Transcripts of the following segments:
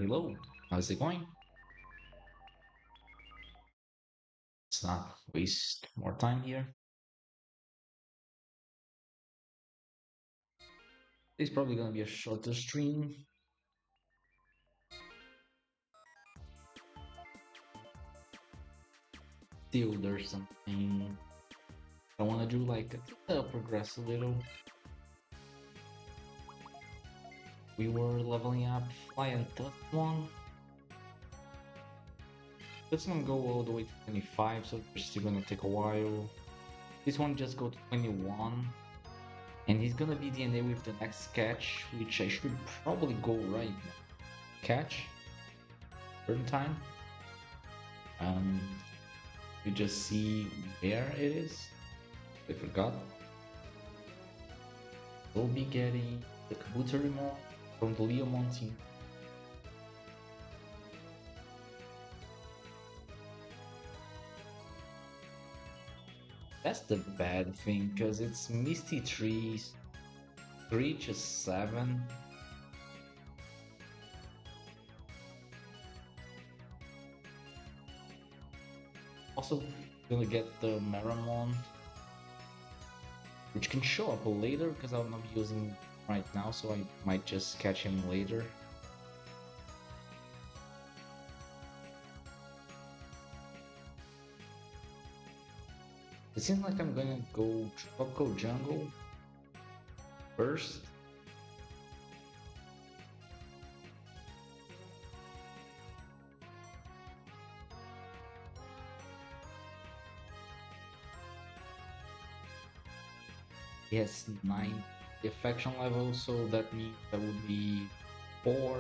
Hello. How's it going? Let's not waste more time here. It's probably gonna be a shorter stream. Still, there's something I wanna do, like progress a little. We were leveling up Fly and Tough one. This one go all the way to 25, so it's still gonna take a while. This one just go to 21. And he's gonna be DNA with the next catch, which I should probably go right now. Catch. Third time. Um, you just see where it is. I forgot. We'll be getting the Kabuto remote from the Leomon team. That's the bad thing, because it's Misty Trees 3 to 7. Also, gonna get the Maramon, which can show up later because I'm not using right now, so I might just catch him later. It seems like I'm gonna go Tropical Jungle first. He has 9 affection level, so that means that would be 4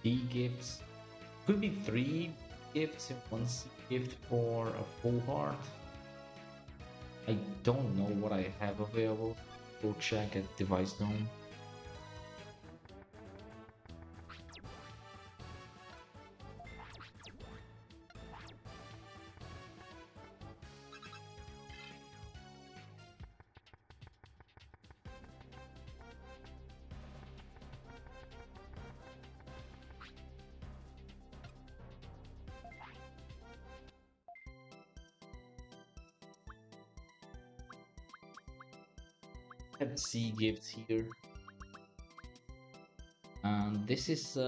D gifts. Could be 3 gifts and 1 C gift for a full heart. I don't know what I have available. Go check at Device Dome. Have C gifts here. This is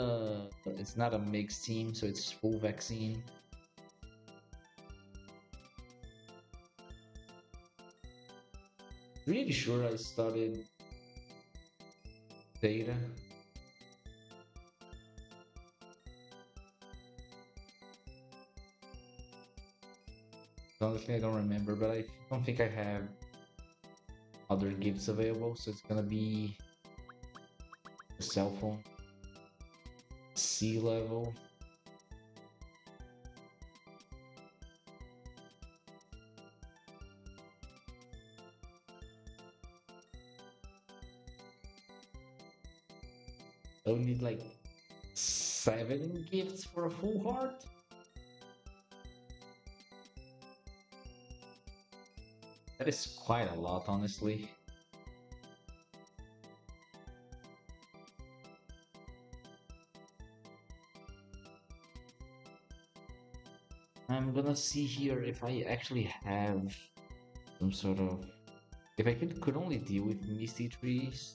it's not a mixed team, so it's full vaccine. Really sure I started data. Honestly, I don't remember, but I don't think I have other gifts available, so it's gonna be a cell phone, C level. I would need like 7 gifts for a full heart. That is quite a lot, honestly. I'm gonna see here if I actually have some sort of... If I could only deal with Misty Trees.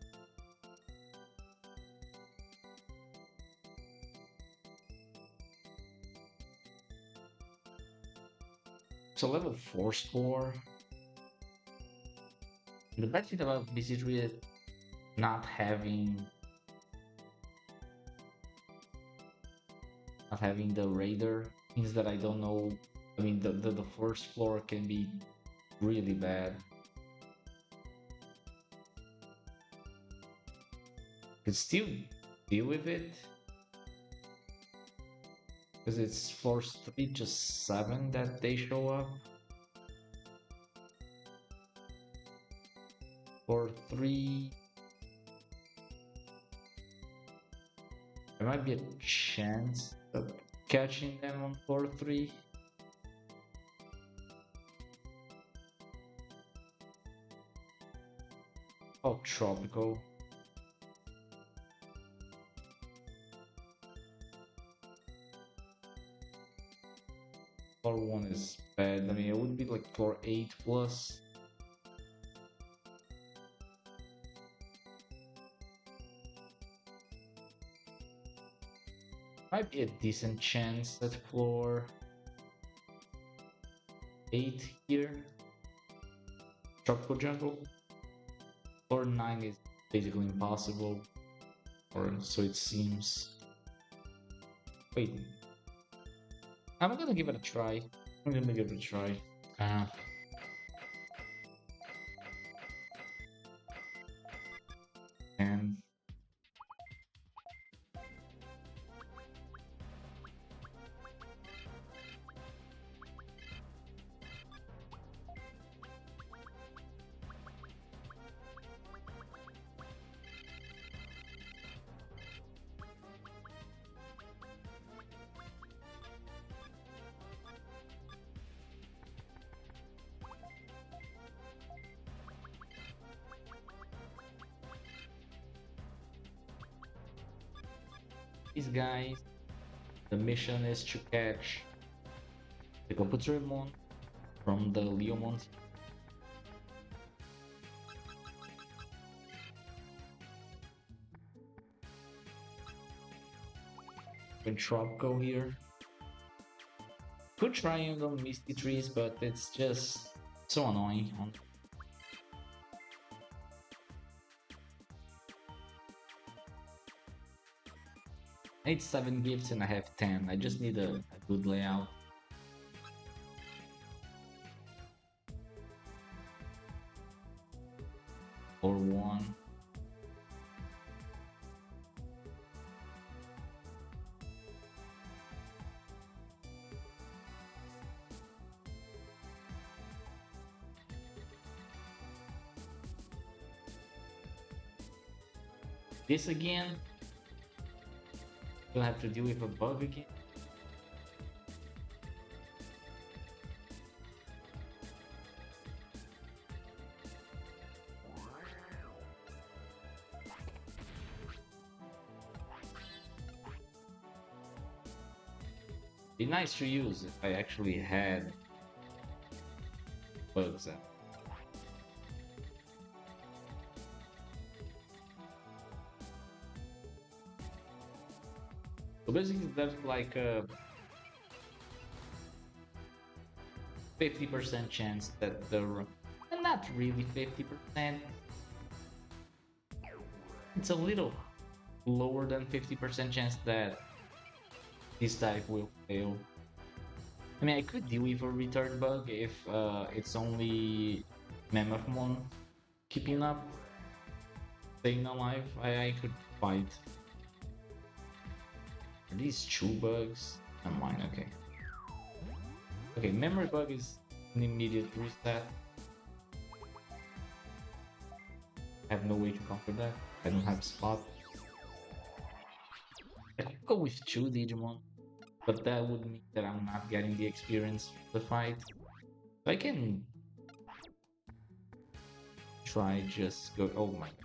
So level 4 score. The bad thing about Misty Tree is not having the radar means that I don't know. I mean, the first floor can be really bad. Could still deal with it because it's floors 3 to 7 that they show up. For 3, there might be a chance of catching them on floor 3. Oh, tropical. floor 1 is bad. I mean, it would be like floor 8 plus. Might be a decent chance at floor 8 here. Tropical jungle. Floor 9 is basically impossible. Or so it seems. Wait. I'm gonna give it a try. I'm gonna give it a try. Uh, and these guys, the mission is to catch the Kabutorimon from the Leomon. In Tropical here. Could triangle Misty Trees, but it's just so annoying. I need 7 gifts and I have 10. I just need a good layout. Or 1. This again. You'll have to deal with a bug again. Be nice to use if I actually had bugs out. So basically there's like a 50% chance that the not really 50%. It's a little lower than 50% chance that this type will fail. I mean, I could deal with a retard bug if it's only Mammothmon keeping up, staying alive. I could fight. Are these 2 bugs? Not mine, okay. Okay, memory bug is an immediate reset. I have no way to counter that. I don't have spot. I could go with 2 Digimon, but that would mean that I'm not getting the experience for the fight. So I can try just go. Oh my god.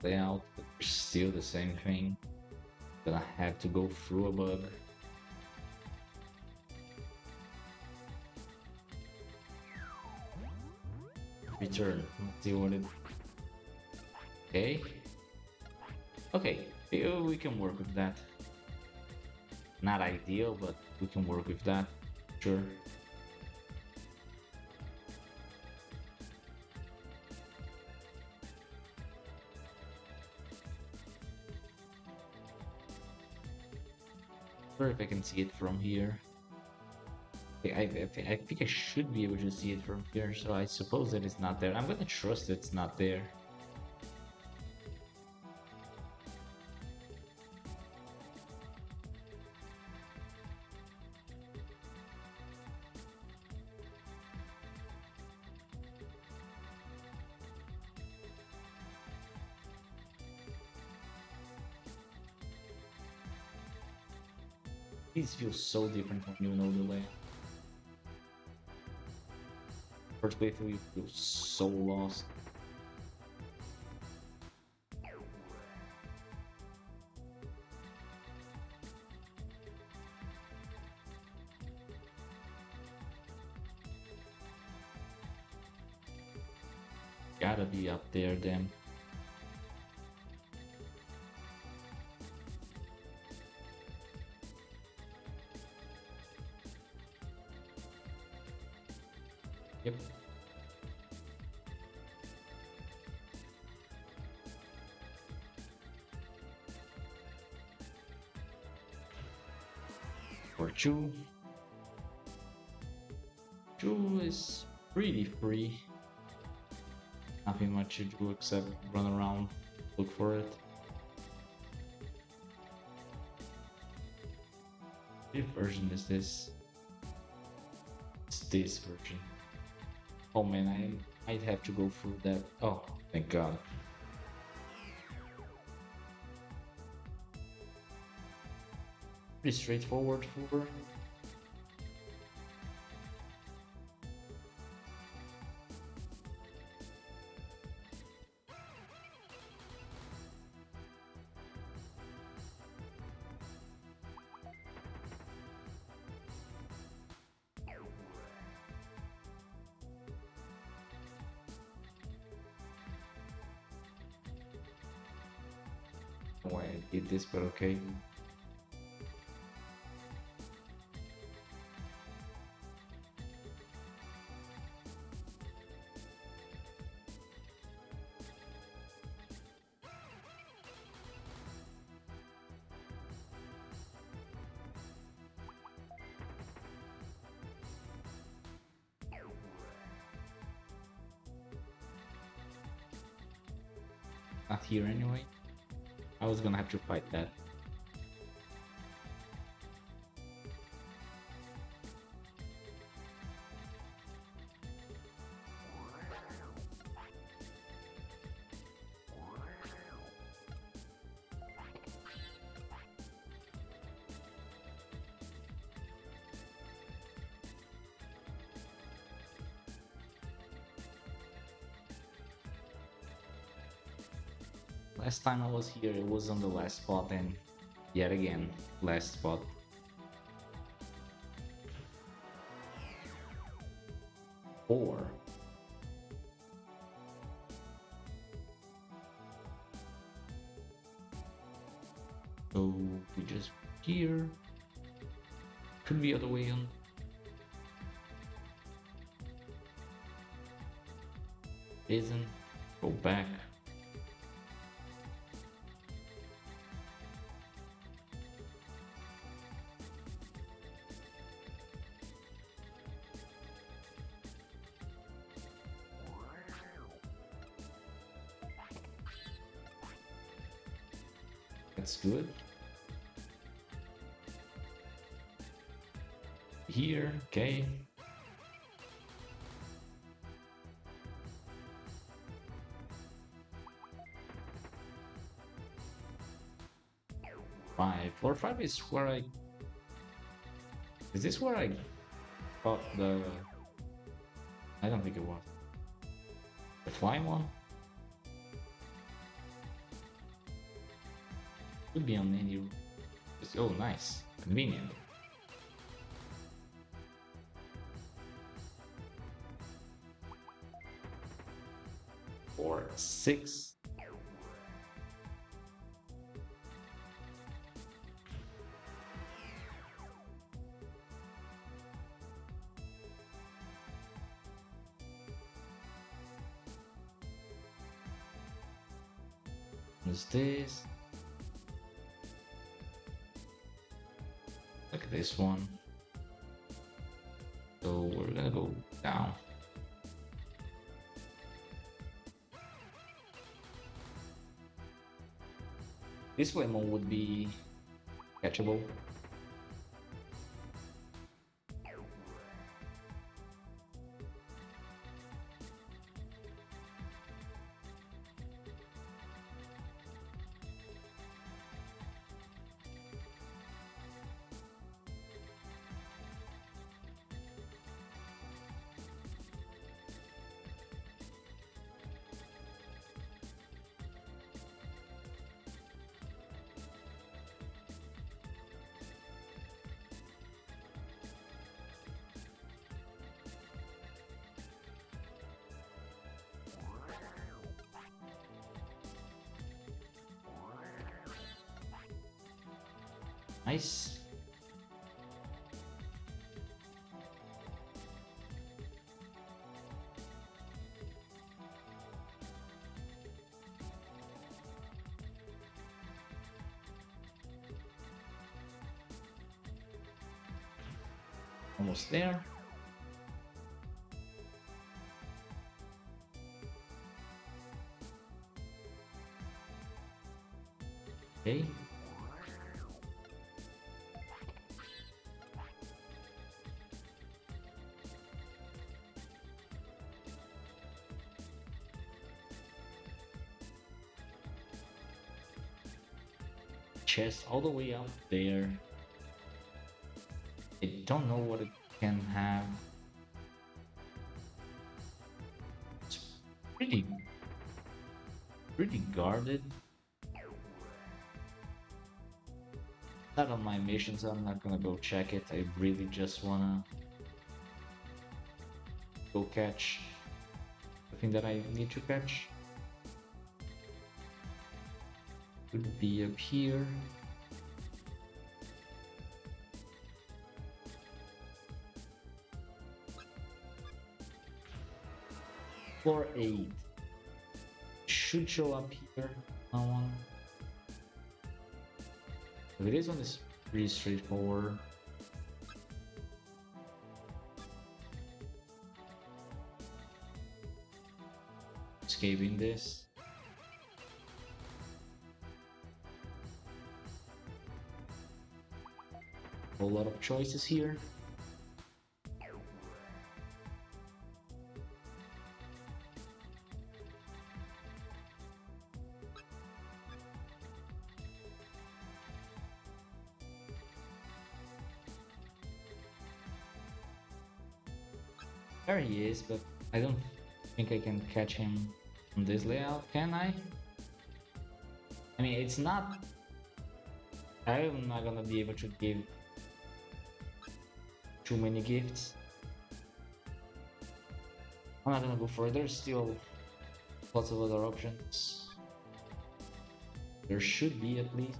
Layout, but still the same thing. Gonna have to go through a bug. Return. Let's see what it. Okay. Okay, we can work with that. Not ideal, but we can work with that. Sure. Or if I can see it from here. Okay, I think I should be able to see it from here, so I suppose that it's not there. I'm gonna trust it's not there. These feel so different when you know the layout. First playthrough, you feel so lost. Gotta be up there then. Yep. For Chu. Chu is pretty free. Nothing much to do except run around, look for it. Which version is this? It's this version. Oh man, I might have to go through that. Oh, thank God. Pretty straightforward for. Oh, I did this, but okay. Not here anyway. I was gonna have to fight that. Last time I was here, it was on the last spot, and yet again, last spot. Four. So we just here. Could be other way on. Isn't. Go back. That's good. Here, okay. Five. Floor five is where I. Is this where I got the. I don't think it was. The flying one? Could be on any. Oh, nice. Convenient. Or six. What's this? Look at this one. So we're gonna go down. This lemon would be catchable. Nice. Almost there. Okay. Chest all the way up there. I don't know what it can have. It's pretty guarded. Not on my mission, so I'm not gonna go check it. I really just wanna go catch the thing that I need to catch. Could be up here. Floor 8. Should show up here. No one. If this one is pretty straightforward. Escaping this. A lot of choices here. There he is, but I don't think I can catch him on this layout, can I? I mean, it's not... I'm not gonna be able to give too many gifts. I'm not gonna go further, still lots of other options. There should be at least.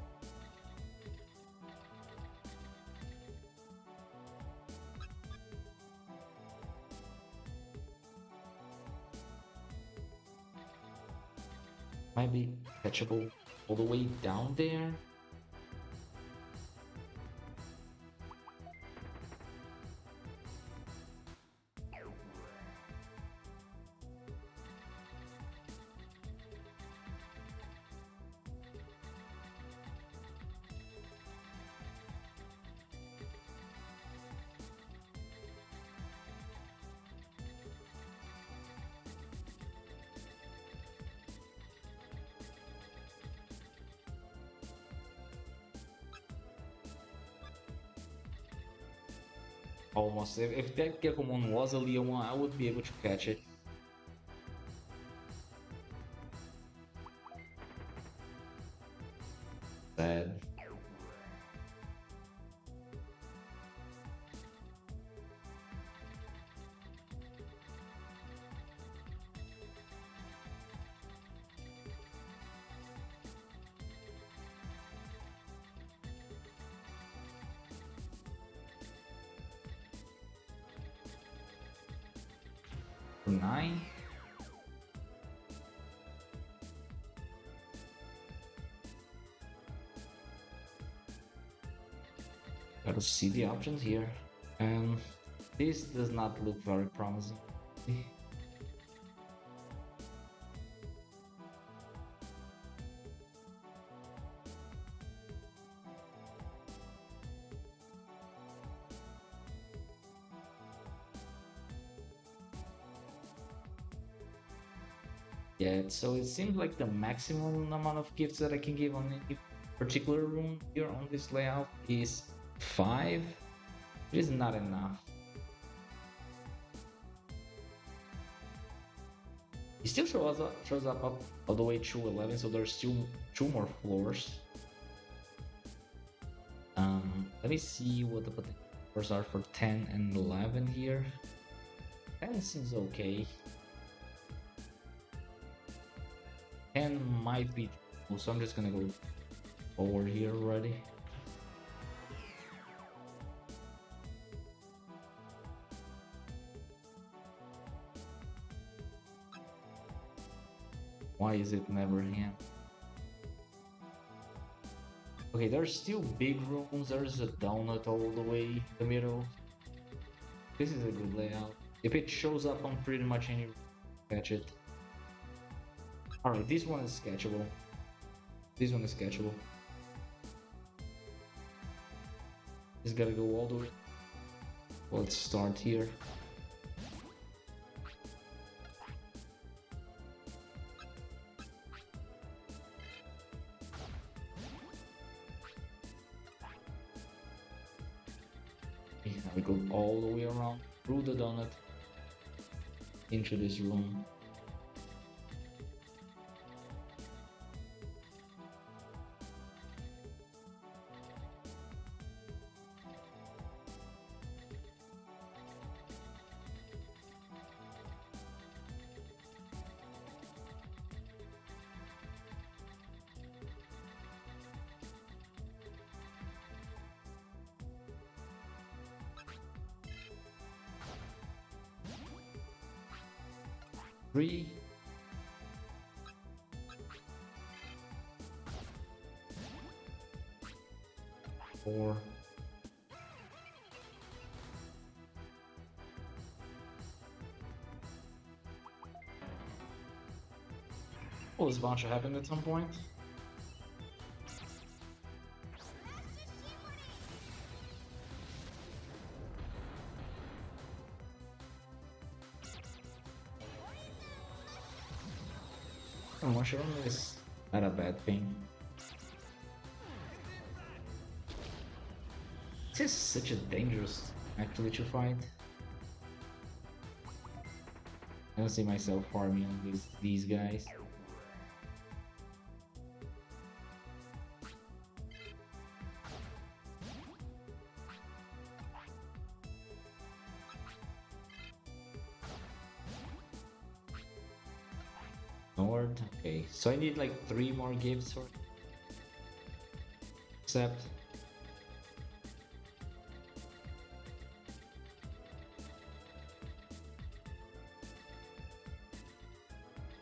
Might be catchable all the way down there. Almost. If that Gekomon was a Leomon, I would be able to catch it. Sad. For 9. Gotta see the options here. This does not look very promising. Yeah, so it seems like the maximum amount of gifts that I can give on any particular room here on this layout is 5. It is not enough. It still shows up all the way to 11, so there's still 2 more floors. Let me see what the potential floors are for 10 and 11 here. 10 seems okay. 10 might be, so I'm just gonna go over here already. Why is it never him? Okay, there's still big rooms. There's a donut all the way in the middle. This is a good layout. If it shows up on pretty much any room, catch it. Alright, this one is sketchable. This one is sketchable. Just gotta go all the way. Let's start here. Okay, now we go all the way around through the donut into this room. Three. Four. Well, this bound should happen at some point. Mushroom is not a bad thing. This is such a dangerous actually to fight. I don't see myself farming on these guys. Nord. Okay, so I need like 3 more gifts for accept.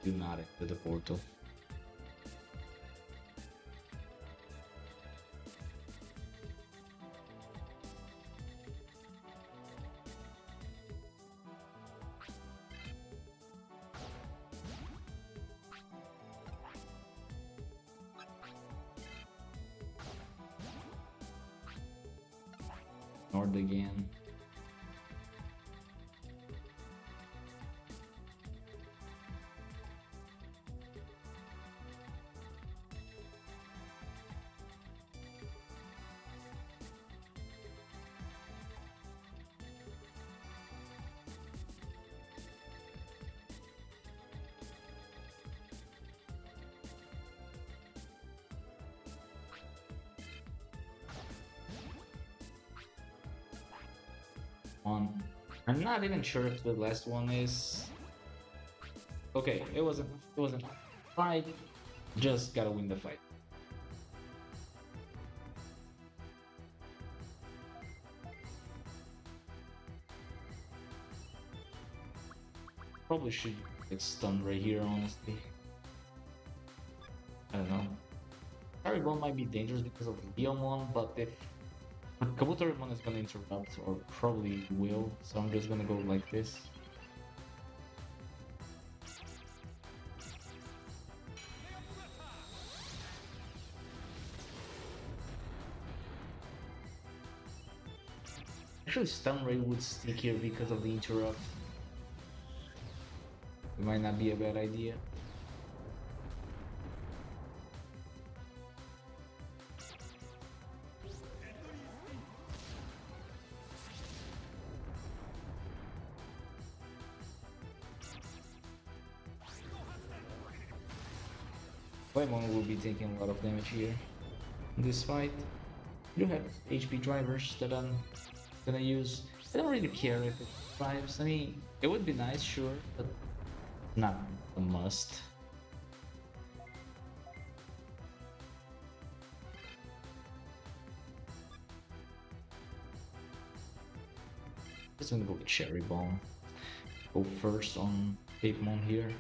Do not enter the portal. Nord again. One. I'm not even sure if the last one is. Okay, it wasn't. It wasn't. Fight. Just gotta win the fight. Probably should get stunned right here, honestly. I don't know. Carryball might be dangerous because of Leomon, but if Kabutorimon is gonna interrupt, or probably will, so I'm just gonna go like this. Actually, Stun Ray would stick here because of the interrupt. It might not be a bad idea. Paimon will be taking a lot of damage here in this fight. I do have HP drivers that I'm gonna use. I don't really care if it survives. I mean, it would be nice, sure, but not a must. Just gonna go with Cherry Bomb. Go first on Paimon here.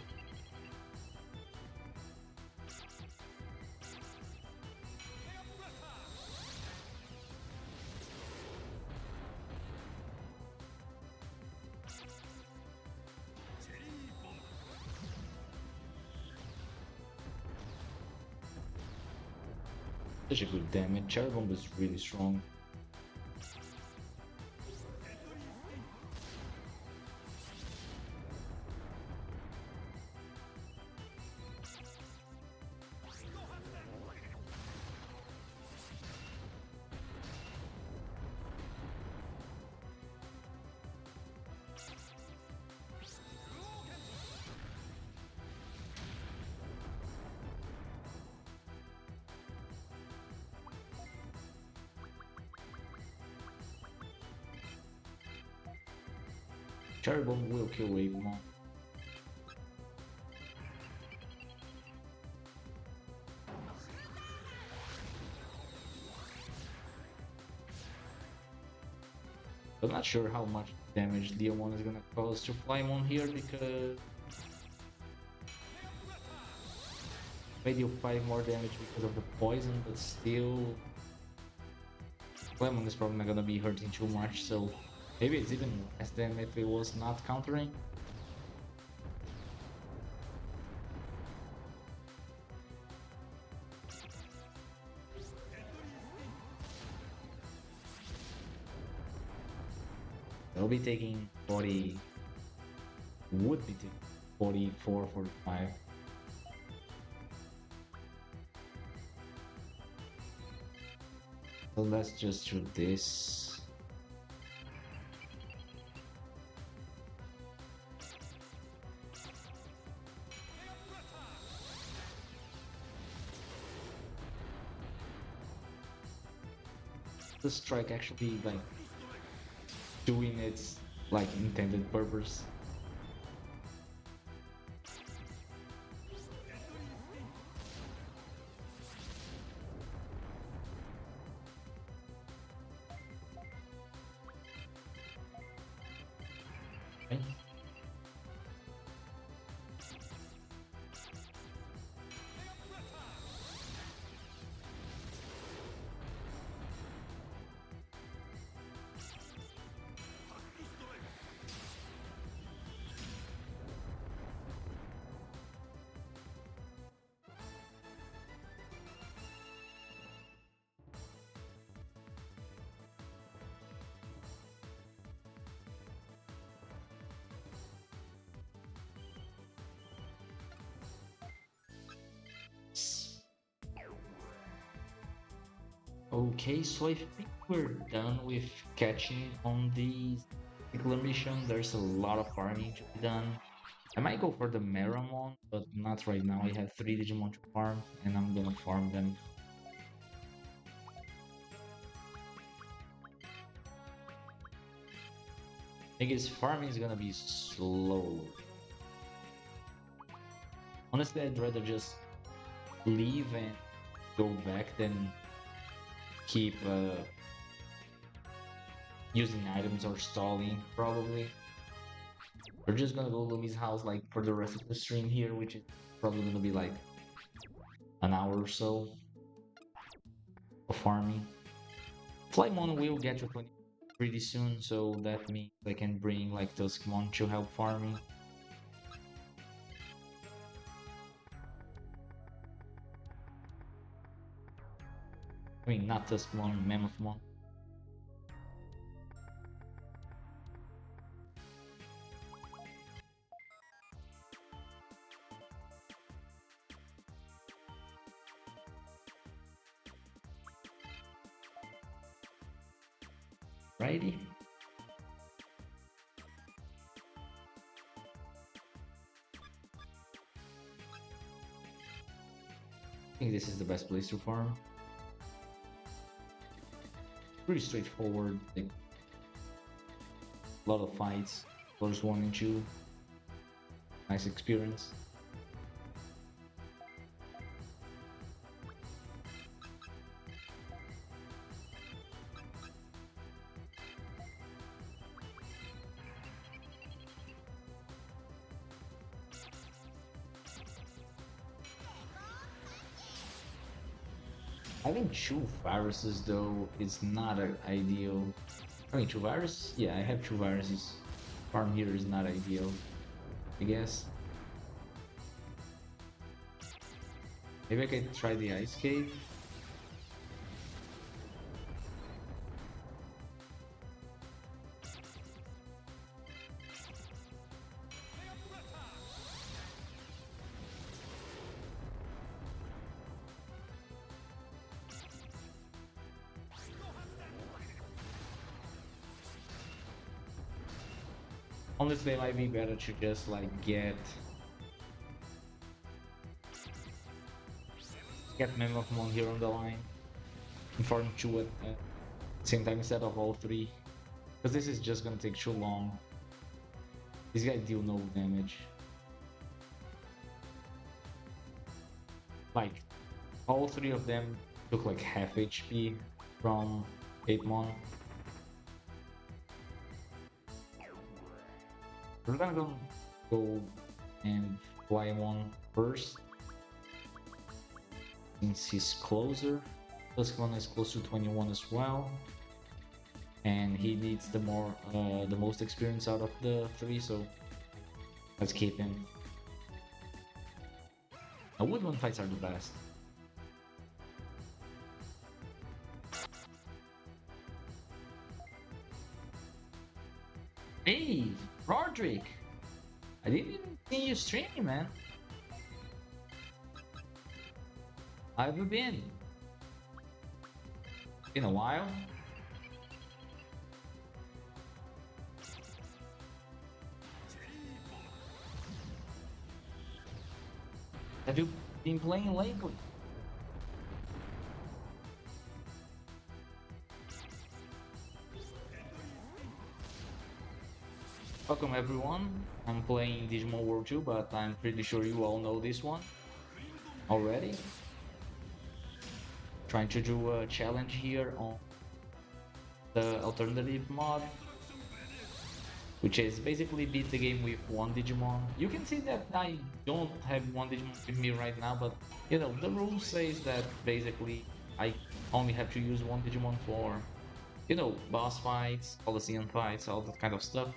Such a good damage. Cherry Bomb is really strong. Cherry Bomb will kill Wavemon. I'm not sure how much damage DW1 is gonna cause to Flymon here because may deal 5 more damage because of the poison, but still Flymon is probably not gonna be hurting too much, so maybe it's even less than if it was not countering. They'll be taking 40, would be taking 44, 45. So let's just do this. The strike actually like doing its like intended purpose. Okay. Okay, so I think we're done with catching on these particular mission. There's a lot of farming to be done. I might go for the Meramon, but not right now. I have 3 Digimon to farm, and I'm gonna farm them. I guess farming is gonna be slow. Honestly, I'd rather just leave and go back than keep using items or stalling, probably. We're just gonna go to Lumi's house like for the rest of the stream here, which is probably gonna be like an hour or so of farming. Flymon will get to 20 pretty soon, so that means I can bring like Tuskmon to help farming. I mean, not Tuskmon, Mammothmon. Righty. I think this is the best place to farm. Pretty straightforward, like a lot of fights, floors 1 and 2. Nice experience. Having 2 viruses though is not ideal. I mean, 2 viruses? Yeah, I have 2 viruses. Farm here is not ideal, I guess. Maybe I could try the ice cave. Honestly, it might be better to just like get Mammothmon here on the line and farm two at the same time instead of all three. Because this is just gonna take too long. This guy deal no damage. Like, all three of them took like half HP from 8mon. We're gonna go and fly him on first. Since he's closer. This one is close to 21 as well. And he needs the most experience out of the three, so let's keep him. Now, woodland fights are the best. Hey, Roderick! I didn't even see you streaming, man. How have you been? Been a while? Have you been playing lately? Welcome everyone. I'm playing Digimon World 2, but I'm pretty sure you all know this one already. Trying to do a challenge here on the alternative mod, which is basically beat the game with one Digimon. You can see that I don't have one Digimon with me right now, but you know, the rule says that basically I only have to use one Digimon for, you know, boss fights, coliseum fights, all that kind of stuff.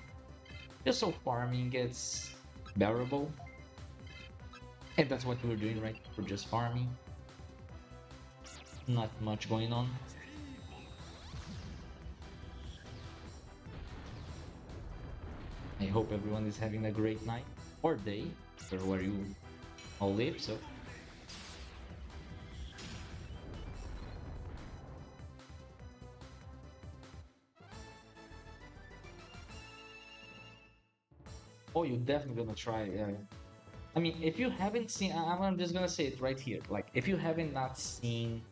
Just so farming gets bearable. And that's what we're doing, right? We're just farming. Not much going on. I hope everyone is having a great night or day, or where you all live, so. Oh, you're definitely gonna try. I mean, if you haven't seen, I'm just gonna say it right here. Like, if you haven't not seen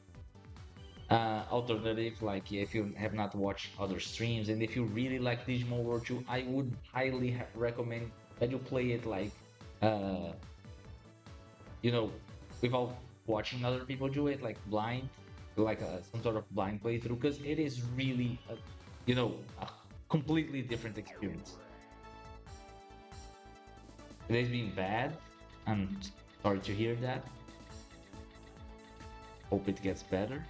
alternative, like if you have not watched other streams, and if you really like Digimon World 2, I would highly recommend that you play it like, uh, you know, without watching other people do it, like blind, like some sort of blind playthrough, because it is really, you know, a completely different experience. It has been bad. I'm sorry to hear that. Hope it gets better.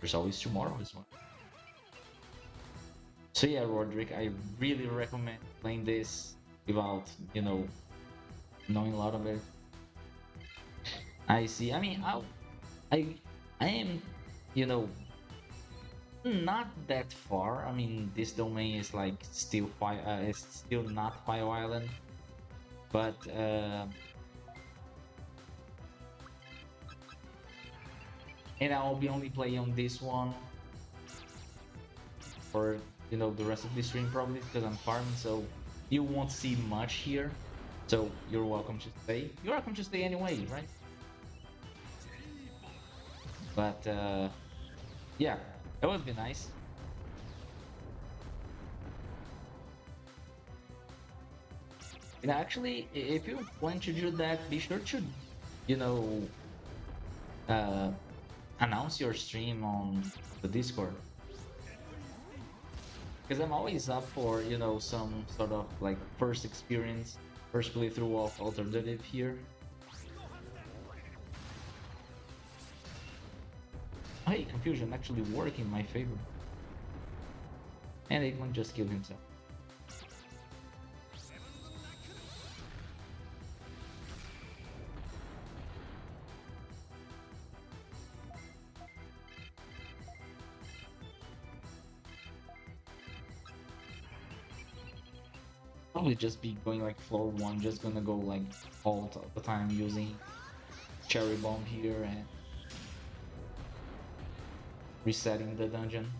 There's always tomorrow as well. So yeah, Roderick, I really recommend playing this without, you know, knowing a lot of it. I see. I mean, I, I am, you know, not that far. I mean, this domain is like still fire. It's still not Fire Island, but and I'll be only playing on this one for, you know, the rest of the stream probably because I'm farming, so you won't see much here. So you're welcome to stay. You're welcome to stay anyway, right? But yeah, that would be nice. And actually, if you plan to do that, be sure to, you know, uh, announce your stream on the Discord. Because I'm always up for, you know, some sort of like first experience, first playthrough of alternative here. Hey, confusion actually work in my favor. And Eggman just killed himself. Probably just be going like floor 1, just gonna go like all the time using cherry bomb here and resetting the dungeon.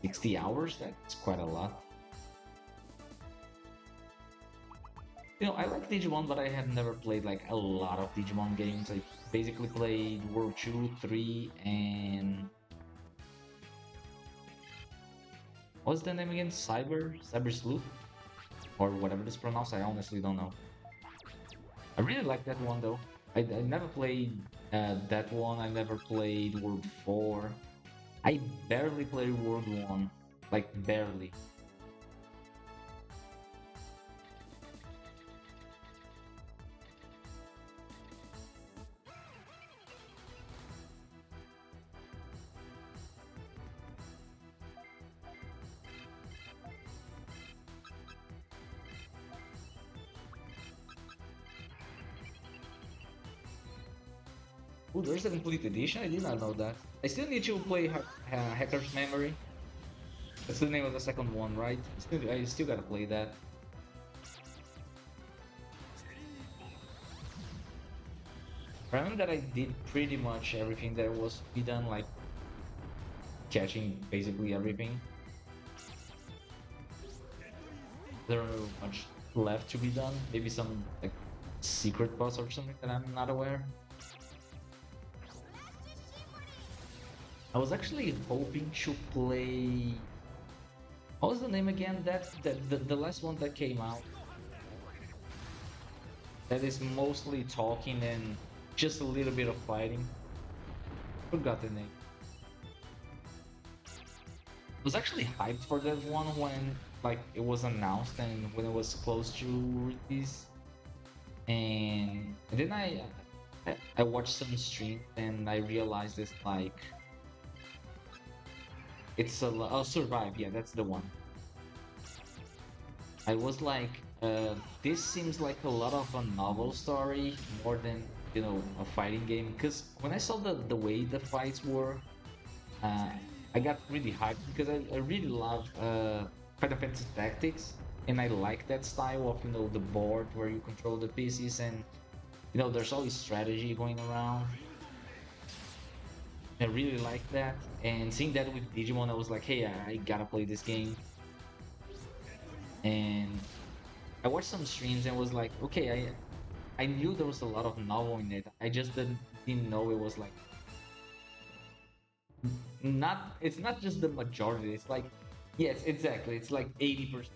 60 hours. That's quite a lot. I like Digimon, but I have never played like a lot of Digimon games. I basically played World 2, 3, and what's the name again? Cyber Sleuth? Or whatever it's pronounced, I honestly don't know. I really like that one though. I never played that one, I never played World 4. I barely played World 1. Like, barely. Oh, there's a complete edition? I did not know that. I still need to play Hacker's Memory. That's the name of the second one, right? I still gotta play that. I remember that I did pretty much everything that was to be done, like catching basically everything. There are much left to be done. Maybe some like secret boss or something that I'm not aware. I was actually hoping to play. What was the name again? That's the last one that came out. That is mostly talking and just a little bit of fighting. Forgot the name. I was actually hyped for that one when like it was announced and when it was close to release. And then I watched some stream and I realized it's like it's oh, Survive, yeah, that's the one. I was like, this seems like a lot of a novel story more than a fighting game. Because when I saw the way the fights were, uh, I got really hyped because I really love Final Fantasy Tactics, and I like that style of the board where you control the pieces and there's always strategy going around. I really like that, and seeing that with Digimon, I was like, hey, I gotta play this game. And I watched some streams and was like, okay, I knew there was a lot of novel in it. I just didn't know it was like not. It's not just the majority. It's like, yes, exactly. It's like 80%.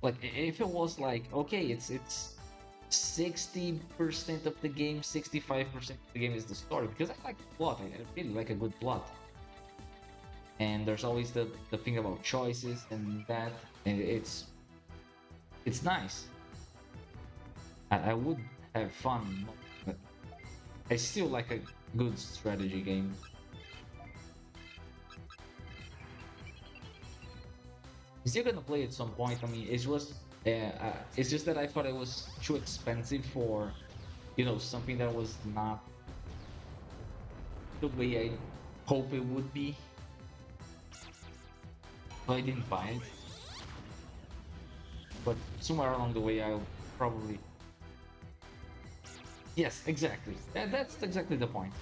Like if it was like, okay, it's 60% of the game, 65% of the game is the story because I like the plot. I really like a good plot. And there's always the thing about choices and that, and it's nice. I would have fun, but I still like a good strategy game. I'm still gonna play at some point. I mean, it's just that I thought it was too expensive for, something that was not the way I hope it would be. So I didn't buy it. But somewhere along the way, I'll probably. Yes, exactly. That's exactly the point.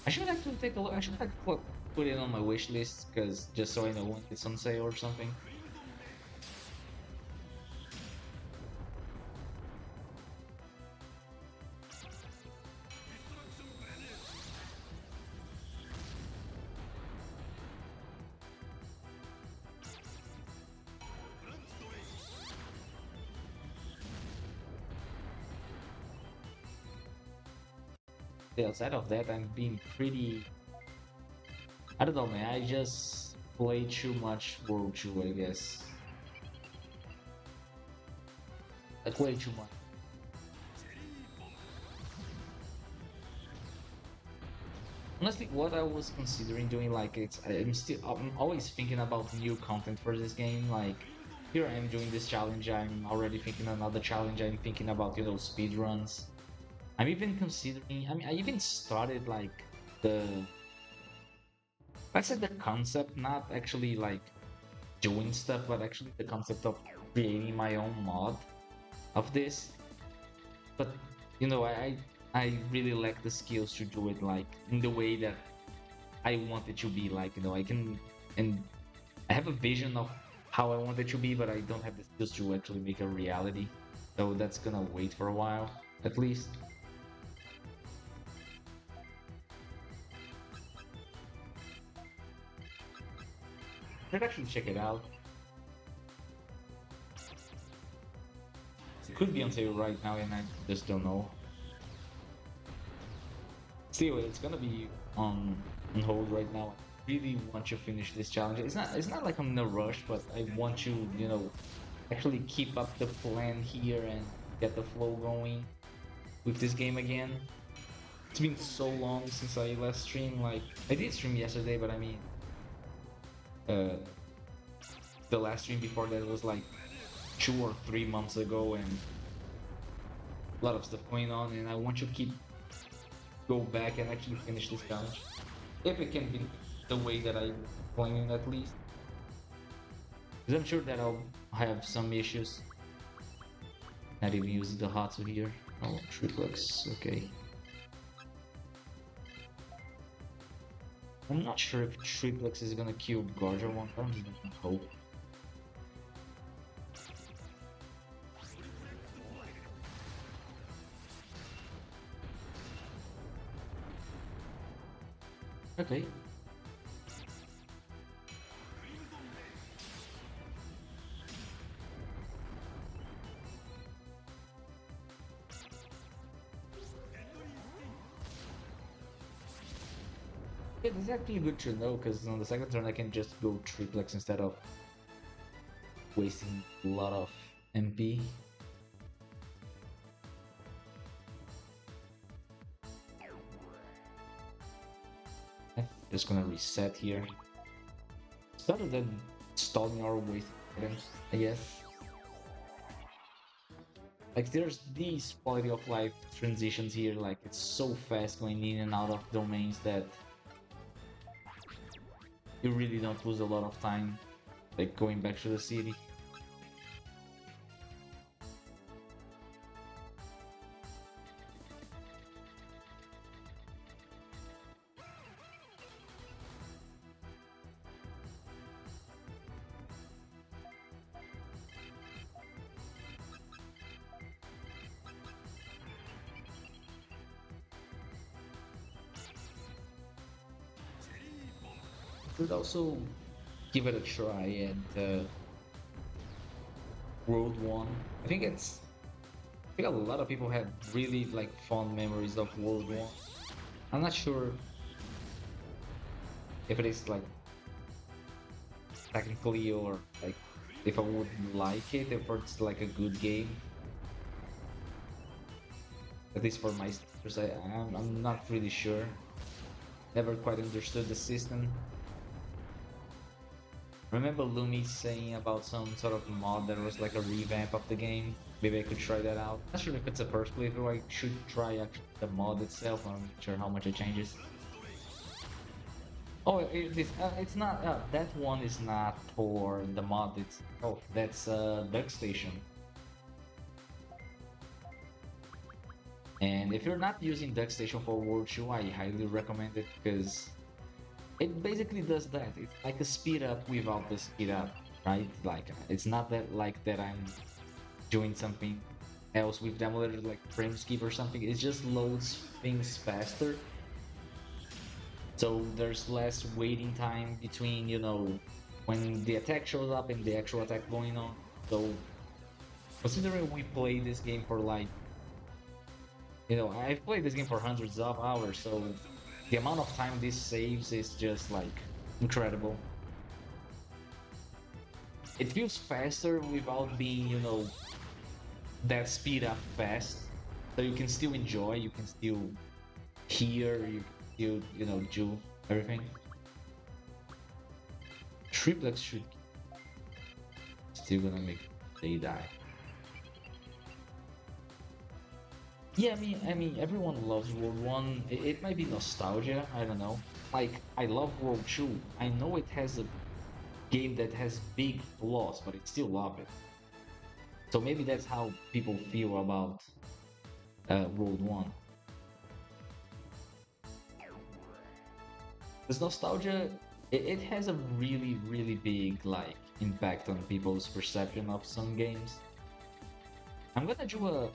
I should actually take a look. I should like put it on my wish list because just so I know when it's on sale or something. Outside of that, I'm being pretty. I don't know, man. I just play too much World 2, I guess. I play too much. Honestly, what I was considering doing, like, I'm always thinking about new content for this game. Like, here I am doing this challenge. I'm already thinking another challenge. I'm thinking about, speed runs. I'm even considering. I mean, I even started like the. Let's say the concept, not actually like doing stuff, but actually the concept of creating my own mod of this. But I really lack the skills to do it like in the way that I want it to be. Like, I can, and I have a vision of how I want it to be, but I don't have the skills to actually make a reality. So that's gonna wait for a while, at least. I'd actually check it out. It could be on sale right now, and I just don't know. Still, it's gonna be on hold right now. I really want to finish this challenge. It's not like I'm in a rush, but I want to, actually keep up the plan here and get the flow going with this game again. It's been so long since I last streamed. Like, I did stream yesterday, but I mean, uh, the last stream before that was like 2 or 3 months ago, and a lot of stuff going on. And I want to go back and actually finish this challenge, if it can be the way that I playing at least. Because I'm sure that I'll have some issues. Not even using the Hatsu here. Oh, triplex. Okay. I'm not sure if triplex is gonna kill Garja one. I'm just gonna hope. Okay. Yeah, this is actually good to know, because on the second turn I can just go triplex instead of wasting a lot of MP. Just gonna reset here. It's better than stalling our way through items, I guess. Like, there's these quality of life transitions here, like it's so fast going in and out of domains that you really don't lose a lot of time, like going back to the city. Could also give it a try and World One. I think a lot of people have really like fond memories of World One. I'm not sure if it is like technically or like if I would like it, if it's like a good game. At least for my standards, I'm not really sure. Never quite understood the system. Remember Lumi saying about some sort of mod that was like a revamp of the game? Maybe I could try that out. Not sure if it's a first playthrough. I should try actually the mod itself. I'm not sure how much it changes. Oh, it's not. That one is not for the mod. It's that's Bug Station. And if you're not using DuckStation for World 2, I highly recommend it, because it basically does that. It's like a speed up without the speed up, right? Like, it's not that like that I'm doing something else with the emulator, like frame skip or something. It just loads things faster. So there's less waiting time between, when the attack shows up and the actual attack going on. So considering we played this game for like, I've played this game for hundreds of hours, so the amount of time this saves is just like incredible. It feels faster without being, that speed up fast. So you can still enjoy, you can still hear, you can still, do everything. Triplex should still gonna make they die. Yeah, I mean, everyone loves World 1. It might be nostalgia, I don't know. Like, I love World 2. I know it has a game that has big flaws, but I still love it. So maybe that's how people feel about World 1. This nostalgia, it has a really, really big like impact on people's perception of some games. I'm gonna do a,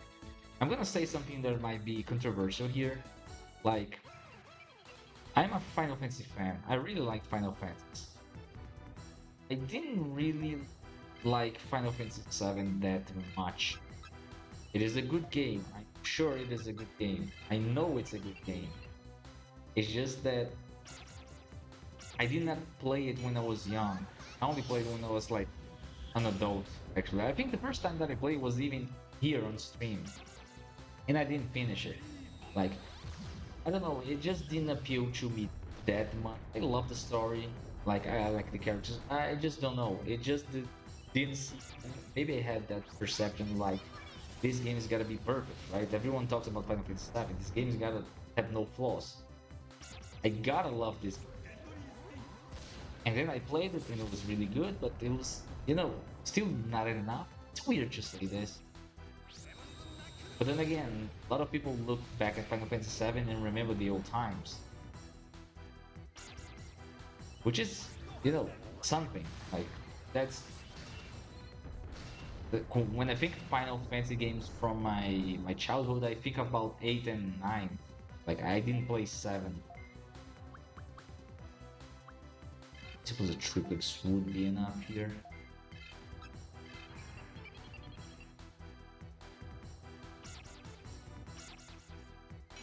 I'm gonna say something that might be controversial here. Like, I'm a Final Fantasy fan. I really like Final Fantasy. I didn't really like Final Fantasy VII that much. It is a good game. I'm sure it is a good game. I know it's a good game. It's just that I did not play it when I was young. I only played it when I was like an adult, actually. I think the first time that I played was even here on stream. And I didn't finish it. Like, I don't know, it just didn't appeal to me that much. I love the story, like I like the characters. I just don't know. It just didn't. Maybe I had that perception like this game's gotta be perfect, right? Everyone talks about Final Fantasy VII. This game's gotta have no flaws. I gotta love this. And then I played it and it was really good, but it was, still not enough. It's weird to say this. But then again, a lot of people look back at Final Fantasy VII and remember the old times. Which is, something. Like, that's... When I think Final Fantasy games from my childhood, I think about 8 and 9. Like, I didn't play 7. I suppose a triplex would be enough here.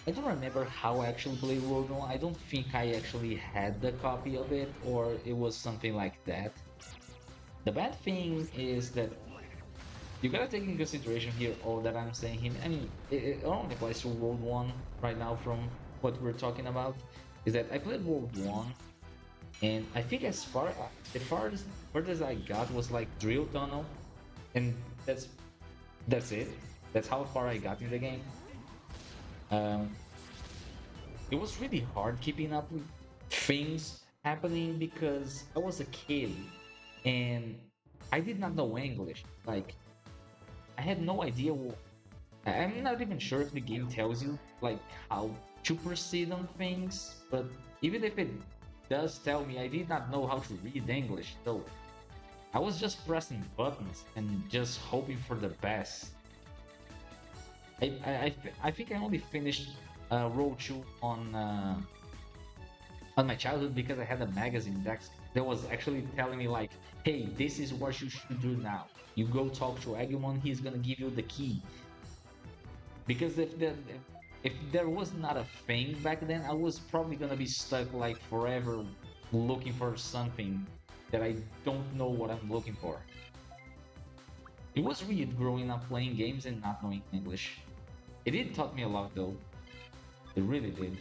I don't remember how I actually played World 1. I don't think I actually had the copy of it, or it was something like that. The bad thing is that you gotta take in consideration here all that I'm saying here. I mean, it only applies to World 1 right now from what we're talking about. Is that I played World 1, and I think as far as I got was like Drill Tunnel, and that's it. That's how far I got in the game. It was really hard keeping up with things happening because I was a kid and I did not know English. Like, I had no idea. I'm not even sure if the game tells you like how to proceed on things, but even if it does tell me, I did not know how to read English, so I was just pressing buttons and just hoping for the best. I think I only finished Road 2 on my childhood because I had a magazine that was actually telling me like, hey, this is what you should do now. You go talk to Agumon, he's gonna give you the key. Because if there was not a thing back then, I was probably gonna be stuck like forever looking for something that I don't know what I'm looking for. It was weird growing up playing games and not knowing English. It did taught me a lot though. It really did.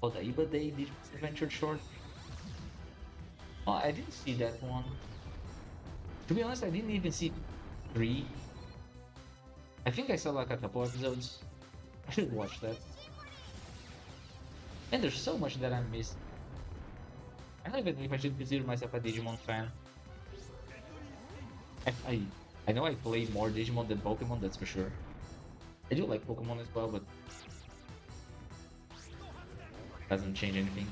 Oh, the Iba Day Adventure short? Oh, I didn't see that one. To be honest, I didn't even see 3. I think I saw like a couple episodes. I should watch that. And there's so much that I missed. I don't even know if I should consider myself a Digimon fan. I, I know I play more Digimon than Pokemon, that's for sure. I do like Pokemon as well, but doesn't change anything.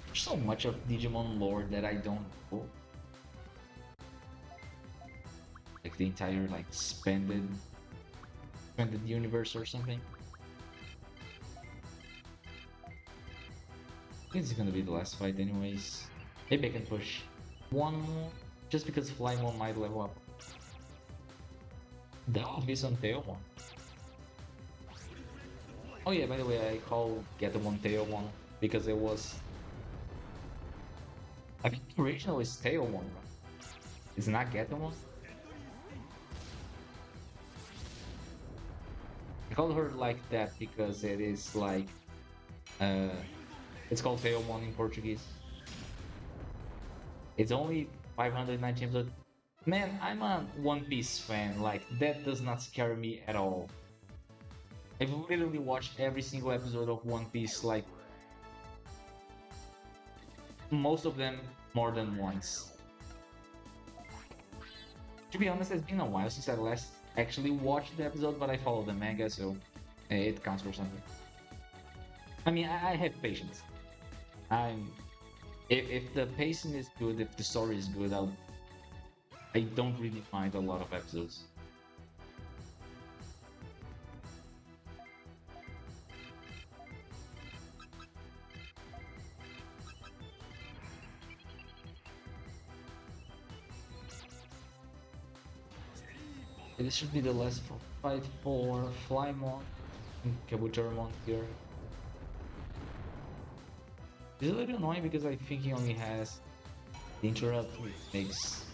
There's so much of Digimon lore that I don't know. Like the entire like expanded universe or something. I think it's gonna be the last fight anyways. Maybe I can push one more, just because Flymon might level up. That would be some Tailmon. Oh yeah, by the way, I call Getamon Tailmon because it was... I think the original is Tailmon, right? It's not Getamon? I call her like that because it is like... it's called Tailmon in Portuguese. It's only 519 episodes. Man, I'm a One Piece fan, like, that does not scare me at all. I've literally watched every single episode of One Piece, like most of them more than once. To be honest, it's been a while since I last actually watched the episode, but I follow the manga, so it counts for something. I mean, I have patience. I'm if the pacing is good, if the story is good, I don't really mind a lot of episodes. This should be the last fight for Flymon and Kabuterimon here. It's a little annoying because I think he only has the interrupt, which makes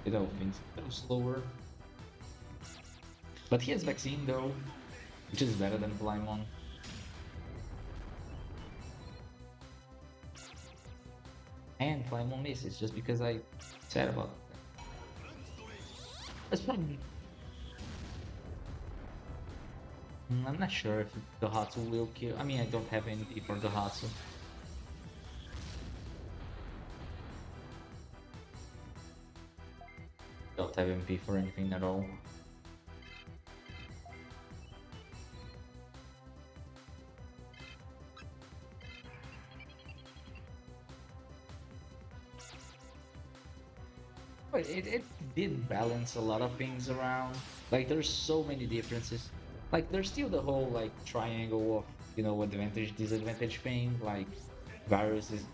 things a little slower. But he has vaccine though, which is better than Flymon. And Flymon misses just because I said about that. That's probably. I'm not sure if the Hatsu will kill. I mean, I don't have anything for the Hatsu. Don't have MP for anything at all. But it did balance a lot of things around. Like there's so many differences. Like there's still the whole like triangle of advantage disadvantage thing. Like virus is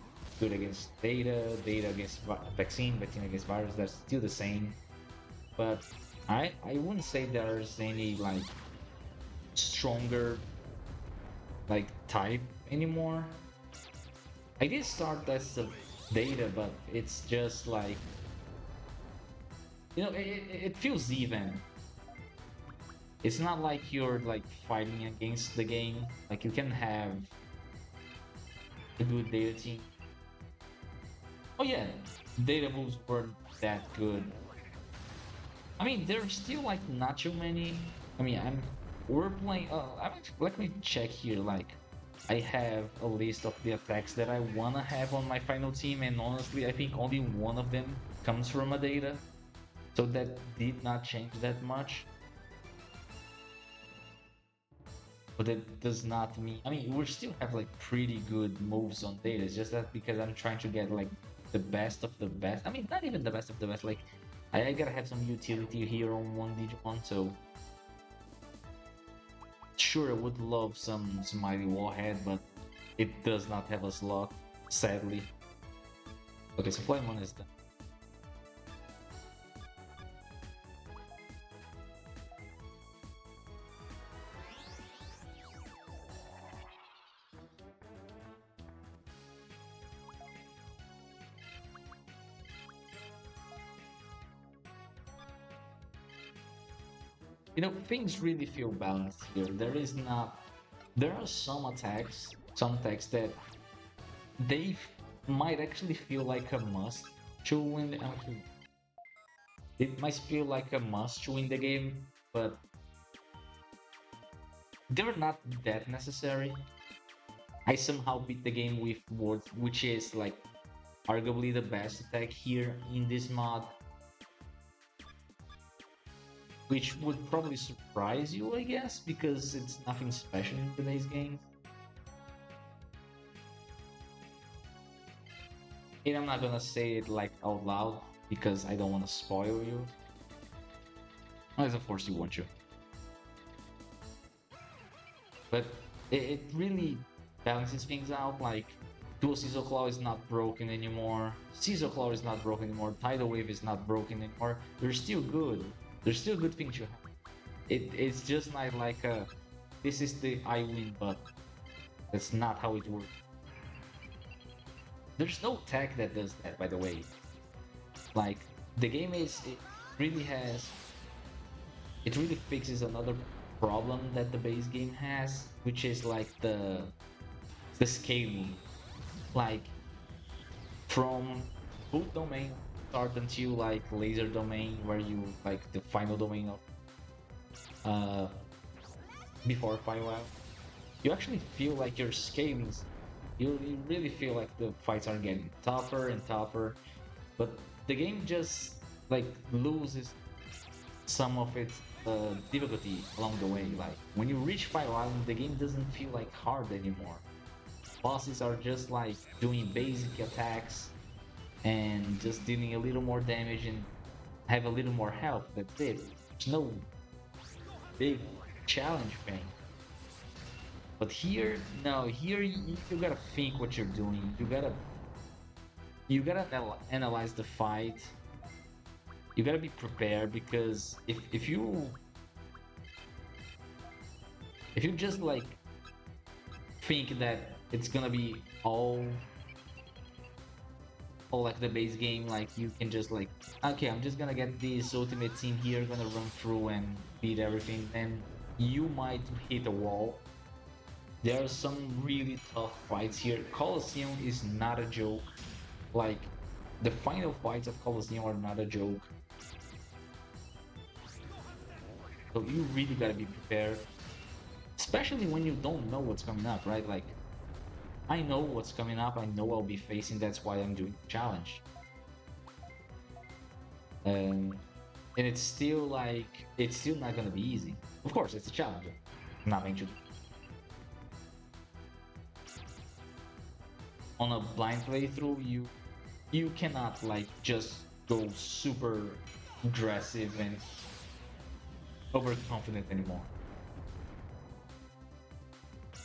good against data against vaccine against virus. That's still the same. But I wouldn't say there's any like stronger like type anymore. I did start as the data, but it's just like it feels even. It's not like you're like fighting against the game. Like you can have a good data team. Oh yeah, data moves weren't that good. I mean, there's still like not too many. I mean, we're playing. Let me check here. Like, I have a list of the attacks that I wanna have on my final team, and honestly, I think only one of them comes from a data. So that did not change that much. But it does not mean, I mean, we still have like pretty good moves on data. It's just that because I'm trying to get like the best of the best. I mean, not even the best of the best. Like, I gotta have some utility here on one Digimon. So, sure, I would love some Mighty Warhead, but it does not have a slot, sadly. Okay, so Flymon is done. Things really feel balanced here. There are some attacks that might actually feel like a must to win. It might feel like a must to win the game, but they're not that necessary. I somehow beat the game with Wards, which is like arguably the best attack here in this mod, which would probably surprise you, I guess, because it's nothing special in today's game. And I'm not gonna say it like out loud because I don't want to spoil you. Unless of course you want to. But it really balances things out. Like Dual Scissor Claw is not broken anymore. Scissor Claw is not broken anymore. Tidal Wave is not broken anymore. They're still good. They're still good things to have. It's just not like this is the I win button. That's not how it works. There's no tech that does that, by the way. Like the game it really has it really fixes another problem that the base game has, which is like the scaling. Like from boot domain start until like laser domain, where you like the final domain uh, before Firewall, you actually feel like you're scaling. You really feel like the fights are getting tougher and tougher, but the game just like loses some of its difficulty along the way. Like when you reach Fire Island, the game doesn't feel like hard anymore. Bosses are just like doing basic attacks and just dealing a little more damage and have a little more health. That's it. There's no big challenge thing. But here, no, here you gotta think what you're doing. You gotta analyze the fight. You gotta be prepared because if you just like think that it's gonna be all like the base game, like you can just like, okay, I'm just gonna get this ultimate team here, gonna run through and beat everything, then you might hit a wall. There are some really tough fights here. Coliseum is not a joke. Like the final fights of Coliseum are not a joke. So you really gotta be prepared, especially when you don't know what's coming up, right? Like I know what's coming up. I know I'll be facing. That's why I'm doing the challenge. And it's still like it's still not gonna be easy. Of course, it's a challenge. I'm not going to on a blind playthrough. You cannot like just go super aggressive and overconfident anymore.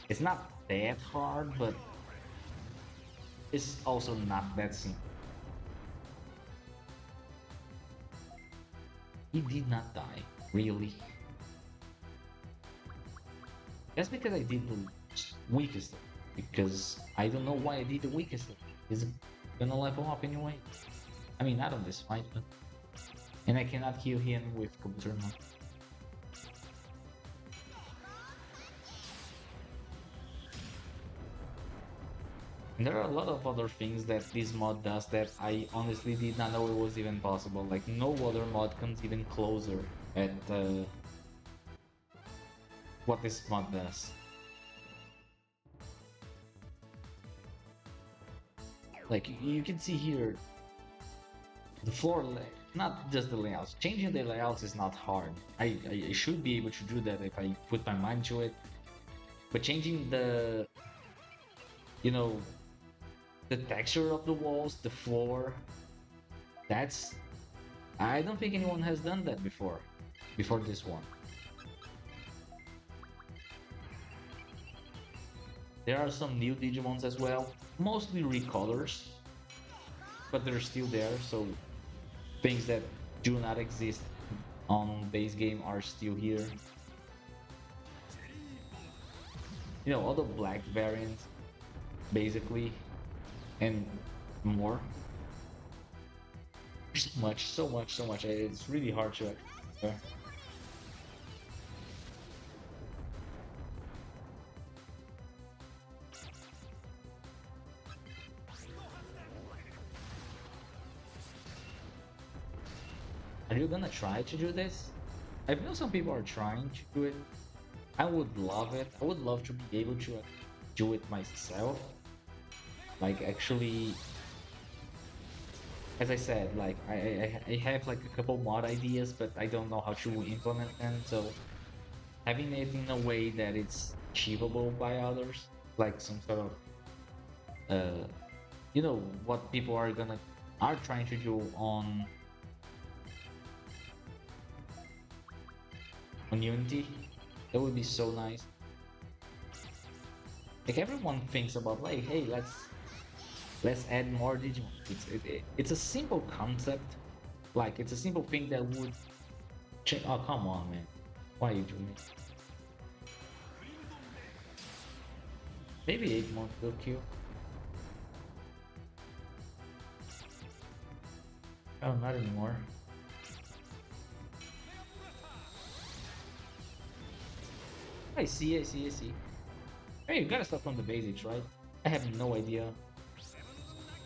It's not that hard, but it's also not that simple. He did not die, really. That's because I did the weakest, because I don't know why I did the weakest. He's gonna level up anyway. I mean, not on this fight, but... And I cannot kill him with computer mod. And there are a lot of other things that this mod does that I honestly did not know it was even possible. Like, no other mod comes even closer at what this mod does. Like, you can see here, the floor, not just the layouts. Changing the layouts is not hard. I should be able to do that if I put my mind to it. But changing the, you know, the texture of the walls, the floor, that's... I don't think anyone has done that before this one. There are some new digimons as well, mostly recolors, but they're still there, so things that do not exist on base game are still here. You know, all the black variants, basically, and more. So much, so much, so much. It's really hard to... Are you gonna try to do this? I know some people are trying to do it. I would love it. I would love to be able to do it myself. Like, actually, as I said, like I have like a couple mod ideas, but I don't know how to implement them. So having it in a way that it's achievable by others, like some sort of you know, what people are trying to do on Unity, that would be so nice. Like everyone thinks about like, hey, let's add more Digimon. It's a simple concept, like it's a simple thing that would change. Oh, come on, man, why are you doing it? Maybe 8 months will kill. Oh, not anymore. I see, I see, I see. Hey, you gotta start from the basics, right? I have no idea.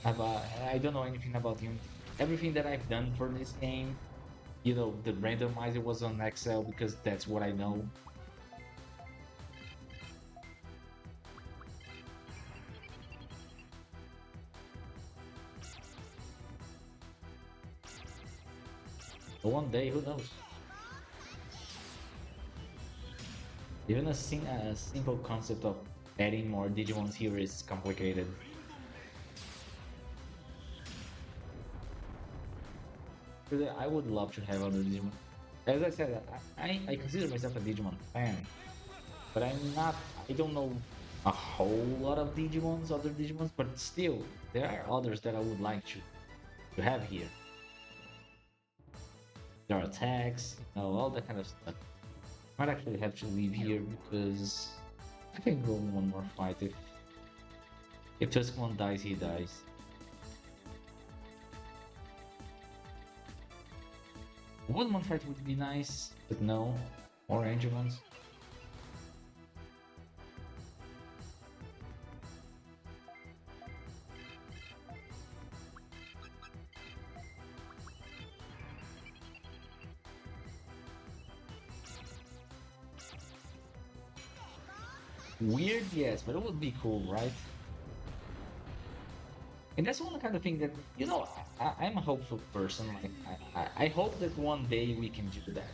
I don't know anything about Unity. Everything that I've done for this game you know, the randomizer was on Excel because that's what I know. But one day, who knows? Even a simple concept of adding more Digimons here is complicated. Because I would love to have other Digimon. As I said, I consider myself a Digimon fan, but I don't know a whole lot of Digimons, other Digimons, but still, there are others that I would like to have here. Their attacks, you know, all that kind of stuff. Might actually have to leave here because I can go one more fight. If Tuscalon dies, he dies. One more fight would be nice, but no. More angel ones. Weird, yes, but it would be cool, right? And that's one kind of thing that, you know, I'm a hopeful person. Like, I hope that one day we can do that.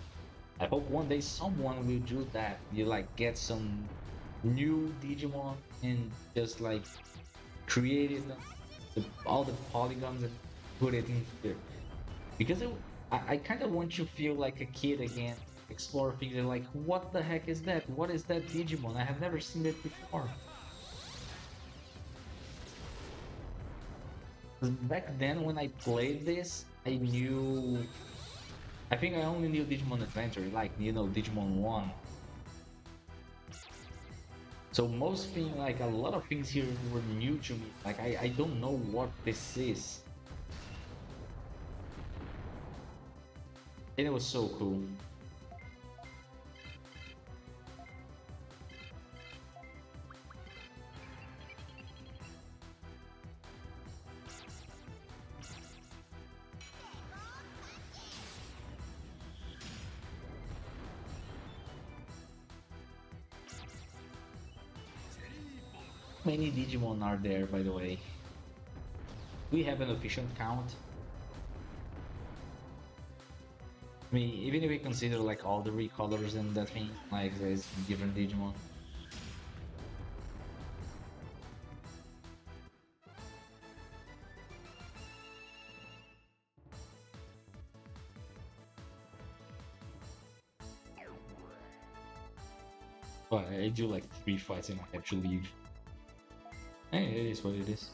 I hope one day someone will do that. You like get some new Digimon and just like create it, all the polygons and put it in here. Because I kind of want to feel like a kid again, explore things and like, what the heck is that? What is that Digimon? I have never seen it before. 'Cause back then when I played this, I knew. I think I only knew Digimon Adventure, like, you know, Digimon 1. So most things, like a lot of things here were new to me. Like, I don't know what this is. And it was so cool. How many Digimon are there, by the way? We have an official count. I mean, even if we consider like all the recolors and that thing, like there's different Digimon. But I do like 3 fights and I have to leave. Hey, it is what it is.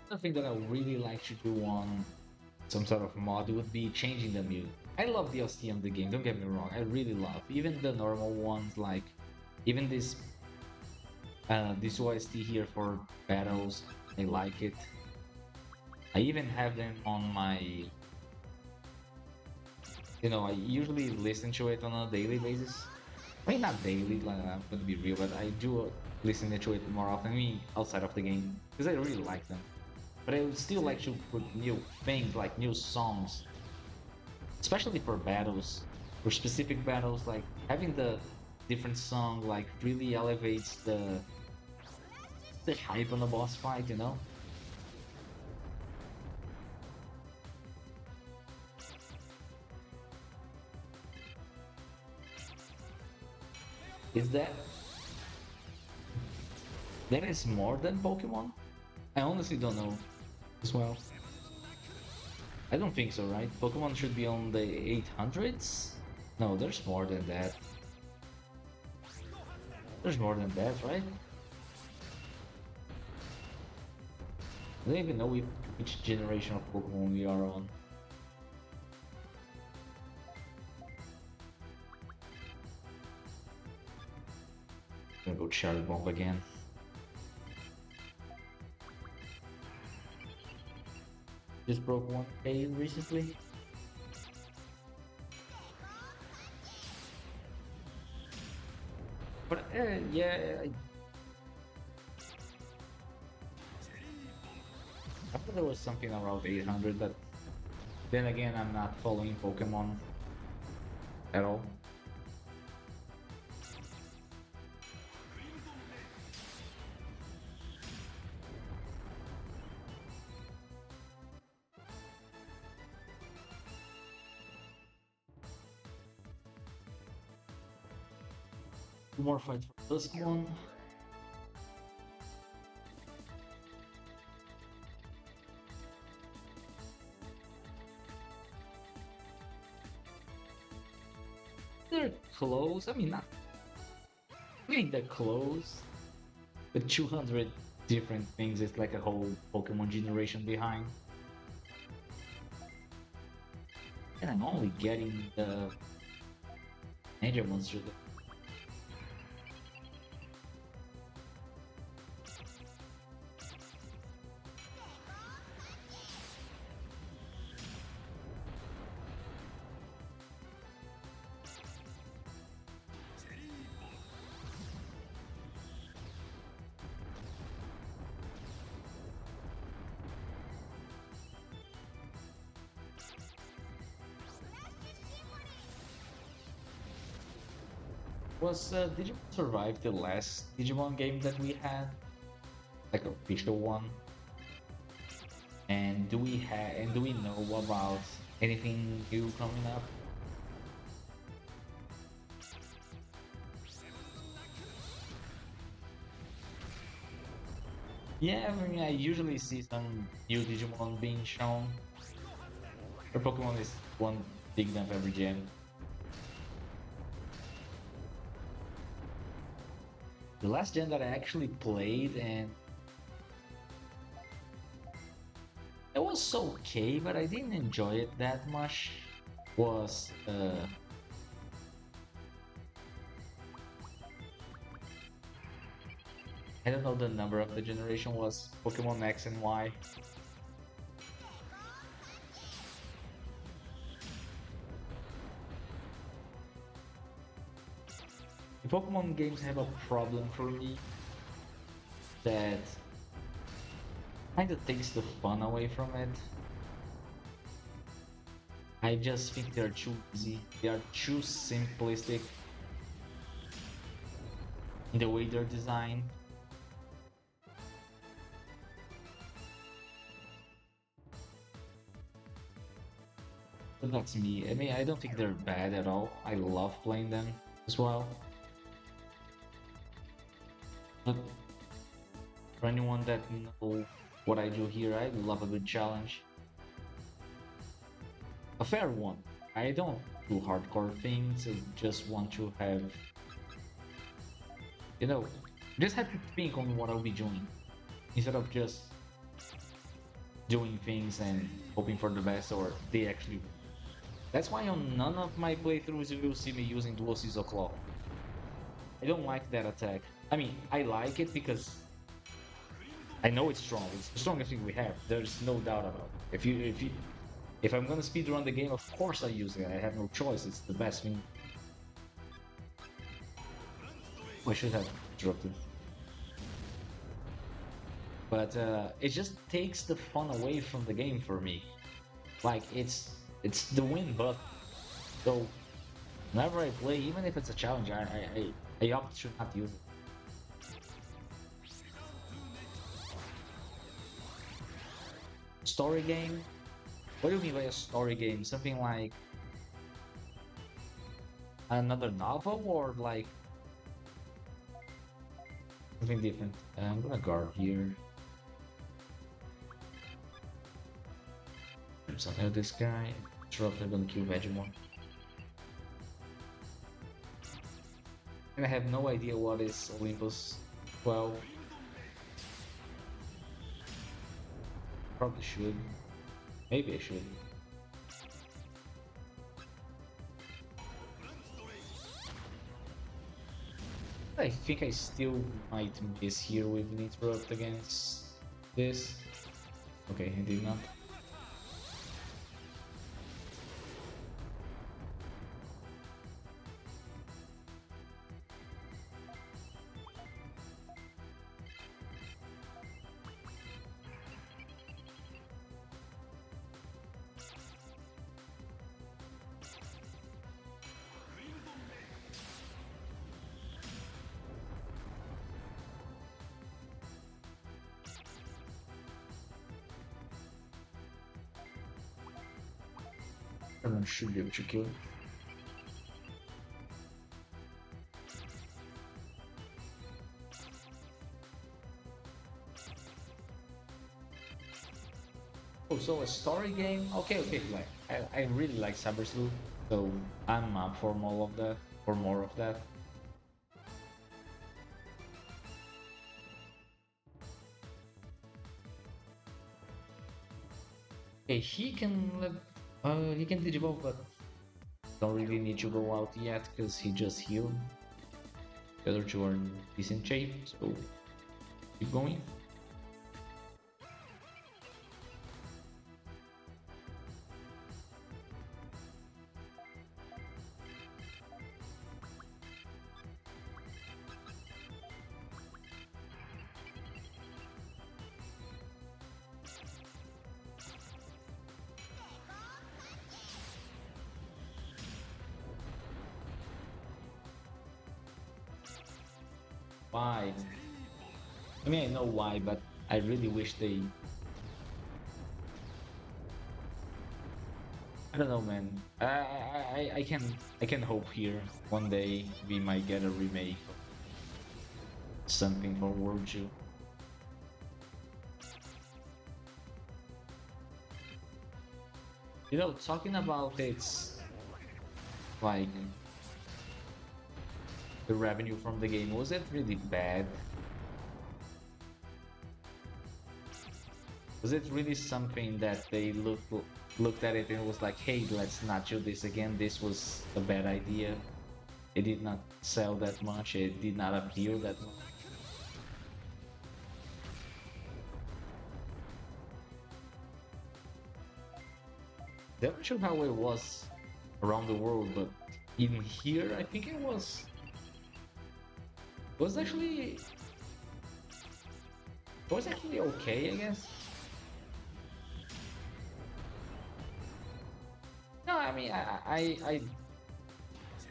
The thing that I would really like to do on some sort of mod would be changing the music. I love the OST of the game, don't get me wrong, I really love. Even the normal ones, like even this OST here for battles, I like it. I even have them on my, you know, I usually listen to it on a daily basis. I mean, not daily, like, I'm gonna be real, but I do listen to it more often, I mean, outside of the game, because I really like them. But I would still like to put new things, like new songs, especially for battles, for specific battles, like having the different song like really elevates the hype on the boss fight, you know? Is that is more than Pokemon? I honestly don't know as well. I don't think so, right? Pokemon should be on the 800s? No, there's more than that. There's more than that, right? I don't even know which generation of Pokemon we are on. I'm gonna go Charlie Bomb again. Just broke 1K recently. But yeah, I thought there was something around 800, but then again, I'm not following Pokemon at all. Two more fights for this one. They're close. I mean, not. I mean, they're close. But 200 different things is like a whole Pokemon generation behind. And I'm only getting the Ninja Monster. Was Digimon Survive the last Digimon game that we had? Like official one? And do we know about anything new coming up? Yeah, I mean, I usually see some new Digimon being shown. Or Pokemon is one big dump every gen. The last gen that I actually played and it was okay, but I didn't enjoy it that much. Was I don't know the number of the generation was Pokemon X and Y. The Pokemon games have a problem for me that kind of takes the fun away from it. I just think they're too easy. They are too simplistic in the way they're designed. But that's me. I mean, I don't think they're bad at all. I love playing them as well. But for anyone that know what I do here, I love a good challenge. A fair one. I don't do hardcore things. I just want to have, you know, just have to think on what I'll be doing instead of just doing things and hoping for the best or they actually. That's why on none of my playthroughs you will see me using dual Scizor Claw. I don't like that attack. I mean, I like it because I know it's strong. It's the strongest thing we have. There's no doubt about it. If I'm gonna speedrun the game, of course I use it. I have no choice. It's the best thing. I should have interrupted. But it just takes the fun away from the game for me. Like it's the win button. So whenever I play, even if it's a challenge, I opt to not use it. Story game? What do you mean by a story game? Something like another novel or like something different? I'm gonna guard here. Something like this guy. Interrupt, I'm gonna kill Vegemon. And I have no idea what is Olympus 12. Probably should. Maybe I should. I think I still might miss here with an interrupt against this. Okay, I did not. Everyone should be able to kill. Oh, so a story game? Okay, okay. Like I really like Cyber Sleuth, so I'm up for more of that. For more of that. Okay, he can digivolve, but don't really need to go out yet because he just healed. The other two are in decent shape, so keep going. Why? I mean, I know why, but I really wish they. I don't know, man. I can hope here one day we might get a remake of something for World 2. You know, talking about its like the revenue from the game, was it really bad? Was it really something that they looked at it and was like, hey, let's not do this again. This was a bad idea. It did not sell that much. It did not appeal that much. I'm not sure how it was around the world, but in here, I think was actually was actually okay, I guess. No, I mean,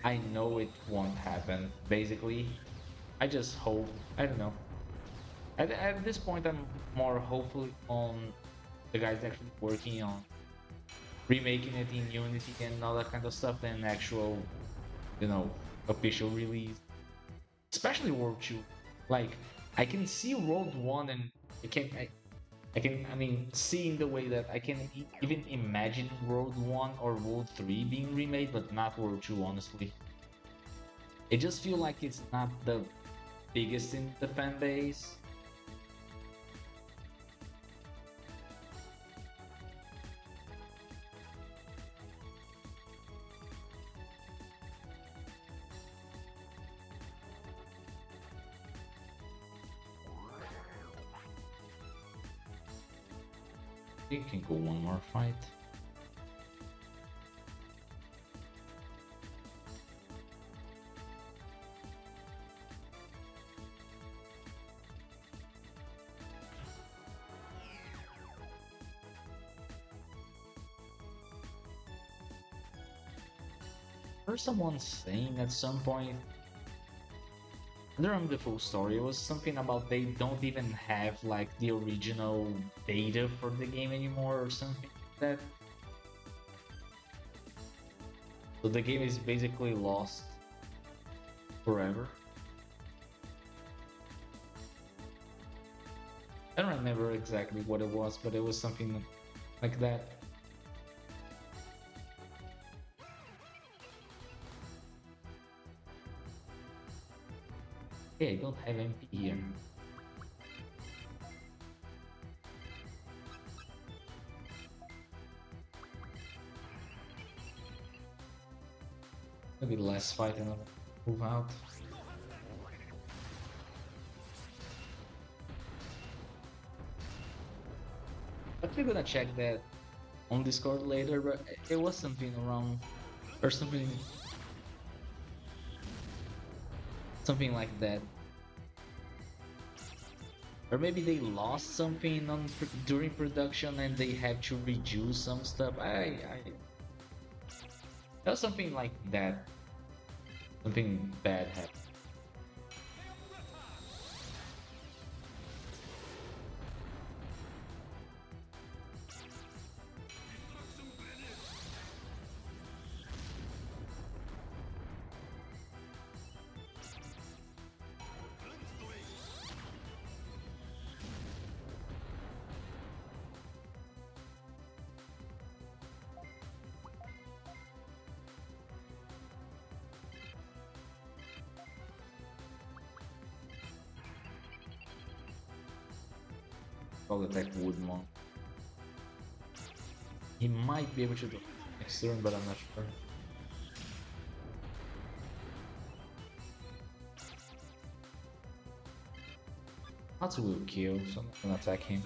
I know it won't happen. Basically, I just hope. I don't know. At this point, I'm more hopeful on the guys actually working on remaking it in Unity and all that kind of stuff than actual, you know, official release. Especially World 2. Like, I can see World 1 and I can I mean see in the way that I can even imagine World 1 or World 3 being remade, but not World 2, honestly. It just feel like it's not the biggest in the fan base. You can go one more fight. There's someone saying at some point, I don't remember the full story. It was something about they don't even have like the original data for the game anymore or something like that. So the game is basically lost forever. I don't remember exactly what it was, but it was something like that. Yeah, I don't have MP here. Maybe the last fight and I'll move out. But we're gonna check that on Discord later, but it was something around or something like that. Or maybe they lost something during production and they had to redo some stuff. That was something like that. Something bad happened. I'll attack Woodmon. He might be able to do it next turn, but I'm not sure. Natsu will kill, so I'm not gonna attack him.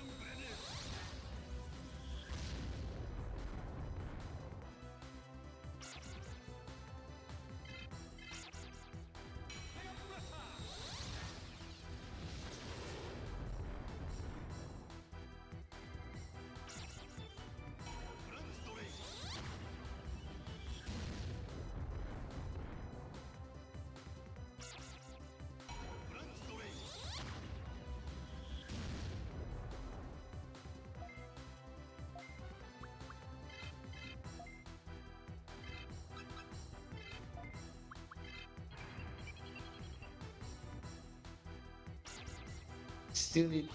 Still need.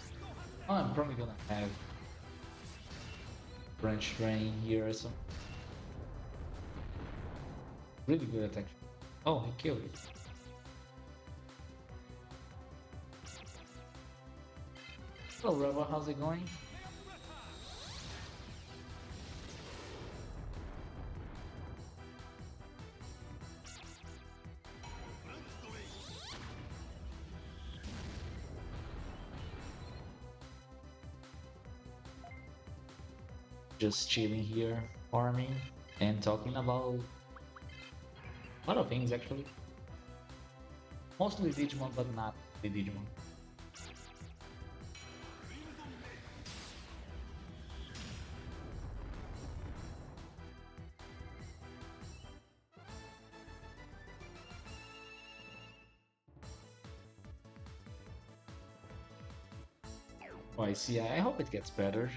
Oh, I'm probably gonna have branch drain here or something. Really good attack. Oh, he killed it. Hello, Reva, how's it going? Just chilling here, farming, and talking about a lot of things actually. Mostly Digimon, but not the Digimon. Oh, I see. I hope it gets better.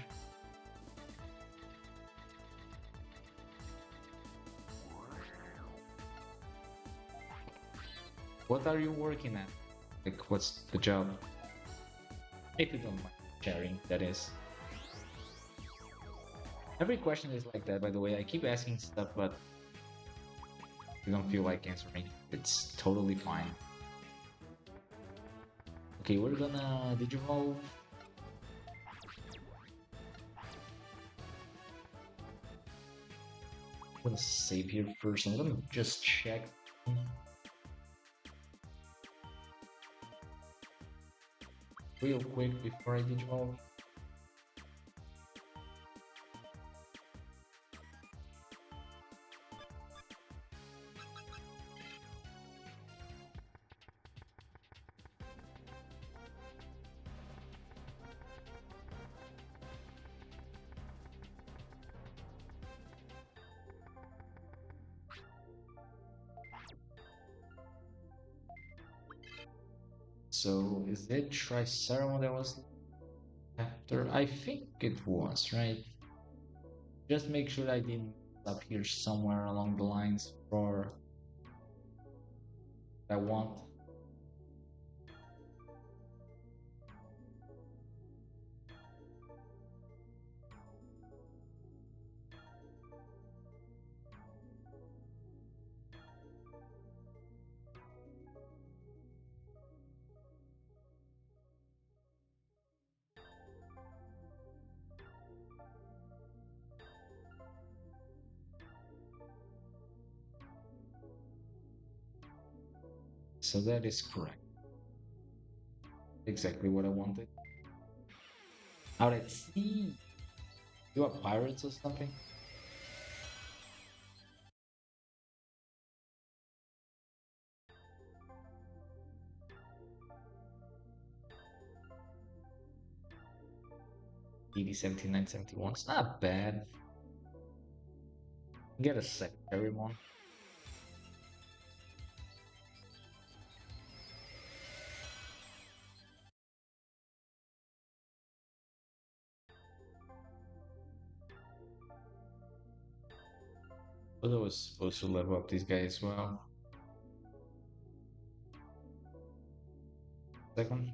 What are you working at? Like, what's the job? If you don't mind sharing, that is. Every question is like that, by the way. I keep asking stuff, but you don't feel like answering. It's totally fine. Okay, we're gonna Digivolve. I'm gonna save here first. I'm gonna just check real quick before I Digivolve. So is it Triceramon that was after? I think it was, right? Just make sure I didn't up here somewhere along the lines for I want. So that is correct. Exactly what I wanted. Out at sea. You are pirates or something? DD 7971. It's not bad. Get a secondary one. But I was supposed to level up this guy as well. Second.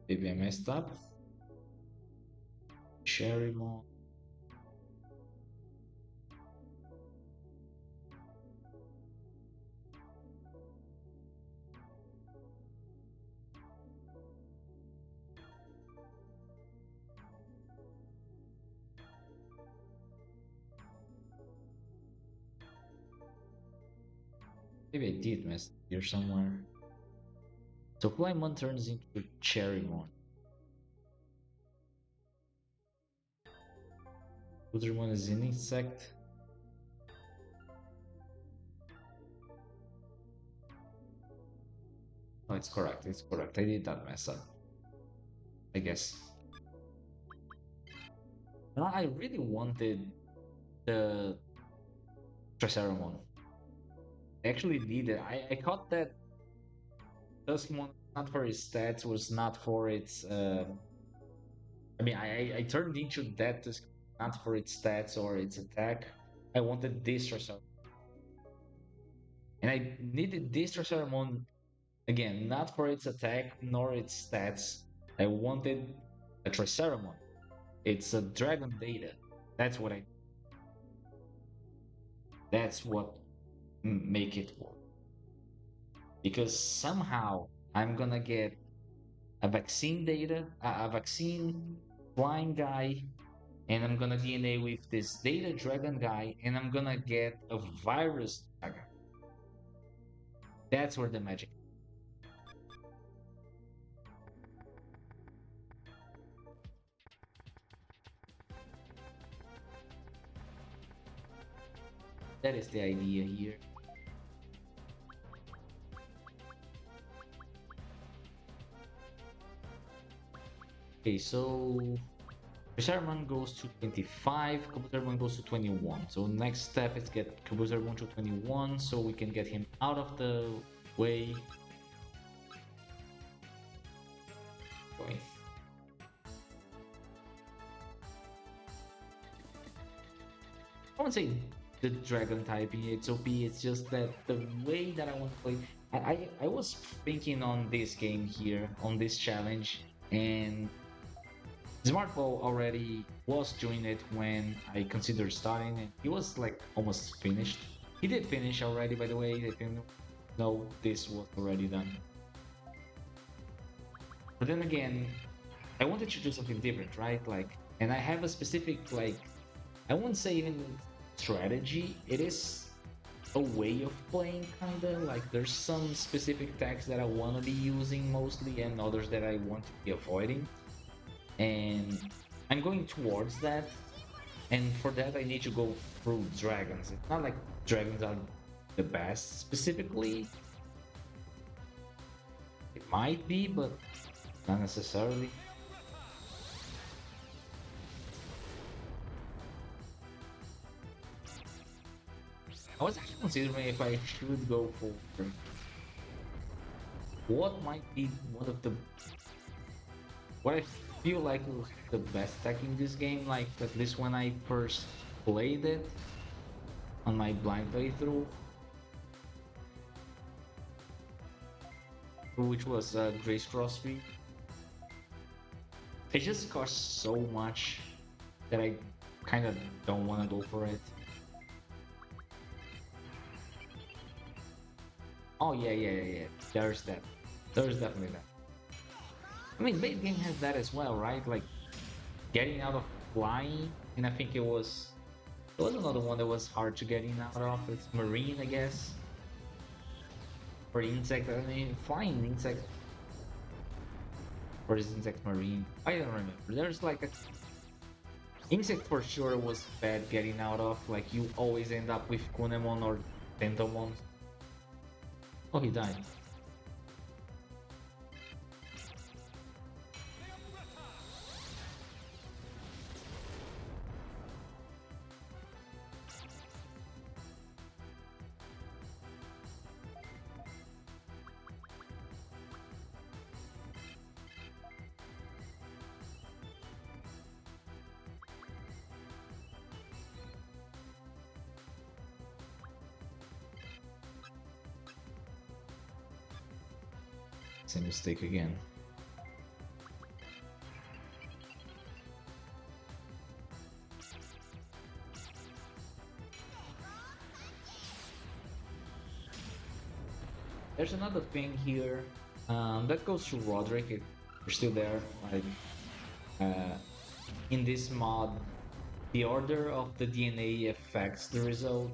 Maybe I messed up. Cherrymon. Maybe I did mess up here somewhere. So Plymon turns into Cherrymon. Udrymon is an insect. Oh, it's correct. It's correct. I did not mess up. I guess. And I really wanted the Triceramon. I actually did it. I thought that Duskmon, not for its stats, was not for its. I mean, I turned into that Duskmon not for its stats or its attack. I wanted this Triceramon. And I needed this Triceramon again, not for its attack nor its stats. I wanted a Triceramon. It's a dragon data. That's what I. That's what make it work. Because somehow I'm gonna get a vaccine data, a vaccine flying guy, and I'm gonna DNA with this data dragon guy, and I'm gonna get a virus dragon. That's where the magic. That is the idea here. Okay, so Fisherman goes to 25, Kabuterbon goes to 21. So next step is get Kabuterbon to 21 so we can get him out of the way. Going. I won't say the dragon typing it's OP, it's just that the way that I want to play. I was thinking on this game here, on this challenge, and Smartball already was doing it when I considered starting, and he was like almost finished. He did finish already, by the way. I didn't know this was already done. But then again, I wanted to do something different, right? Like, and I have a specific like, I wouldn't say even strategy. It is a way of playing, kinda. Like, there's some specific tags that I want to be using mostly, and others that I want to be avoiding. And I'm going towards that, and for that I need to go through dragons. It's not like dragons are the best specifically. It might be, but not necessarily. I was actually considering if I should go for what might be one of the what I feel like was the best tech in this game, like at least when I first played it on my blind playthrough, which was Grace Crossfit. It just costs so much that I kind of don't want to go for it. Oh yeah. There's that. There's definitely that. I mean, base game has that as well, right? Like getting out of flying, and I think it was another one that was hard to get in out of. It's marine, I guess, or insect. I mean, flying insect, or is insect marine? I don't remember. There's like a insect for sure was bad getting out of. Like you always end up with Kunemon or Tentomon. Oh, he died. Same mistake again. there's another thing here that goes to Roderick if you're still there. Like uh, in this mod, the order of the DNA affects the result.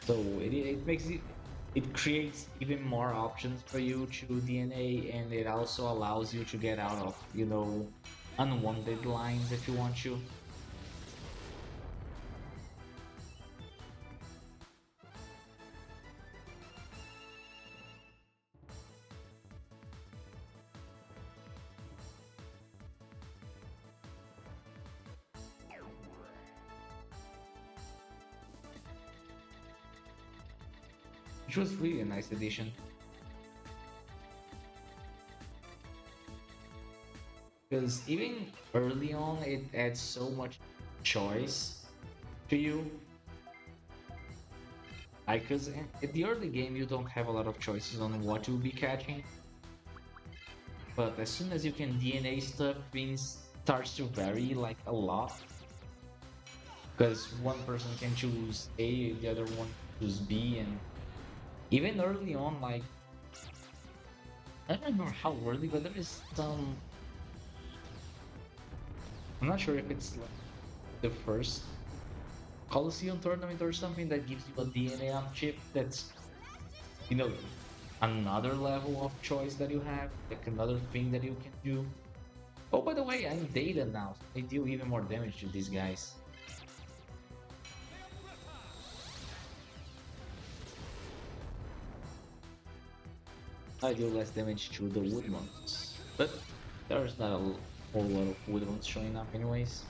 So it makes it creates even more options for you to DNA, and it also allows you to get out of, unwanted lines if you want to. Which was really a nice addition. Because even early on, it adds so much choice to you. Like, because at the early game, you don't have a lot of choices on what you'll be catching. But as soon as you can DNA stuff, things starts to vary like a lot. Because one person can choose A, the other one choose B, and even early on, like I don't remember how early, but there is some. I'm not sure if it's like the first coliseum tournament or something that gives you a DNA on chip. That's you know another level of choice that you have, like another thing that you can do. Oh, by the way, I'm data now. So I deal even more damage to these guys. I deal less damage to the wood ones, but there's not a whole lot of wood ones showing up anyways.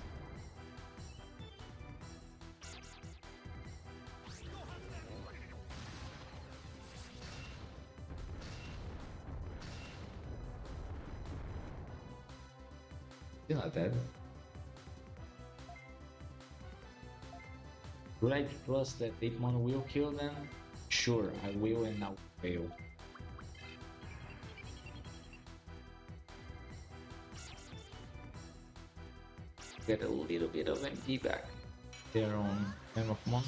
Still not dead. Would I trust that Digimon will kill them? Sure, I will and I will fail. Get a little bit of MP back there on End of Month.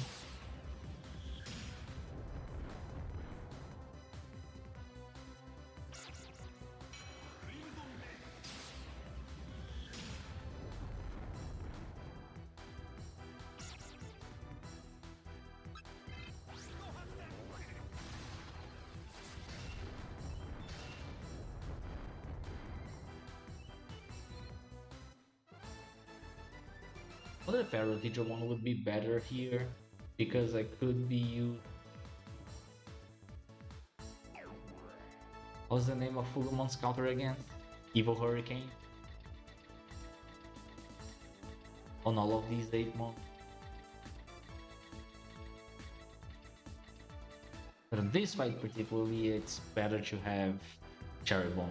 Wonder if Arrow Teacher 1 would be better here because I could be used. What's the name of Fugumon's counter again? Evil Hurricane on all of these 8 months. But in this fight particularly, it's better to have Cherry Bomb.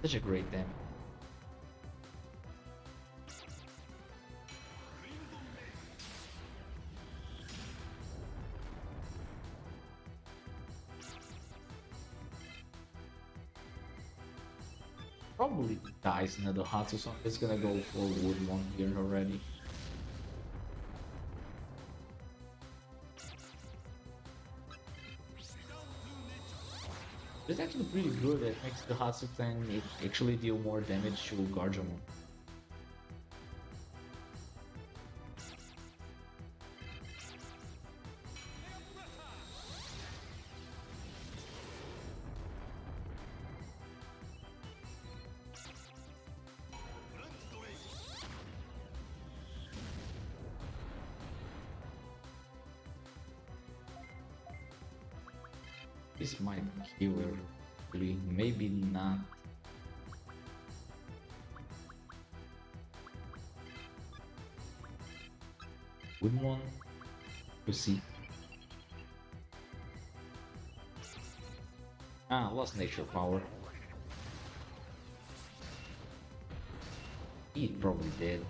Such a great damage. Probably dies another Hatsu, so I'm just gonna go for Wood 1 here already. It's actually pretty good. It makes the Hatsu thing it actually deal more damage to Garjamon. This might kill her, really. Maybe not. Good one. We'll see. Ah, lost nature power. He probably did.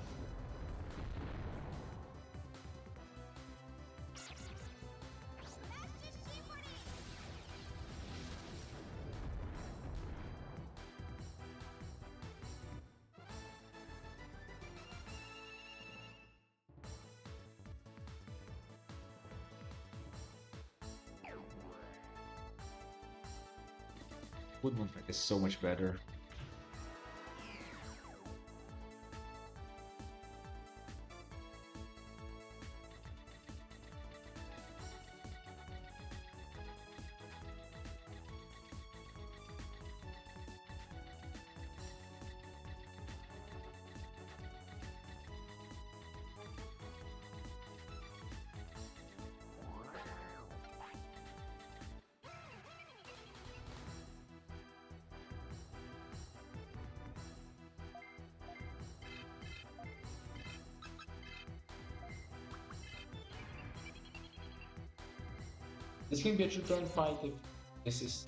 Woodman fight is so much better. This can be a two-turn fight if this is.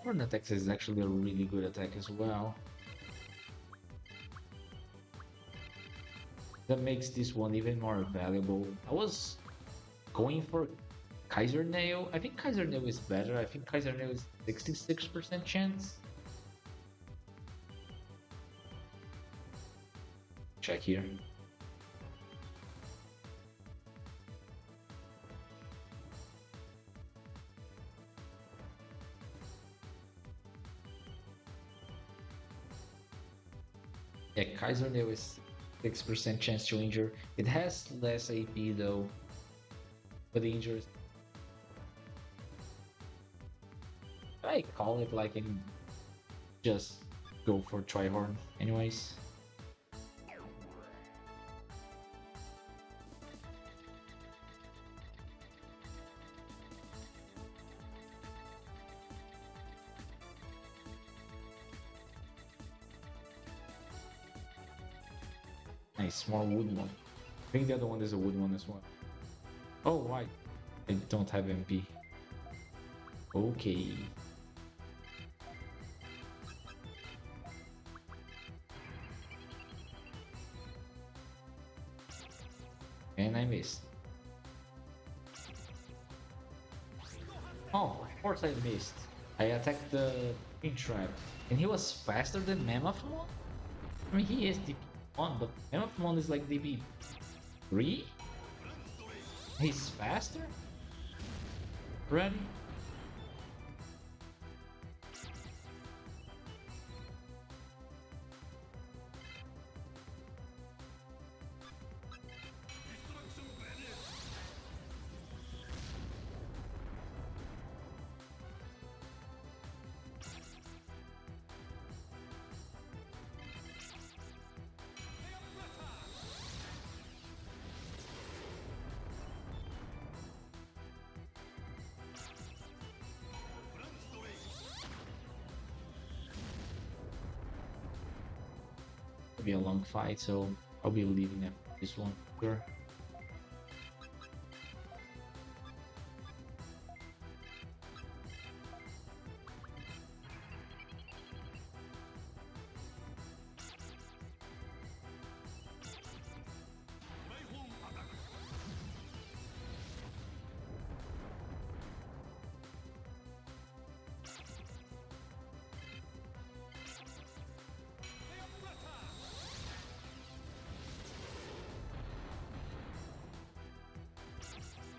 Iron Attack is actually a really good attack as well. That makes this one even more valuable. I was going for Kaiser Nail. I think Kaiser Nail is better. I think Kaiser Nail is 66% chance. Check here. Yeah, Kaiser Nail is 6% chance to injure. It has less AP though, but the injuries. I call it like in just go for Trihorn anyways. Nice, more wood one. I think the other one is a wood one as well. Oh, why? I don't have MP. Okay. And I missed. Oh, of course I missed. I attacked the Pin Trap. And he was faster than Mammothmon? I mean, he is DP1, but Mammothmon is like DP3? He's faster? Ready? It'll be a long fight, so I'll be leaving after this one. Sure.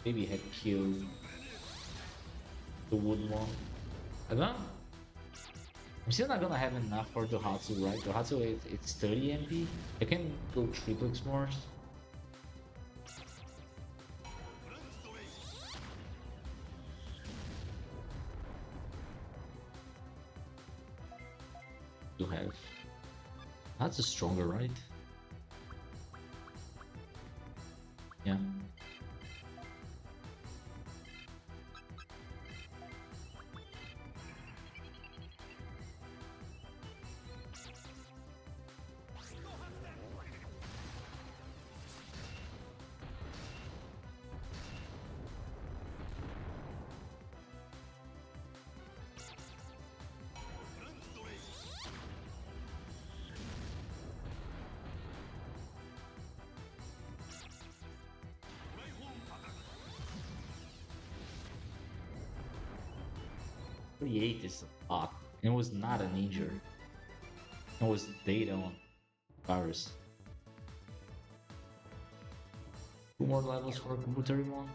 maybe had killed the wood one. I don't. I'm still not gonna have enough for the Hatsu, right? The Hatsu it's 30 MP. I can go triplex more to have. That's a stronger, right? Yeah. Create is a lot. It was not an injury. It was data on virus. Two more levels for Kabuterimon.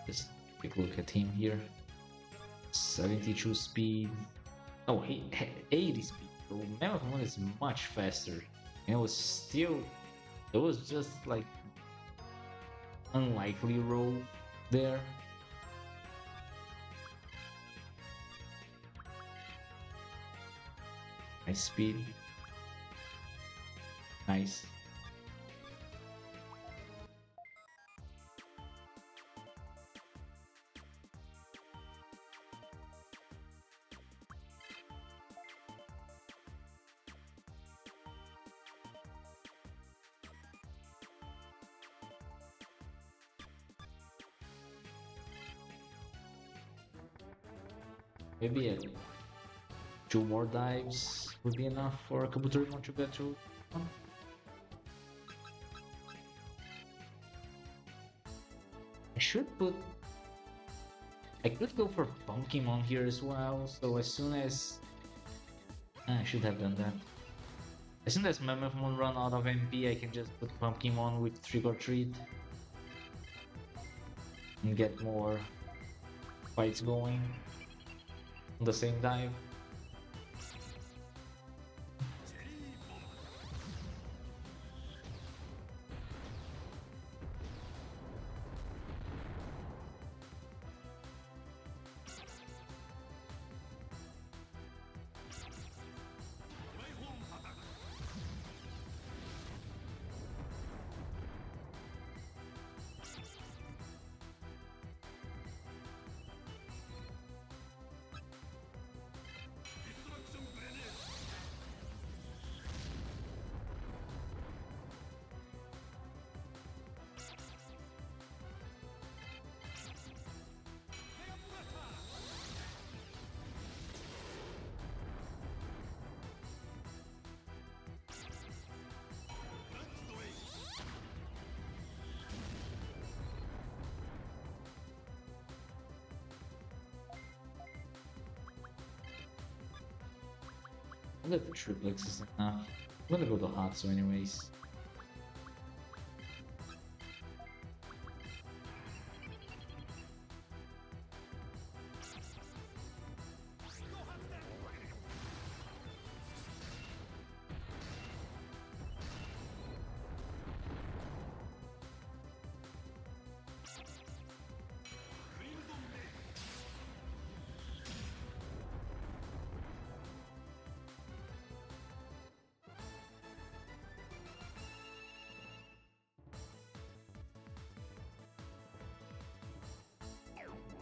Just take a look at him here. 72 speed. Oh, 80 speed. The Mammoth is much faster. And it was still. It was just like unlikely roll there. Nice speed. Nice. Maybe two more dives would be enough for Kabuterimon to get to one. I should put. I could go for Pumpkinmon here as well. So as soon as I should have done that. As soon as Mammothmon run out of MP, I can just put Pumpkinmon with Trick or Treat and get more fights going on the same dive. I think the triplex is enough. I'm gonna go to Hatsu anyways.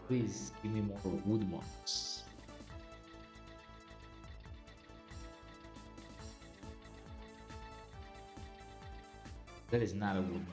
Please give me more wood ones. That is not a wood.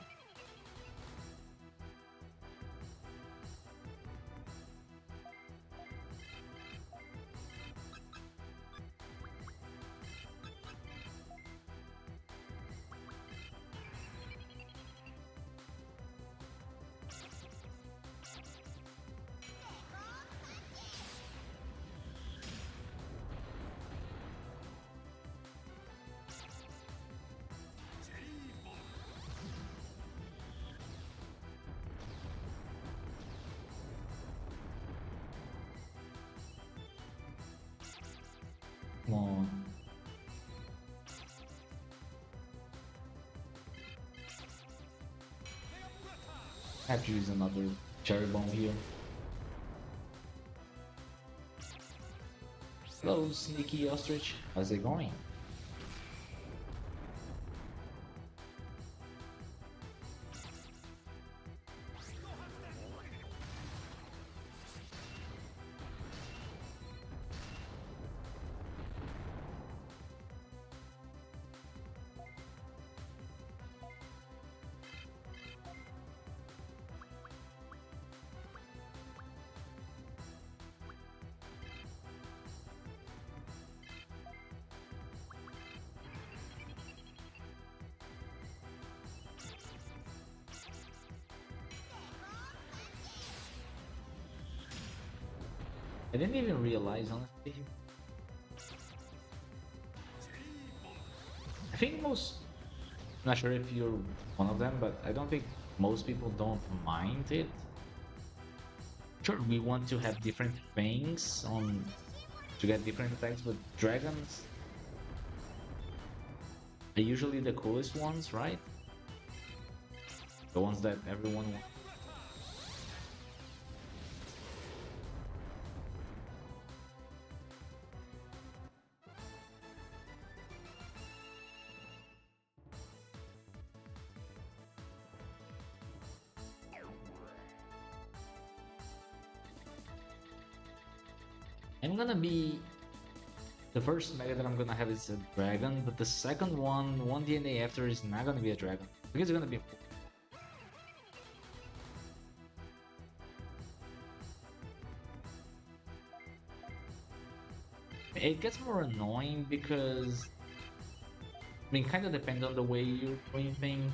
Come on. I have to use another cherry bomb here. Hello, sneaky ostrich. How's it going? I didn't even realize, honestly. I think most, I'm not sure if you're one of them, but I don't think most people don't mind it. Sure, we want to have different things on to get different attacks, but dragons are usually the coolest ones, right? The ones that everyone wants. I'm gonna be the first mega that I'm gonna have is a dragon, but the second one DNA after is not gonna be a dragon. I think it's gonna be. It gets more annoying because I mean, kind of depends on the way you're doing things.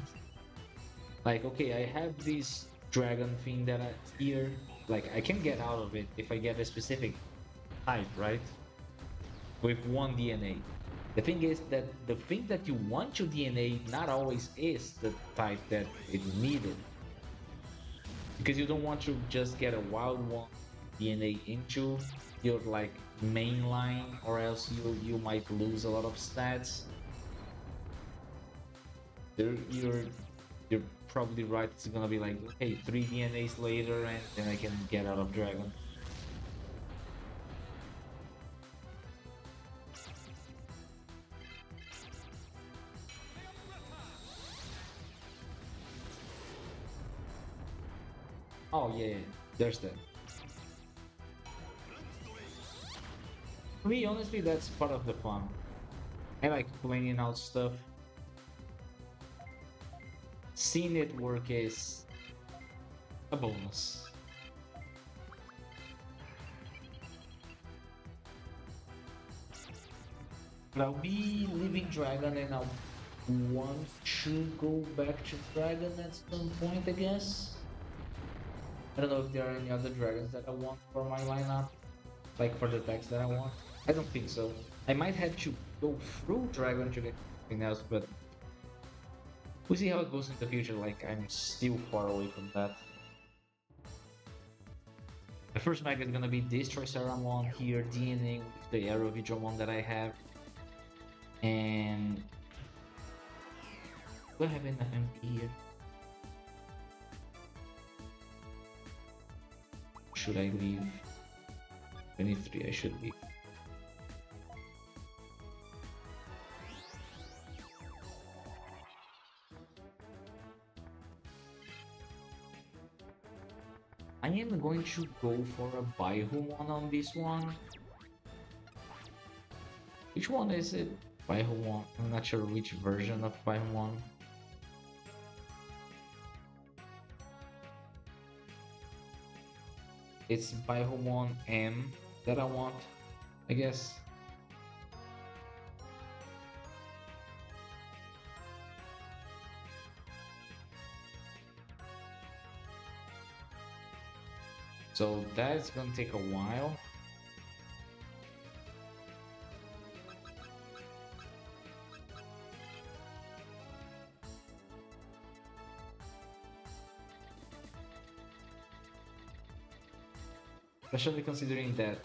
Like, okay, I have this dragon thing that I here, like I can get out of it if I get a specific type, right? With one DNA. The thing is that the thing that you want your DNA not always is the type that is needed. Because you don't want to just get a wild one DNA into your like main line, or else you might lose a lot of stats. You're probably right. It's gonna be like, okay, 3 DNAs later, and then I can get out of dragon. Oh yeah, there's that. For me, honestly, that's part of the fun. I like planning out stuff. Seeing it work is a bonus. But I'll be leaving dragon, and I'll want to go back to dragon at some point, I guess. I don't know if there are any other dragons that I want for my lineup, like for the decks that I want. I don't think so. I might have to go through dragon to get something else, but we'll see how it goes in the future. Like, I'm still far away from that. The first mega is gonna be Destroy Saramon here, DNA with the Arrow Vidramon that I have. And do I have enough MP here? Should I leave? 23, I should leave. I am going to go for a Baihumon on this one. Which one is it? Baihumon. I'm not sure which version of Baihumon. It's Baihumon M that I want, I guess. So that's gonna take a while. Especially considering that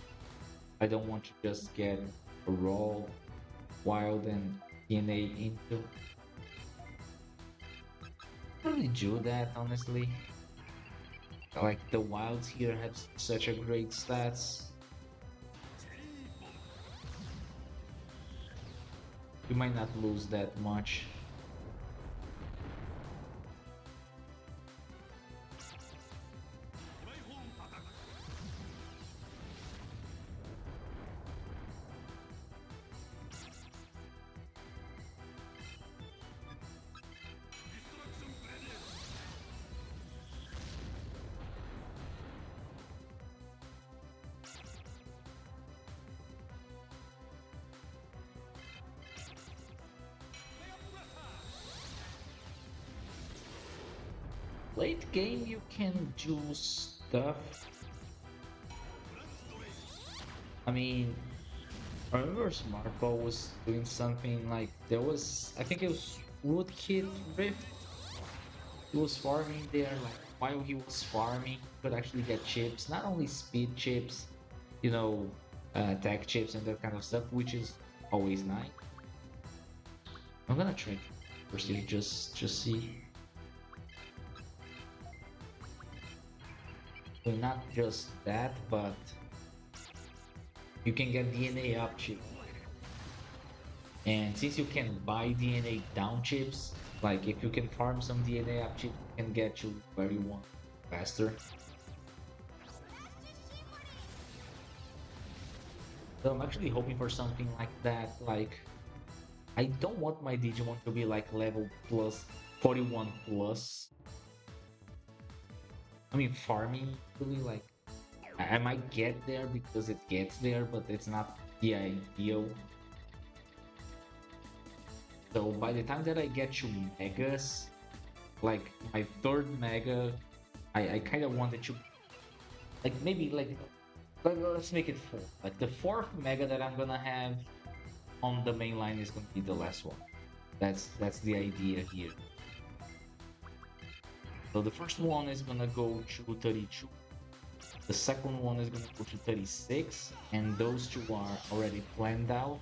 I don't want to just get raw, wild, and DNA into. I don't really do that, honestly. Like the wilds here have such a great stats. You might not lose that much. Late game, you can do stuff. I mean, I remember Smartball was doing something like there was, I think it was Woodkid Rift. He was farming there, like while he was farming, he could actually get chips, not only speed chips, you know, attack chips and that kind of stuff, which is always nice. I'm gonna try first here, just see. Well, not just that, but you can get DNA up chip. And since you can buy DNA down chips, like if you can farm some DNA up chip, it can get you where you want faster. So I'm actually hoping for something like that. Like I don't want my Digimon to be like level plus 41 plus. I mean farming really like I might get there because it gets there, but it's not the ideal. So by the time that I get to Megas, like my third Mega, I kind of wanted to, like maybe let's make it four. Like the fourth Mega that I'm gonna have on the main line is gonna be the last one. That's the idea here. So the first one is gonna go to 32. The second one is gonna go to 36, and those two are already planned out.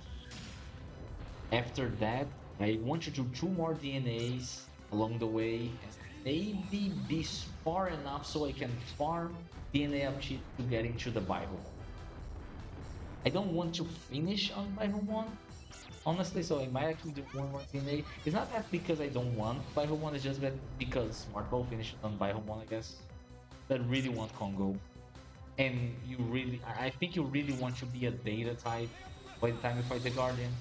After that, I want to do two more DNAs along the way, and maybe be far enough so I can farm DNA up to get into the Bible. I don't want to finish on Bible 1, honestly, so I might actually do one more DNA. It's not that because I don't want Bible 1, it's just that because Smart Ball finished on Bible 1, I guess. I really want Congo. And you really, I think you really want to be a data type by the time you fight the Guardians.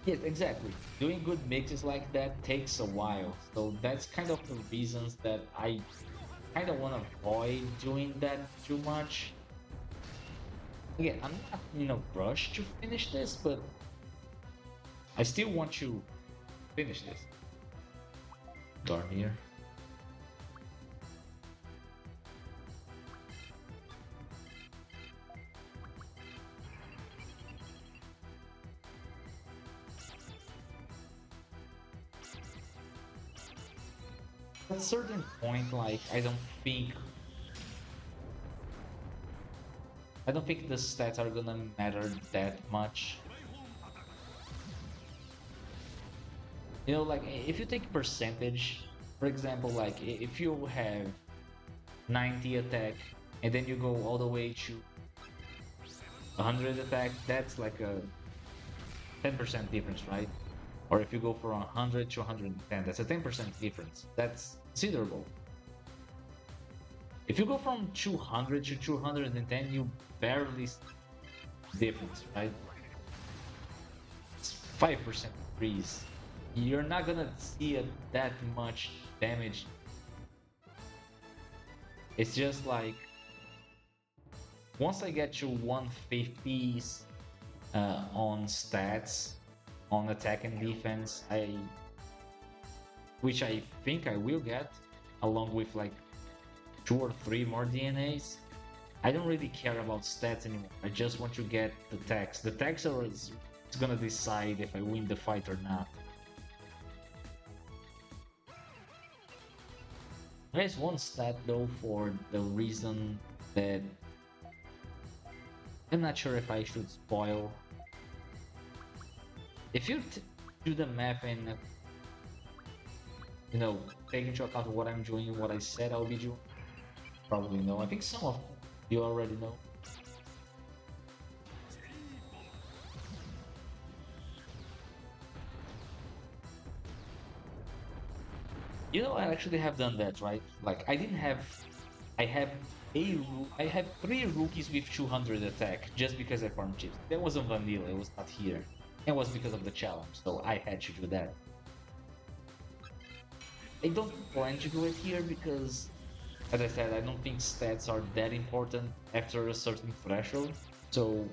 Yes, exactly. Doing good mixes like that takes a while. So that's kind of the reasons that I kind of want to avoid doing that too much. Again, I'm not in a rush to finish this, but I still want to finish this. Darn here. At a certain point, like I don't think the stats are gonna matter that much. You know, like if you take percentage, for example, like if you have 90 attack and then you go all the way to 100 attack, that's like a 10% difference, right? Or if you go from 100 to 110, that's a 10% difference. That's considerable. If you go from 200 to 210, you barely difference, right? It's 5% increase. You're not gonna see that much damage. It's just like once I get to 150s on stats, on attack and defense, which I think I will get, along with like 2 or 3 more DNAs. I don't really care about stats anymore. I just want to get the tax. The tax is gonna decide if I win the fight or not. There's one stat though for the reason that I'm not sure if I should spoil. If you do the math and you know take into account what I'm doing, what I said I'll be doing, probably know. I think some of you already know. You know, I actually have done that, right? Like I didn't have, I have I have three rookies with 200 attack just because I farmed chips. That wasn't vanilla, it was not here. It was because of the challenge, so I had to do that. I don't plan to do it here because, as I said, I don't think stats are that important after a certain threshold. So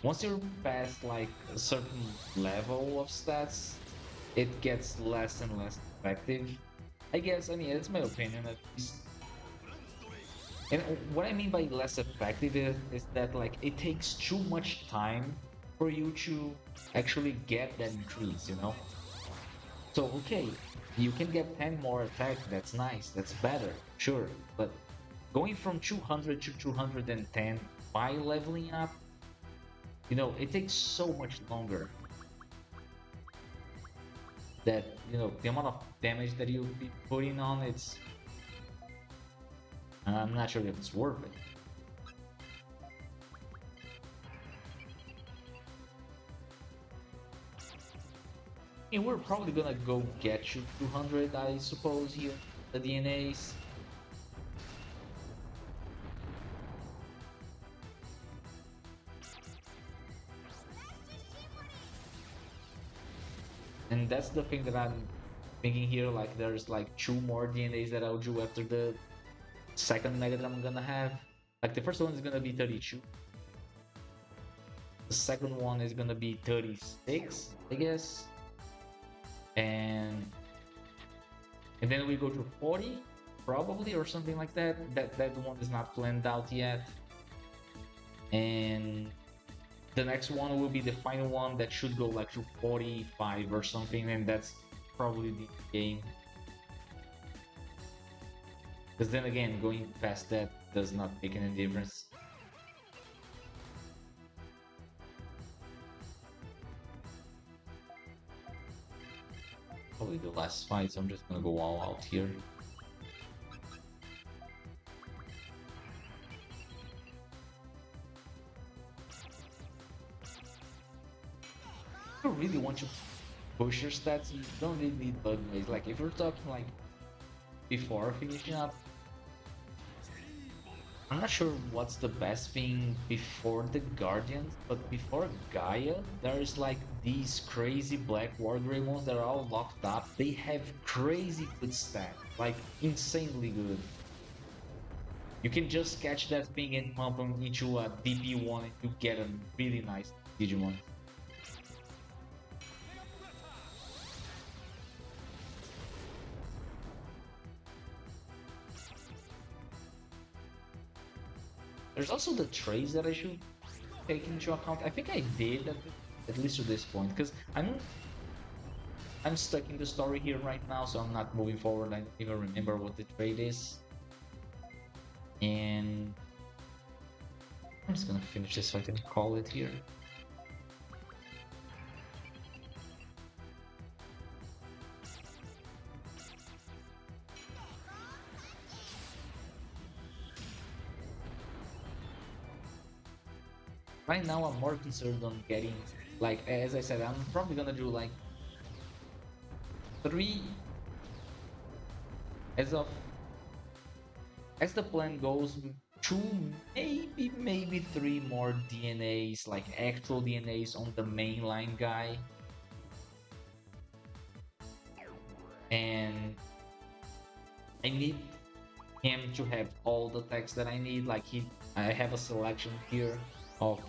once you're past like a certain level of stats, it gets less and less effective. I guess, I mean, it's my opinion at least. And what I mean by less effective is that like it takes too much time for you to actually get that increase, you know? So, okay, you can get 10 more attack, that's nice, that's better, sure. But going from 200 to 210 by leveling up, you know, it takes so much longer that, you know, the amount of damage that you'll be putting on, I'm not sure if it's worth it. And we're probably gonna go get you 200, I suppose, here, the DNAs. And that's the thing that I'm thinking here, like there's like two more DNAs that I'll do after the second mega that I'm gonna have. Like the first one is gonna be 32. The second one is gonna be 36, I guess. And then we go to 40, probably, or something like that. That one is not planned out yet. And the next one will be the final one that should go like to 45 or something, and that's probably the game. Because then again, going past that does not make any difference. Probably the last fight, so I'm just gonna go all out here. If you really want to push your stats, you don't really need bug maze. Like if you're talking like before finishing up, I'm not sure what's the best thing before the Guardians, but before Gaia, there's like these crazy Black War Greymons that are all locked up. They have crazy good stats, like insanely good. You can just catch that thing and pump them into a DP1 and you get a really nice Digimon. There's also the trades that I should take into account. I think I did at least to this point, because I'm stuck in the story here right now, so I'm not moving forward. I don't even remember what the trade is. And I'm just gonna finish this so I can call it here. Right now, I'm more concerned on getting, like, as I said, I'm probably gonna do like 3 as of as the plan goes, 2, maybe 3 more DNAs, like actual DNAs on the mainline guy. And I need him to have all the attacks that I need. Like I have a selection here of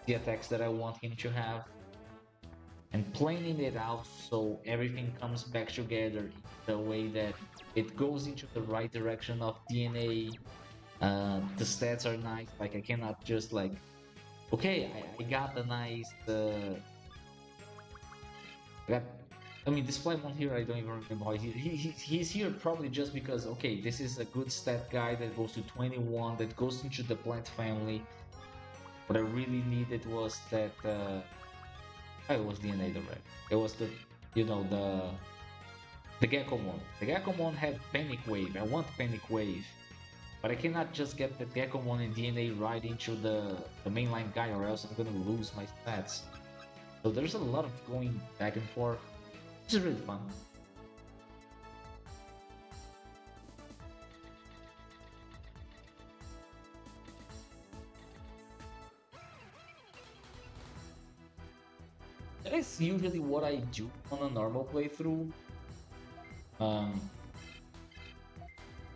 the attacks that I want him to have, and planning it out so everything comes back together in the way that it goes into the right direction of DNA. The stats are nice. Like I cannot just like, okay, I got a nice, I got I mean, this Flymon here, I don't even remember why he's here probably just because, okay, this is a good stat guy that goes to 21, that goes into the plant family. What I really needed was that, oh, it was DNA direct. It was the Geckomon. The Geckomon had Panic Wave. I want Panic Wave. But I cannot just get the Geckomon and DNA right into the mainline guy or else I'm gonna lose my stats. So there's a lot of going back and forth. Which is really fun. That is usually what I do on a normal playthrough. Um,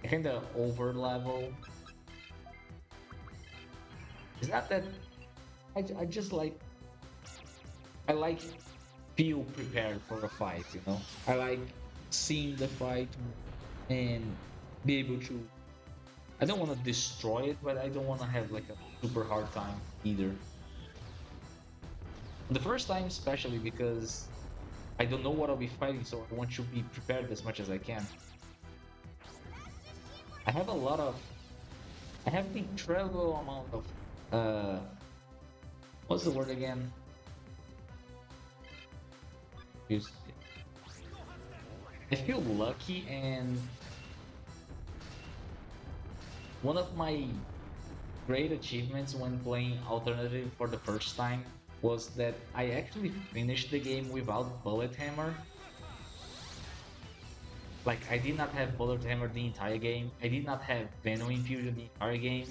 I kinda over level. It's not that I just like I like feel prepared for a fight, you know? I like seeing the fight and be able to I don't want to destroy it, but I don't want to have like a super hard time either. The first time especially because I don't know what I'll be fighting, so I want to be prepared as much as I can. I have a lot of I have an incredible amount of uh what's the word again? Use- I feel lucky, and one of my great achievements when playing alternative for the first time was that I actually finished the game without bullet hammer. Like, I did not have bullet hammer the entire game. I did not have venom infusion the entire game.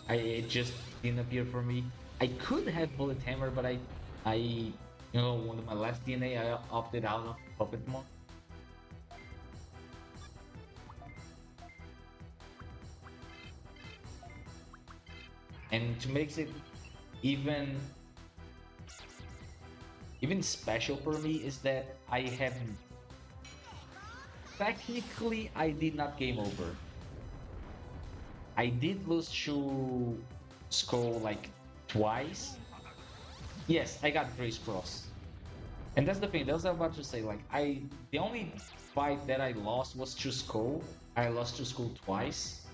It just didn't appear for me. I could have bullet hammer, but one of my last DNA, I opted out of puppet mode. And to make it even even special for me is that I have technically I did not game over. I did lose to Skull like twice. Yes, I got Grace Cross. And that's the thing, that's what I was about to say. Like the only fight that I lost was to Skull. I lost to Skull twice.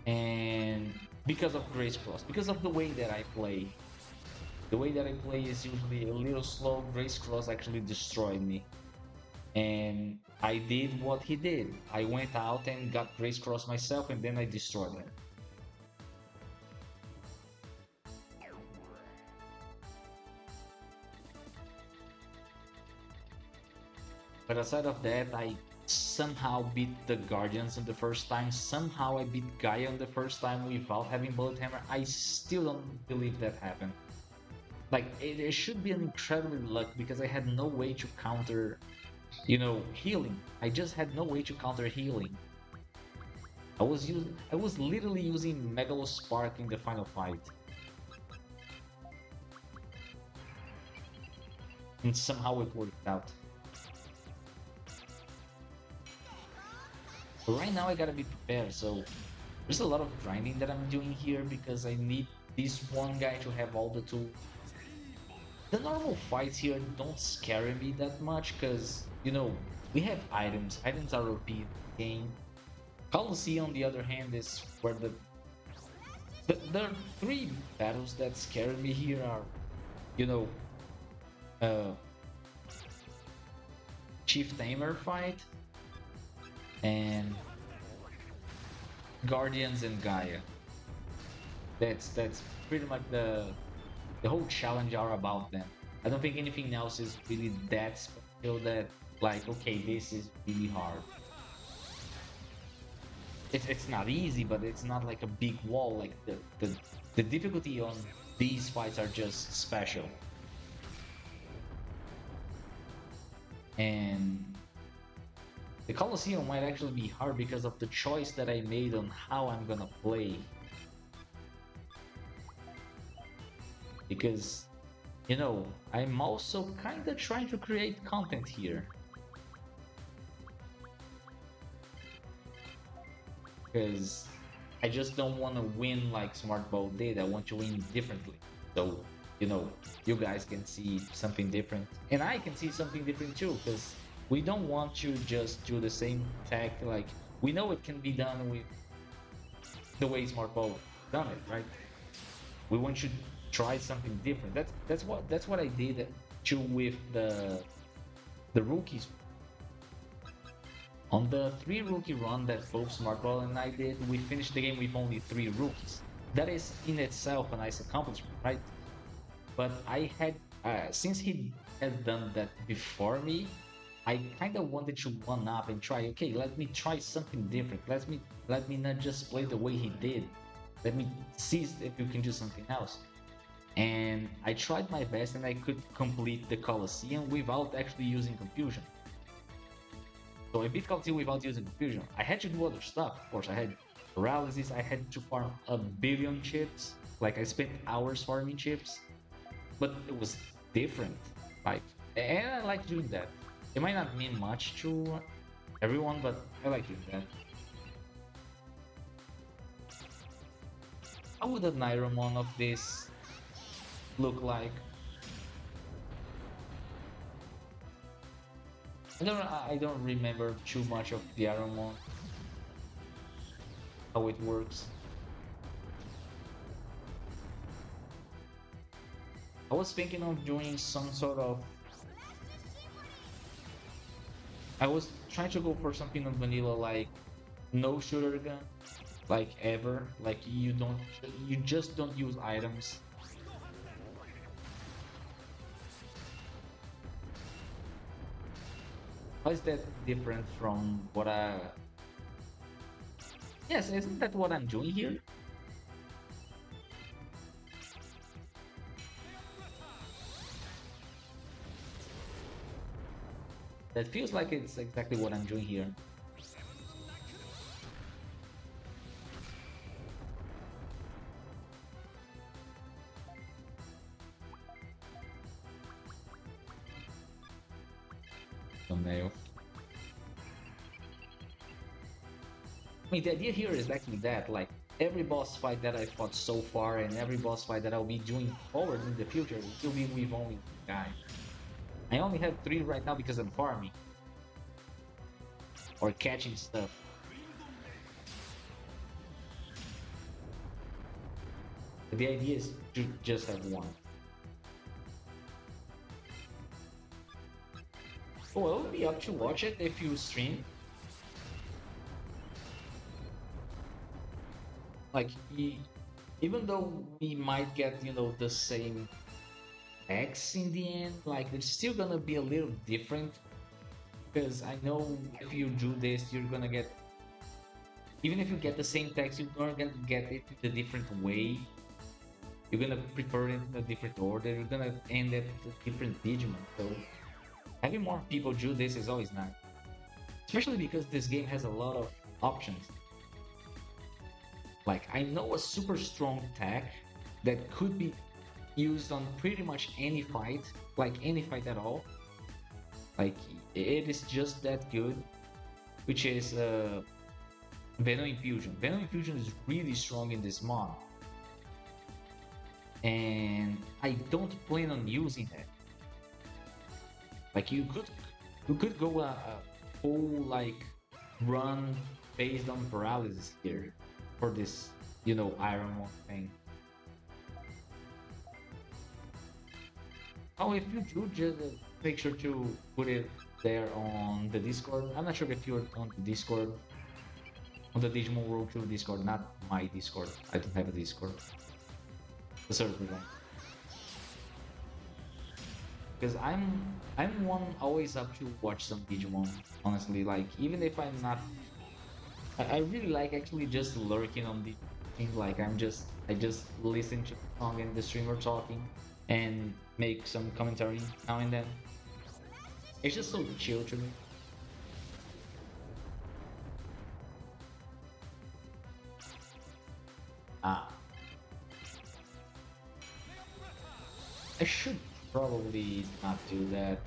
And because of Grace Cross, because of the way that I play. The way that I play is usually a little slow. Grace Cross actually destroyed me. And I did what he did. I went out and got Grace Cross myself, and then I destroyed him. But aside of that, I somehow beat the Guardians in the first time. Somehow I beat Gaia on the first time without having Bullet Hammer. I still don't believe that happened. Like, it should be an incredible luck because I had no way to counter, healing. I just had no way to counter healing. I was literally using Megalo Spark in the final fight. And somehow it worked out. But right now I gotta be prepared, so there's a lot of grinding that I'm doing here because I need this one guy to have all the tools. The normal fights here don't scare me that much because, we have items. Items are OP in the game. Coliseum, on the other hand, is where there are three battles that scare me here are, you know, uh, Chief Tamer fight and Guardians and Gaia. That's pretty much the whole challenge are about them. I don't think anything else is really that special that like okay this is really hard. It's not easy, but it's not like a big wall. Like the difficulty on these fights are just special. And the Coliseum might actually be hard because of the choice that I made on how I'm gonna play. Because, I'm also kinda trying to create content here. Because I just don't want to win like Smart Ball did. I want to win differently. So you know, you guys can see something different, and I can see something different too, because we don't want to just do the same tech. Like, we know it can be done with the way Smart Ball done it, right? We want you to try something different. That's what I did too with the rookies. On the three rookie run that both Smart Ball and I did, we finished the game with only three rookies. That is in itself a nice accomplishment, right? But I had, since he has done that before me, I kind of wanted to one up and try. Okay, let me try something different. Let me not just play the way he did. Let me see if you can do something else. And I tried my best, and I could complete the Coliseum without actually using confusion. So I beat Coliseum without using confusion. I had to do other stuff, of course. I had paralysis. I had to farm a billion chips. Like, I spent hours farming chips, but it was different. Like, and I like doing that. It might not mean much to everyone, but I like doing that. How would a Nairomon of this look like? I don't remember too much of the Aramon, how it works. I was thinking of doing some sort of. I was trying to go for something on vanilla, like no shooter gun, like ever. Like, you just don't use items. How is that different from what I? Yes, isn't that what I'm doing here? That feels like it's exactly what I'm doing here. Thumbnail. I mean, the idea here is actually that, like, every boss fight that I fought so far and every boss fight that I'll be doing forward in the future will be with only one guy. I only have three right now because I'm farming or catching stuff. The idea is to just have one. Well, it would be up to watch it if you stream. Like, even though we might get, the same X in the end, like, it's still gonna be a little different. Because I know if you do this, you're gonna get, even if you get the same text, you're gonna get it in a different way. You're gonna prepare it in a different order. You're gonna end at a different Digimon. So having more people do this is always nice, especially because this game has a lot of options. Like, I know a super strong tech that could be used on pretty much any fight, like any fight at all. Like, it is just that good, which is Venom Infusion. Venom Infusion is really strong in this mod, and I don't plan on using it. Like, you could go a full, like, run based on paralysis here for this, Iron Man thing. Oh, if you do, just make sure to put it there on the Discord. I'm not sure if you're on the Discord, on the Digimon World 2 Discord, not my Discord. I don't have a Discord. The server one. Because I'm one always up to watch some Digimon. Honestly, like, even if I'm not, I really like actually just lurking on the thing. Like, I just listen to the song and the streamer talking and make some commentary now and then. It's just so chill to me. Ah, I should probably not do that.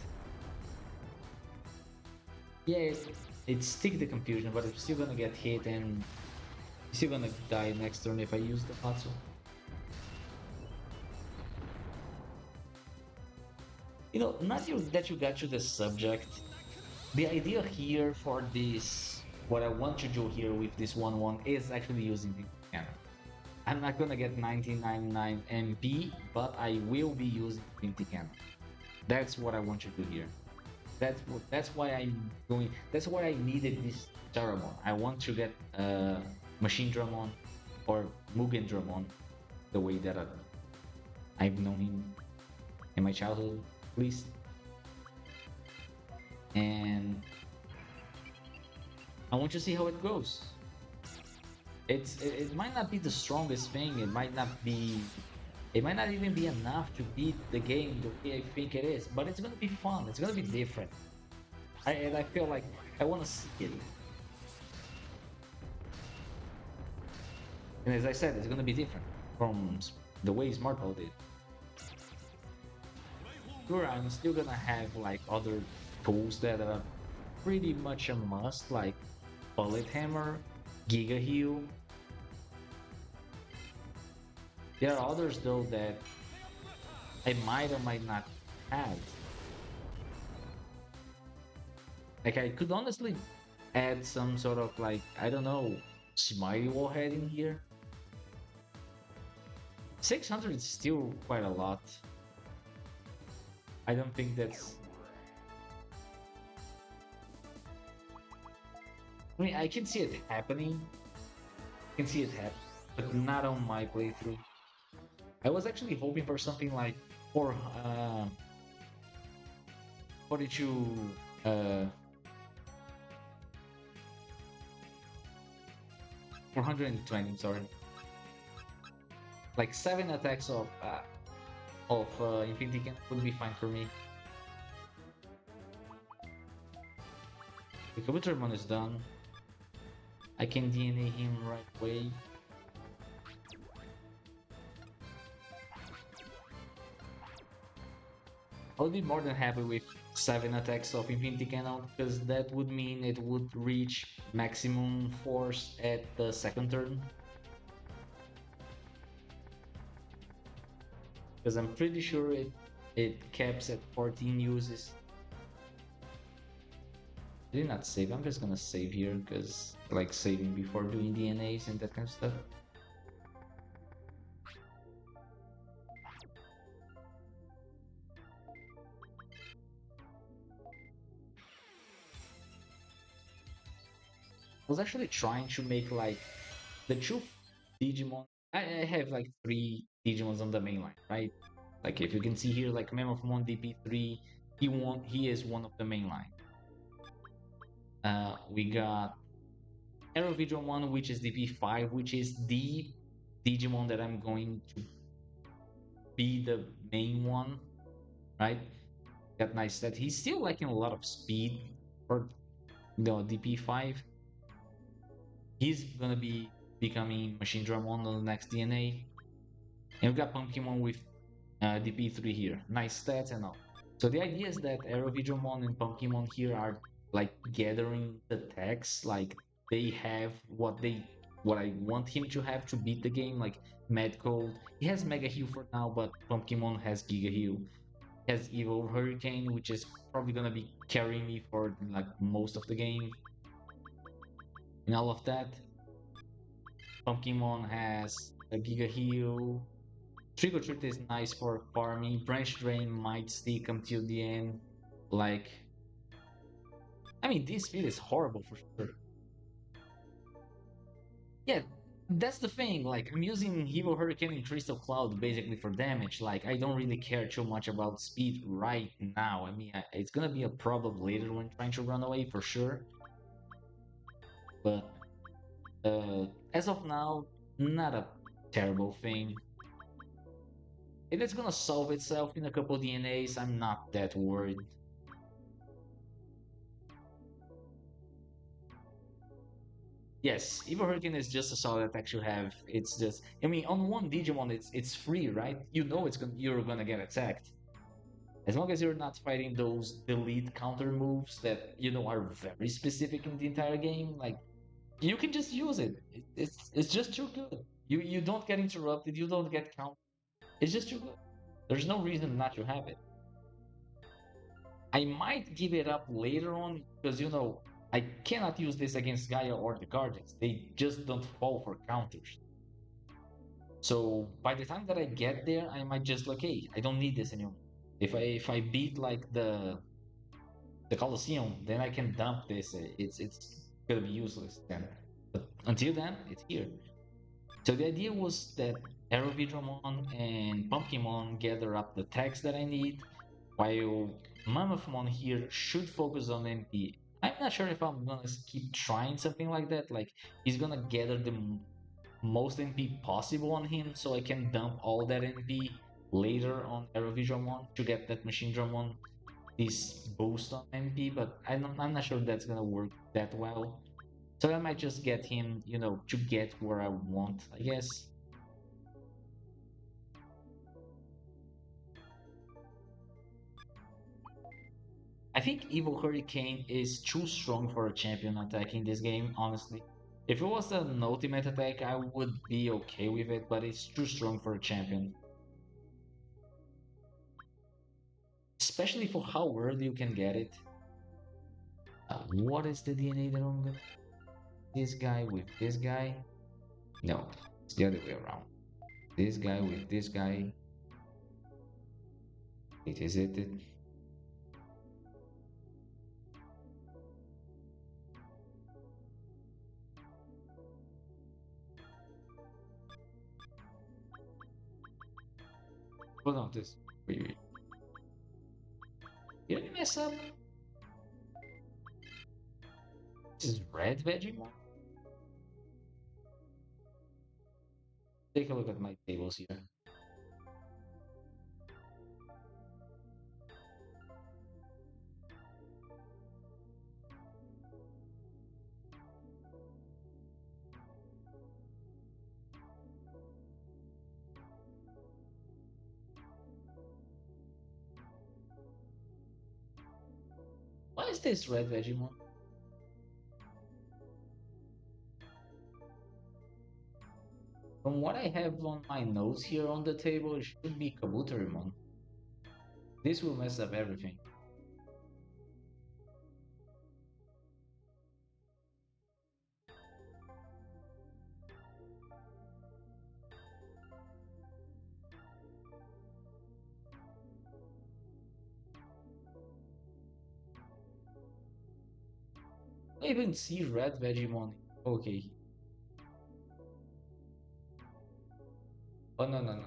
Yeah, it's stick the confusion, but I'm still gonna get hit and I'm still gonna die next turn if I use the Patsu. Not that you got to the subject. The idea here for this, what I want to do here with this 1-1 is actually using the cannon. I'm not gonna get 1999 MP, but I will be using Infinity Cannon. That's what I want to do here. That's why I'm going. That's why I needed this Saramon. I want to get Machine Dramon or Mugen Dramon, the way that I've known him in my childhood, at least. And I want to see how it goes. It might not be the strongest thing. It might not even be enough to beat the game the way I think it is. But it's gonna be fun. It's gonna be different. And I feel like I want to see it. And as I said, it's gonna be different from the way Smart Ball did. Sure, I'm still gonna have like other tools that are pretty much a must, like Bullet Hammer, Giga Heal. There are others though that I might or might not have. Like I could honestly add some sort of like, I don't know, Smiley Wallhead in here. 600 is still quite a lot. I don't think that's... I mean, I can see it happening. I can see it happen, but not on my playthrough. I was actually hoping for something like 42 uh 420, sorry. Like 7 attacks of Infinity Cannon would be fine for me. The Kabutorimon is done. I can DNA him right away. I'll be more than happy with 7 attacks of Infinity Cannon, because that would mean it would reach maximum force at the second turn. Because I'm pretty sure it caps at 14 uses. I did not save. I'm just gonna save here because I like saving before doing DNAs and that kind of stuff. I was actually trying to make like the two Digimon. I have like 3 Digimons on the main line, right? Like if you can see here, like Mammothmon DP3, he is one of the main line. We got Aerovidron 1, which is DP5, which is the Digimon that I'm going to be the main one, right? Got nice stat. He's still lacking a lot of speed for the DP5. He's gonna be becoming Machine Dramon on the next DNA. And we got Pumpkinmon with DP3 here. Nice stats and all. So the idea is that Aerovidromon and Pumpkinmon here are like gathering the techs, like they have what I want him to have to beat the game, like Mad Cold. He has Mega Heal for now, but Pumpkinmon has Giga Heal. He has Evil Hurricane, which is probably gonna be carrying me for like most of the game. And all of that. Pumpkinmon has a Giga Heal. Trick or Treat is nice for farming. Branch Drain might stick until the end. Like, I mean, this speed is horrible for sure. Yeah, that's the thing. Like, I'm using Hero Hurricane and Crystal Cloud basically for damage. Like, I don't really care too much about speed right now. I mean, it's gonna be a problem later when trying to run away for sure. But as of now, not a terrible thing. If it's gonna solve itself in a couple DNAs, I'm not that worried. Yes, Evil Hurricane is just a solid attack to have. It's just, I mean, on one Digimon, it's free, right? You know you're gonna get attacked. As long as you're not fighting those delete counter moves that are very specific in the entire game, like you can just use it. It's just too good. You don't get interrupted. You don't get counted. It's just too good. There's no reason not to have it. I might give it up later on because I cannot use this against Gaia or the Guardians. They just don't fall for counters. So by the time that I get there, I might just like, hey, I don't need this anymore. If I beat like the coliseum, then I can dump this. It's gonna be useless then. But until then, it's here. So the idea was that Aerovidramon and Pumpkinmon gather up the tags that I need, while Mammothmon here should focus on MP. I'm not sure if I'm gonna keep trying something like that. Like he's gonna gather the most NP possible on him, so I can dump all that NP later on Aerovidramon to get that Machine Dramon this boost on MP. But I'm not sure that's gonna work that well. So I might just get him, to get where I want, I guess. I think Evil Hurricane is too strong for a champion attack in this game, honestly. If it was an ultimate attack, I would be okay with it, but it's too strong for a champion. Especially for how early you can get it. What is the DNA that I'm gonna... This guy with this guy? No, it's the other way around. This guy with this guy. Is it? Oh no, this. Wait. Did I mess up? This is red Vegemon? Take a look at my tables here. Why is this red Vegemon? From what I have on my notes here on the table, it should be Kabuterimon. This will mess up everything. I even see red Vegemon. Okay. Oh no no no.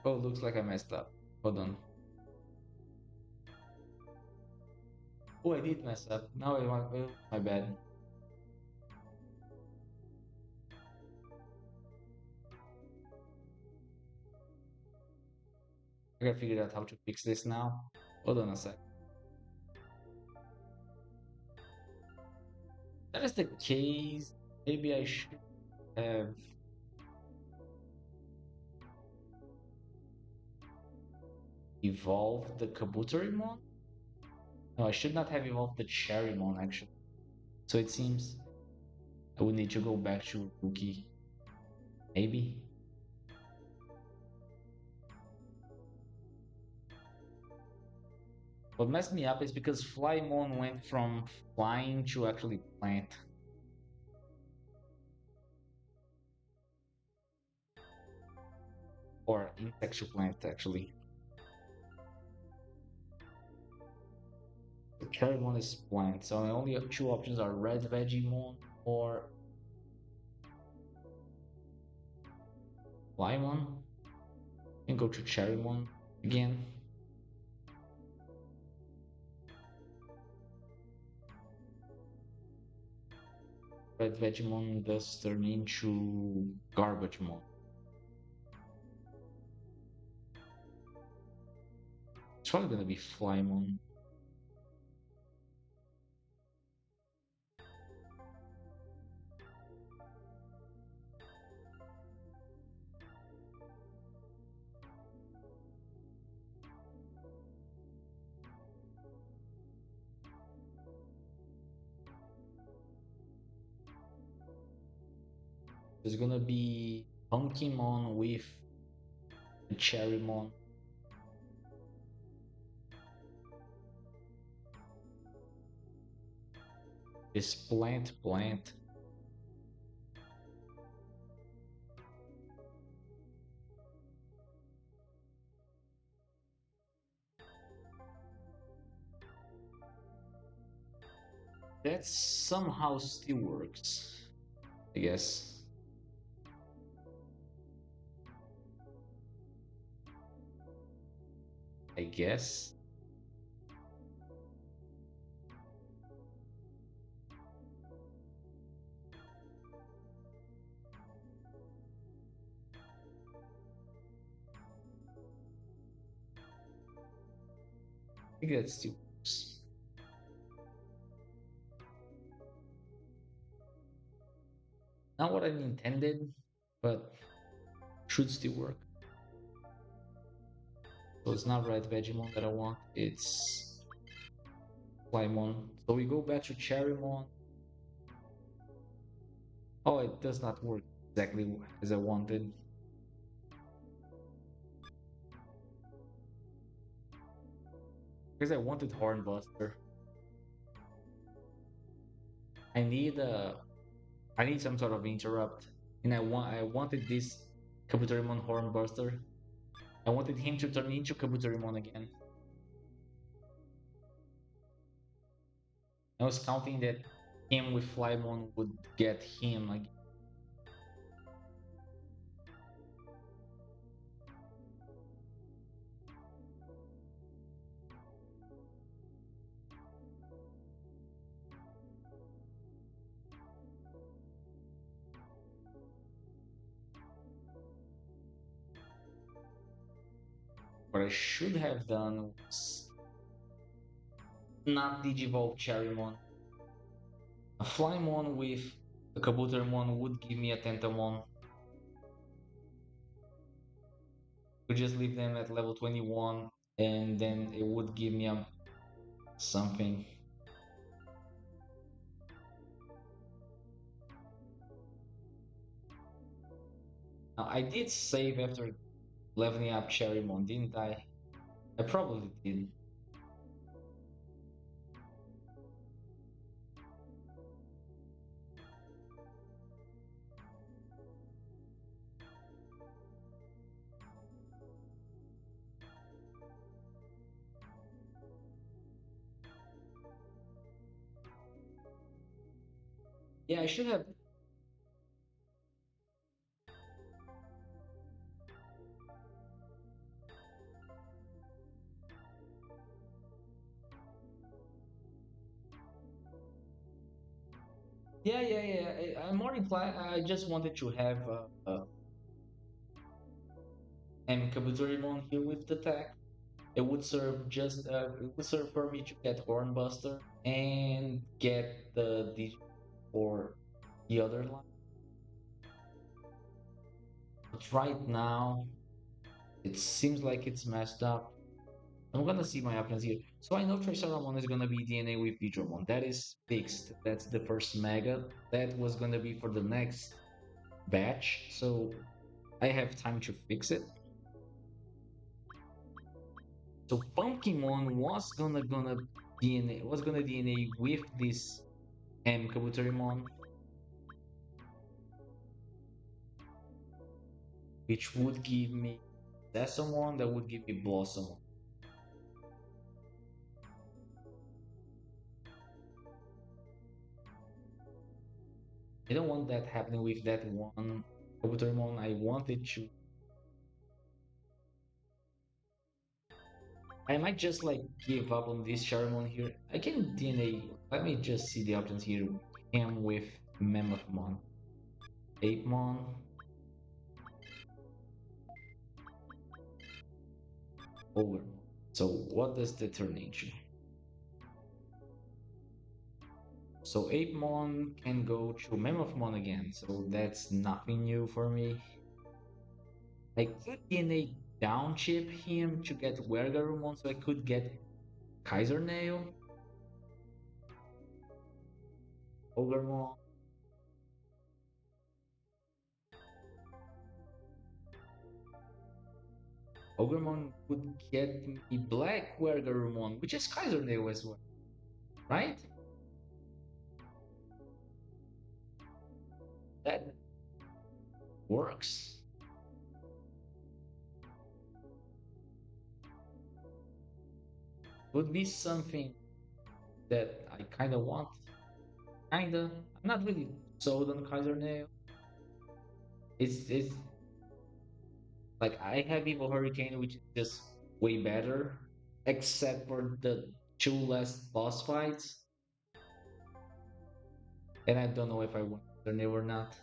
Oh, looks like I messed up. Hold on. Oh, I did mess up. Now I want. Oh, my bad. I gotta figure out how to fix this now. Hold on a sec. That is the case. Maybe I should have evolved the Kabuterimon. No, I should not have evolved the Cherrymon actually. So it seems I would need to go back to Rookie. Maybe. What messed me up is because Flymon went from flying to actually plant. Or insect to plant, actually. The Cherrymon is plant, so my only two options are Red Vegemon or Flymon. And go to Cherrymon again. Red Vegemon does turn into Garbagemon. It's probably gonna be Flymon. There's gonna be Pumpkinmon with Cherrymon. This plant. That somehow still works, I guess. I guess. I think that still works. Not what I intended, but should still work. So it's not Red Vegemon that I want, it's Flymon. So we go back to Cherrymon. Oh, it does not work exactly as I wanted. Because I wanted Hornbuster. I need I need some sort of interrupt. And I wanted this Kabutorimon Hornbuster. I wanted him to turn into Kabutorimon again. I was counting that him with Flymon would get him again. What I should have done was not Digivolve Cherrymon. A Flymon with a Kabutorimon would give me a Tentamon. Could just leave them at level 21 and then it would give me a something. Now, I did save after leveling up Cherrymon, didn't I? I probably did. Yeah, I should have. Yeah. I'm more inclined. I just wanted to have M Kabutorimon here with the tech. It would serve it would serve for me to get Hornbuster and get the Digi for the other line. But right now, it seems like it's messed up. I'm gonna see my options here. So I know Triceramon is gonna be DNA with Vidramon. That is fixed. That's the first Mega. That was gonna be for the next batch. So I have time to fix it. So Pumpkinmon was gonna DNA with this M Kabutorimon, which would give me Sessamon, that would give me Blossomon. I don't want that happening with that one Kabutorimon. I wanted to. I might just like give up on this Charimon here. I can DNA. Let me just see the options here. Him with Mammothmon, Apemon, Ogre. So what does that turn into? So Apemon can go to Mammothmon again. So that's nothing new for me. I could DNA downchip him to get Wergarumon so I could get Kaiser Nail, Ogremon. Ogremon would get me Black Wergarumon, which is Kaiser Nail as well, right? that works. Would be something that I kind of want. Kinda. I'm not really sold on Kaiser Nail. It's like I have Evil Hurricane, which is just way better, except for the two last boss fights. And I don't know if I want Kaiser Nail or not.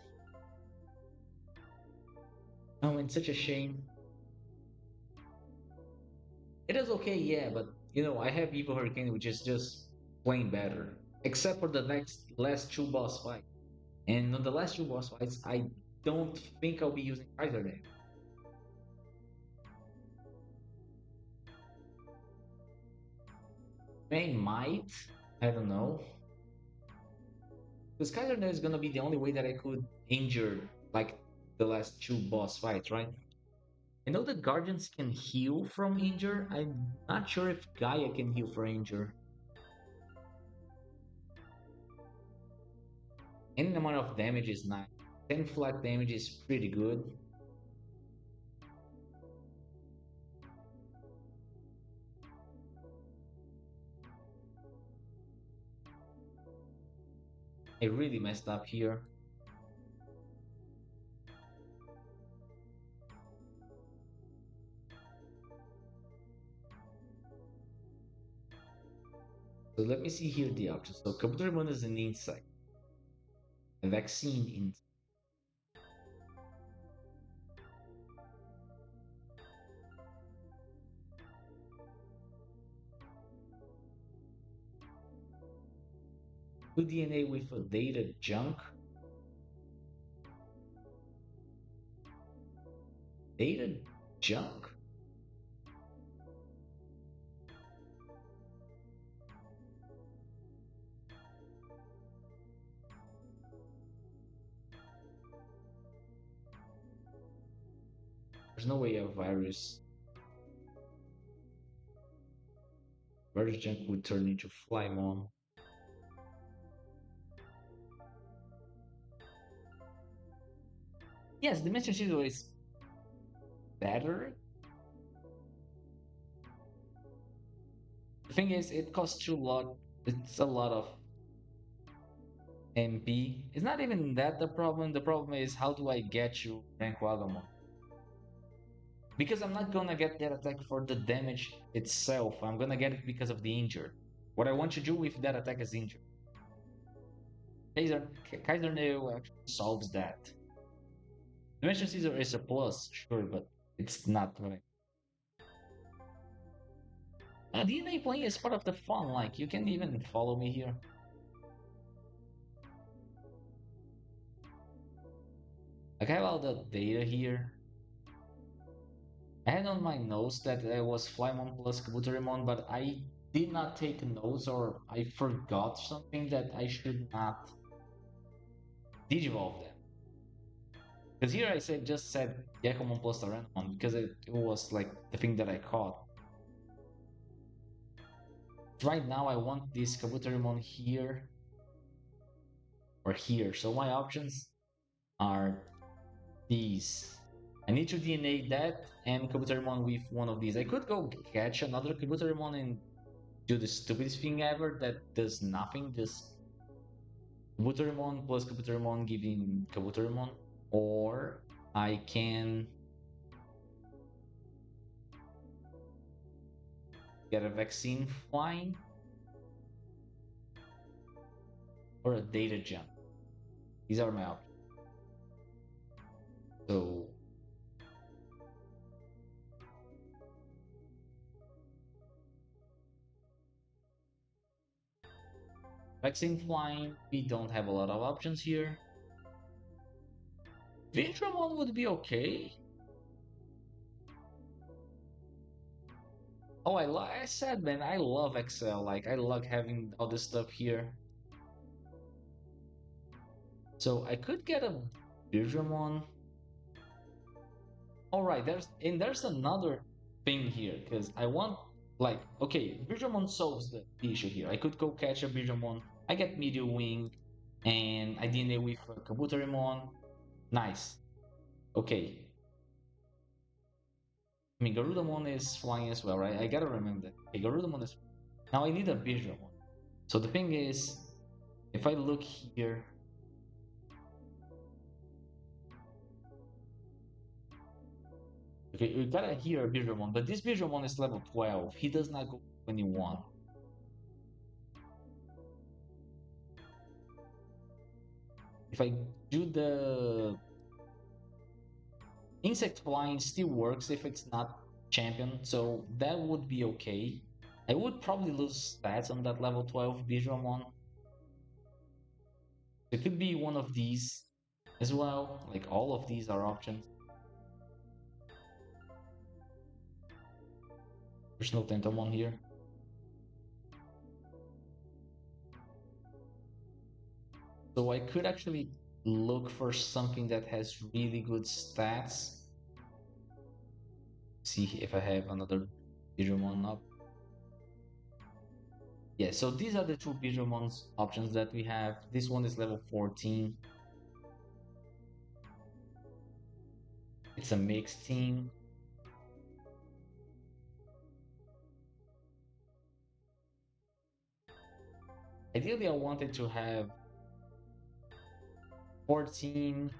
Oh, it's such a shame. It is okay, yeah, but I have Evil Hurricane, which is just plain better. Except for the next last two boss fights. And on the last two boss fights, I don't think I'll be using Kaiser Nail. They might. I don't know. Because Kaiser Nail is gonna be the only way that I could injure like the last two boss fights, right? I know that Guardians can heal from injure. I'm not sure if Gaia can heal from injure. Any amount of damage is nice. 10 flat damage is pretty good. I really messed up here. So let me see here the options. So Kabutorimon is an insect. A vaccine insect. Good DNA with a data junk. Data junk? There's no way a virus junk would turn into Flymon. Yes, Dimension Zero is better. The thing is, it costs you a lot. It's a lot of MP. It's not even that the problem. The problem is how do I get you rank Agumon? Because I'm not gonna get that attack for the damage itself. I'm gonna get it because of the injured. What I want to do with that attack is injured. Kaiser, Kaiser Nail actually solves that. Dimension Caesar is a plus, sure, but it's not right. DNA playing is part of the fun. Like you can even follow me here. Like I have all the data here. I had on my notes that it was Flymon plus Kabutorimon, but I did not take notes or I forgot something that I should not digivolve them. Because here I just said Gekomon plus Tyrannomon because it was like the thing that I caught. Right now I want this Kabutorimon here or here. So my options are these. I need to DNA that and Kabutorimon with one of these. I could go catch another Kabutorimon and do the stupidest thing ever that does nothing, just Kabutorimon plus Kabutorimon giving Kabutorimon. Or I can get a vaccine flying or a data jump. These are my options. So vaccine flying, we don't have a lot of options here. Vintramon would be okay. Oh, I said, man, I love Excel. Like, I love having all this stuff here. So I could get a Vintramon. All right, there's another thing here because I want like okay, Vintramon solves the issue here. I could go catch a Vintramon. I get Meteor Wing. And I DNA with Kabuterimon. Nice. Okay. I mean, Garudamon is flying as well, right? I gotta remember that. Okay, Garudamon is... Now I need a visual one. So the thing is, if I look here... Okay, we gotta hear a visual one, but this visual one is level 12. He does not go 21. If I do the insect flying still works if it's not champion, so that would be okay. I would probably lose stats on that level 12 Visualmon. It could be one of these as well, like all of these are options. There's no Tentomon here. So I could actually look for something that has really good stats. See if I have another Digimon up. Yeah, so these are the two Digimon options that we have. This one is level 14. It's a mixed team. Ideally, I wanted to have 14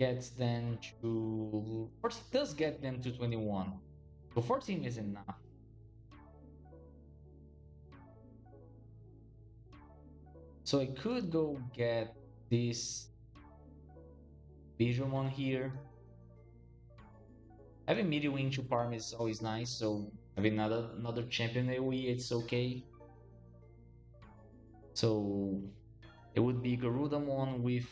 gets them to 14 does get them to 21. So 14 is enough. So I could go get this Visualmon here. Having Mediwing to Parm is always nice, so having another champion AoE, it's okay. So it would be Garudamon with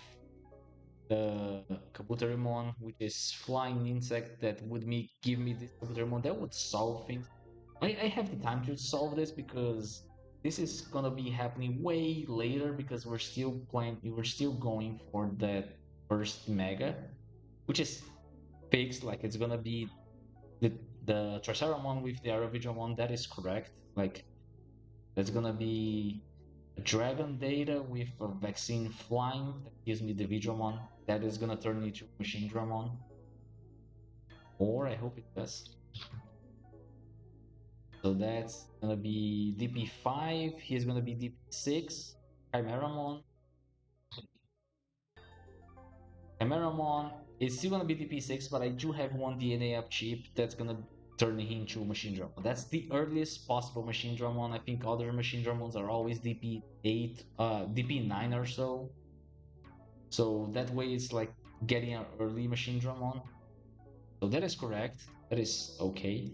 the Kabuterimon, which is flying insect that would give me this Kabuterimon. That would solve things. I have the time to solve this because this is gonna be happening way later because we're still going for that first mega, which is fixed. Like it's gonna be the the Triceramon with the Aravigilmon. That is correct. Like that's gonna be a Dragon Data with a Vaccine Flying that gives me the Vigilmon. That is gonna turn into Machine Dramon. Or I hope it does. So that's gonna be DP5. He's gonna be DP6. Chimeramon. Chimeramon is still gonna be DP6, but I do have one DNA up cheap that's gonna turn him into Machine Dramon. That's the earliest possible Machine Dramon. I think other Machine Dramons are always DP8, DP9 or so. So that way it's like getting an early Machine Dramon. So that is correct. That is okay.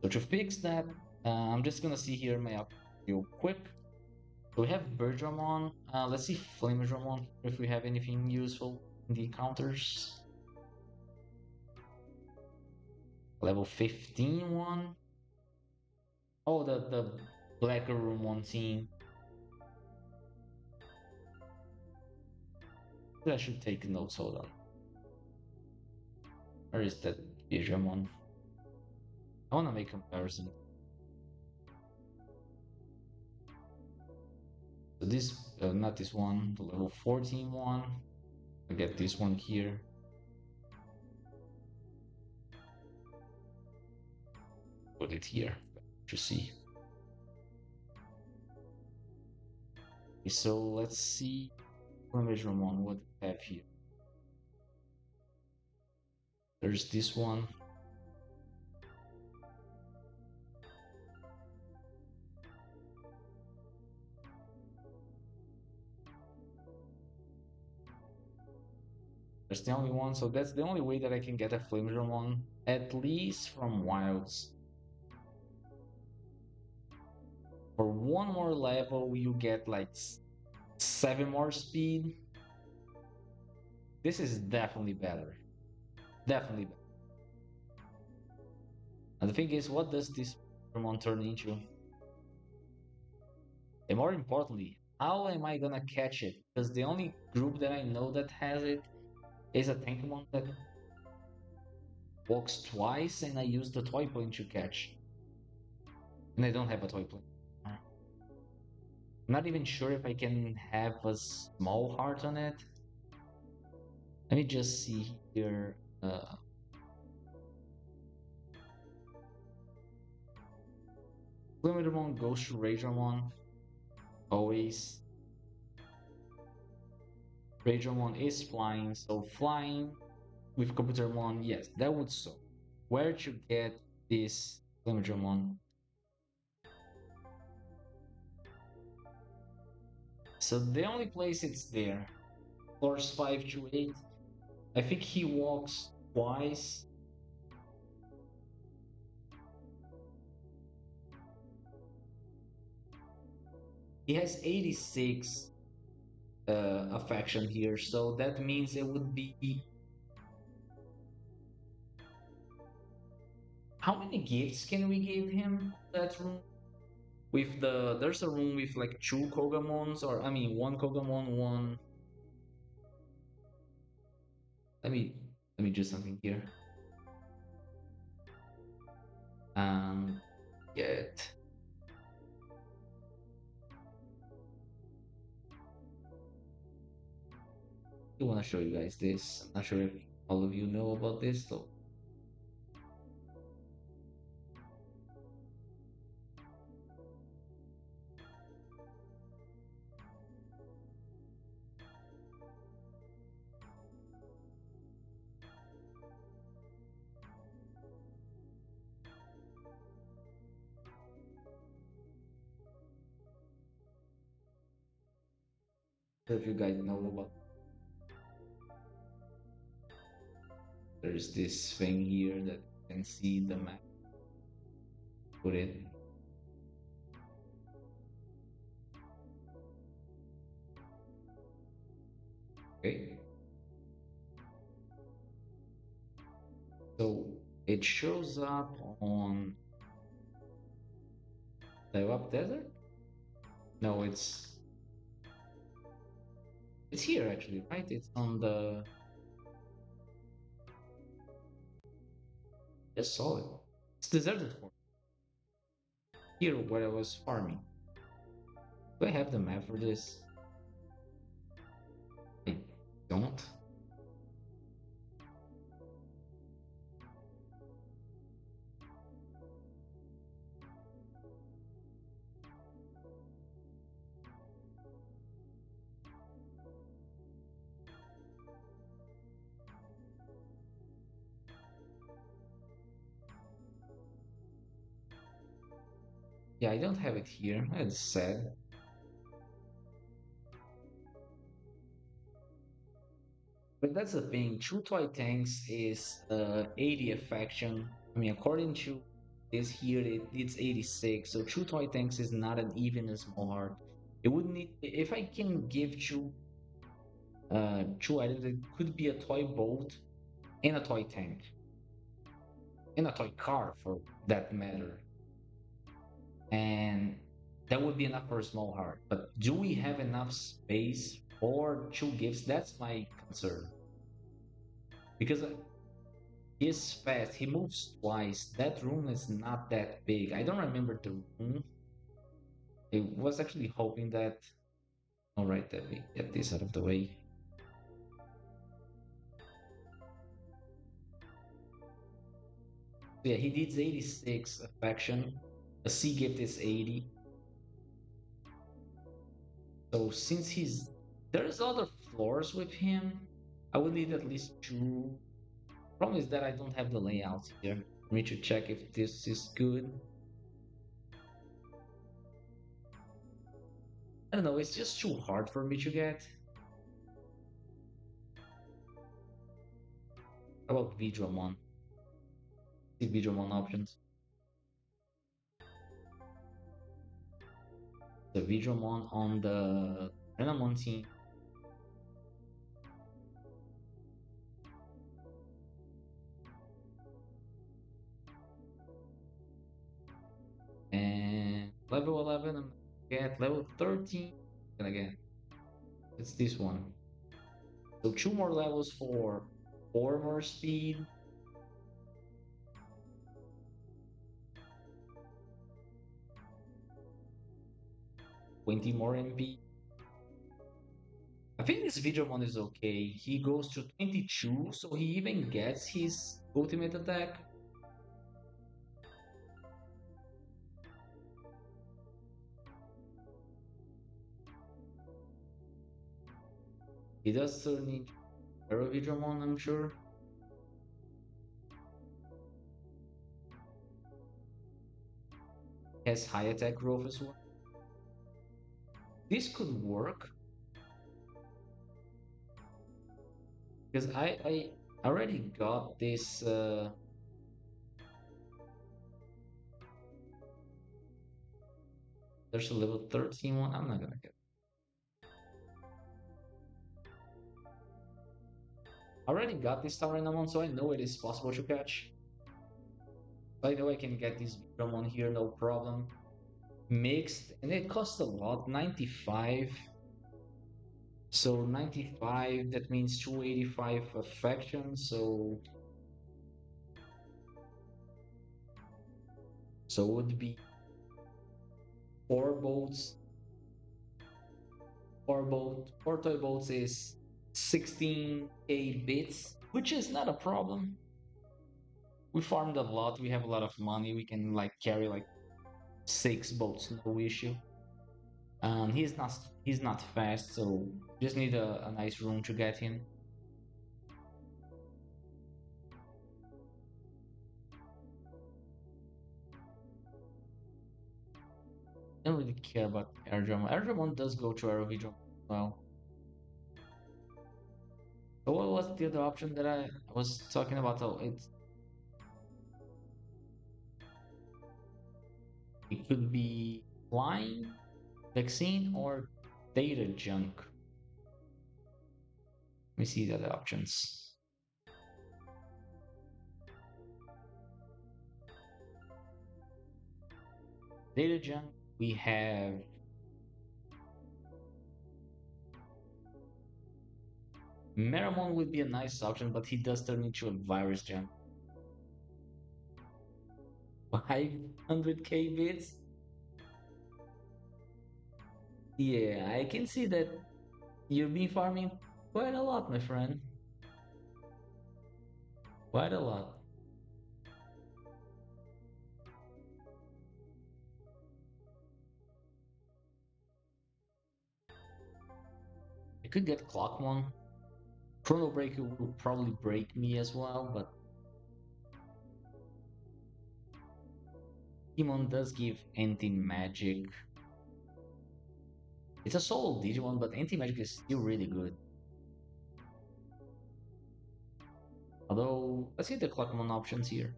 So to fix that, I'm just gonna see here my up real quick. So we have Birdramon. Let's see Flamedramon if we have anything useful in the encounters. Level 15 one. Oh, the Blacker Room one team. I should take notes. Hold on. Where is that Birdramon? I wanna make comparison. So this, not this one, the level 14 one. I get this one here. Put it here to see. Okay, so let's see Ramon, what we have here. There's this one. That's the only one, so that's the only way that I can get a Flamedramon, at least from Wilds. For one more level, you get like 7 more speed. This is definitely better. Definitely better. And the thing is, what does this Pokemon turn into? And more importantly, how am I gonna catch it? Because the only group that I know that has it is a Tankmon that walks twice, and I use the Toy Plane to catch. And I don't have a Toy Plane. Not even sure if I can have a small heart on it. Let me just see here. Glimmermon goes to Rageramon. Always. Rageramon is flying, so flying with Computermon, yes, that would so. Where to get this Glimmermon? So the only place it's there, floors 5 to 8. I think he walks twice. He has 86 affection here, so that means it would be. How many gifts can we give him? That room with there's a room with like two Kogamons, or I mean one Kogamon, one. Let me let me do something here. Get. I want to show you guys this. I'm not sure if all of you know about this, so if you guys know about. There's this thing here that you can see the map. Put it. Okay. So it shows up on the Up Desert? No, it's here actually, right? It's on the. Just saw it. It's deserted for here where I was farming. Do I have the map for this? I don't. Yeah, I don't have it here. That's sad. But that's the thing. True Toy Tanks is 80 affection. I mean, according to this here, it's 86. So True Toy Tanks is not an even small heart. It would need if I can give two items. It could be a toy boat and a toy tank and a toy car for that matter. And that would be enough for a small heart. But do we have enough space for two gifts? That's my concern. Because he's fast. He moves twice. That room is not that big. I don't remember the room. I was actually hoping that. All right, let me get this out of the way. Yeah, he needs 86 affection. A C gift is 80. So since there's other floors with him, I would need at least two. Problem is that I don't have the layout here. I need to check if this is good. I don't know, it's just too hard for me to get. How about Vidramon? See Vidramon options. The Vidramon on the Renamon team. And level 11, I'm gonna get level 13. And again, it's this one. So two more levels for 4 more speed. 20 more MP. I think this Vidramon is okay. He goes to 22, so he even gets his ultimate attack. He does turn into Arrow Vidramon, I'm sure. Has high attack growth as well. This could work because I already got this. There's a level 13 one. I'm not gonna get. I already got this Tyrannamon, so I know it is possible to catch. I know I can get this Vidramon here, no problem. Mixed, and it costs a lot, 95. So 95, that means 285 affection, so it would be 4 bolts. 4 toy bolts is 16k bits, which is not a problem. We farmed a lot, we have a lot of money, we can like carry like 6 bolts, no issue. He's not fast, so just need a nice room to get him. Don't really care about Airdramon. Airdramon does go to Aerovidron as well. So what was the other option that I was talking about? Oh, it could be flying, vaccine, or data junk. Let me see the other options. Data junk, we have Meramon would be a nice option, but he does turn into a virus junk. 500k bits? Yeah, I can see that you've been farming quite a lot, my friend. Quite a lot. I could get Clockmon. Chrono Breaker will probably break me as well, but Digimon does give anti-magic. It's a solo Digimon, but anti-magic is still really good. Although, let's see the Clockmon options here.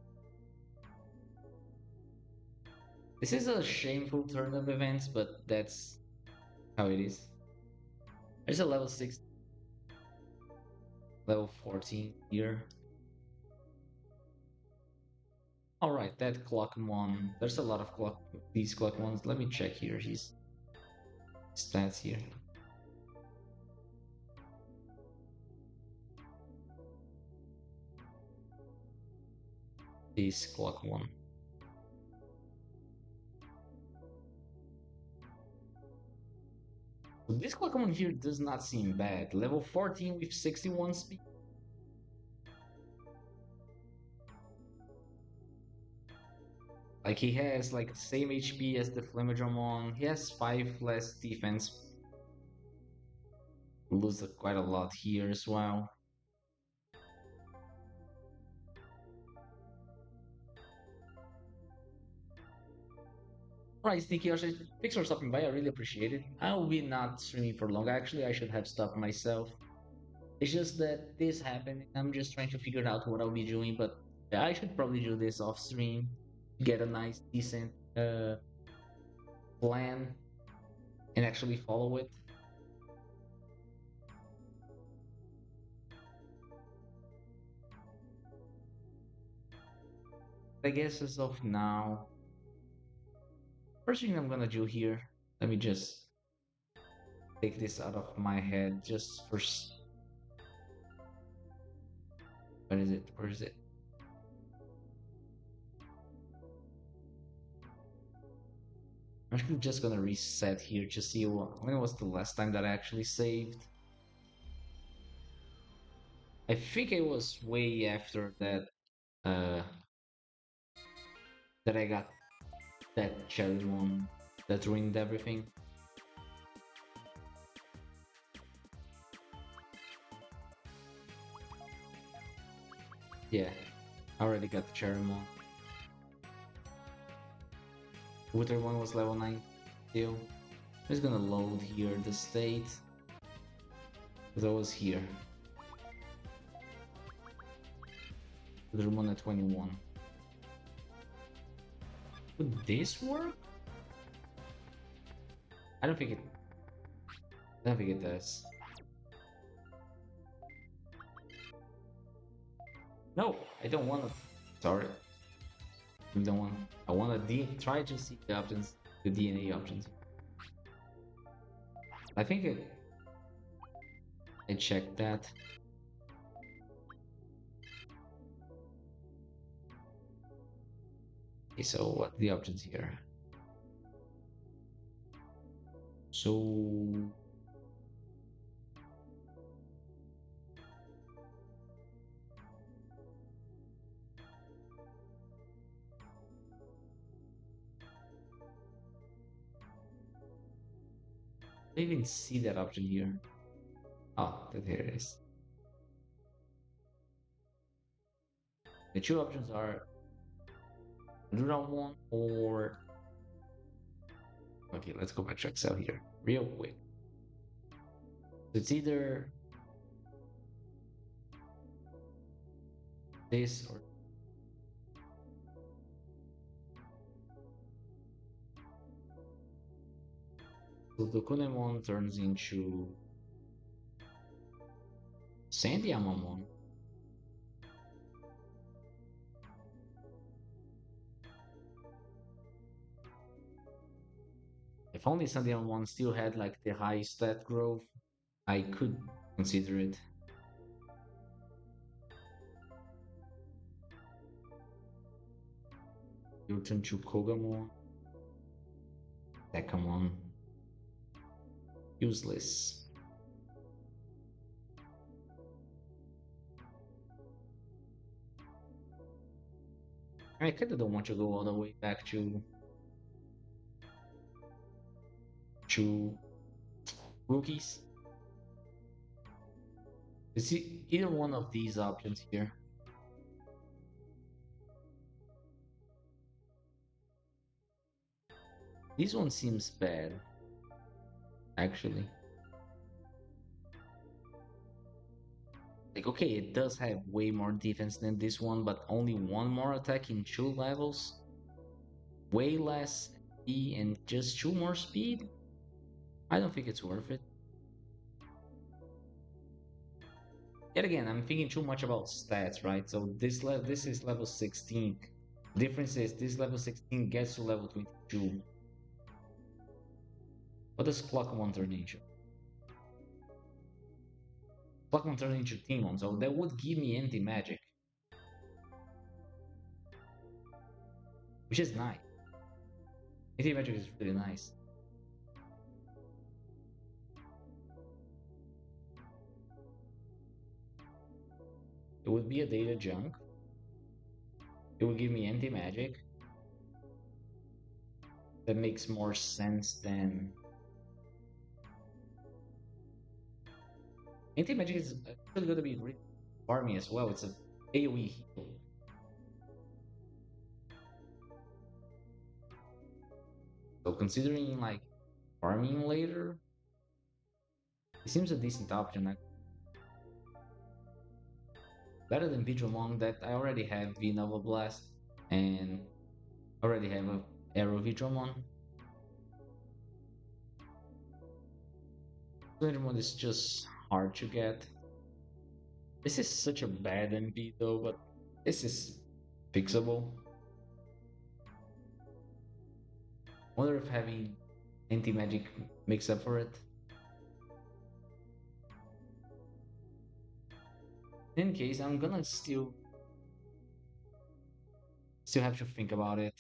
This is a shameful turn of events, but that's how it is. There's a level 6, level 14 here. Alright, that Clockmon. There's a lot of these Clockmons. Let me check here his stats here. This Clockmon. This Clockmon here does not seem bad. Level 14 with 61 speed. Like he has like same HP as the Flamedramon. He has 5 less defense. Lose quite a lot here as well. Alright, Sneaky Archer, thanks for stopping by. I really appreciate it. I'll be not streaming for long. Actually, I should have stopped myself. It's just that this happened. I'm just trying to figure out what I'll be doing, but I should probably do this off stream. Get a nice, decent plan and actually follow it. I guess as of now, first thing I'm gonna do here, let me just take this out of my head just for. Where is it? Where is it? I'm actually just gonna reset here to see when was the last time that I actually saved. I think it was way after that uh that I got that cherry one that ruined everything. Yeah, I already got the cherry one. Wither one was level 9 still. I'm just gonna load here the state. Because I was here. Wither one at 21. Would this work? I don't think it I don't think it does. No, I don't wanna sorry. I don't want I wanna try to see the options, the DNA options. I think I checked that. Okay, so what the options here? So I didn't even see that option here. Oh, there it is. The two options are round one or okay, let's go back to Excel here real quick. It's either this or so the Kunemon turns into Sandyamamon. If only Sandyamamon still had like the high stat growth, I could consider it. You turn to Kogamon, Dekamon, useless. I kinda don't want to go all the way back to rookies. It's either one of these options here. This one seems bad, actually. Like, okay, it does have way more defense than this one, but only one more attack in 2 levels, way less E and just 2 more speed. I don't think it's worth it. Yet again, I'm thinking too much about stats, right? So this is level 16. Difference is this level 16 gets to level 22. What does Clockmon turn into? Clockmon turn into Timon, so that would give me anti-magic, which is nice. Anti-magic is really nice. It would be a data junk. It would give me anti-magic. That makes more sense than anti-magic is actually going to be really farmy as well. It's a AoE heal. So considering like farming later, it seems a decent option. Better than Vigilmon that I already have V Nova Blast and already have a Arrow Vigilmon. Vigilmon is just hard to get. This is such a bad MP though, but this is fixable. Wonder if having anti-magic makes up for it. In case, I'm gonna still have to think about it.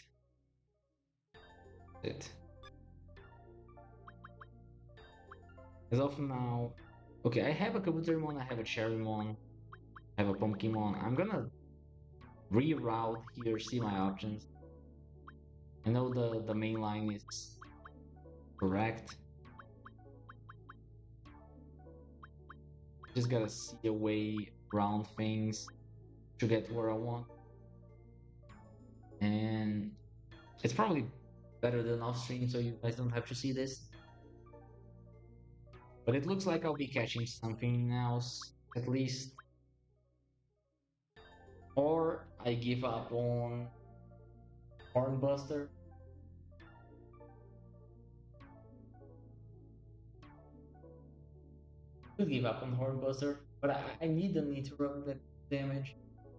As of now, okay, I have a Kabuterimon, I have a Cherrymon, I have a Pumpkinmon. I'm gonna reroute here, see my options. I know the main line is correct. Just gotta see a way around things to get where I want. And it's probably better than off stream, so you guys don't have to see this. But it looks like I'll be catching something else, at least. Or I give up on Hornbuster. Could give up on Hornbuster, but I need an interrupt that damage.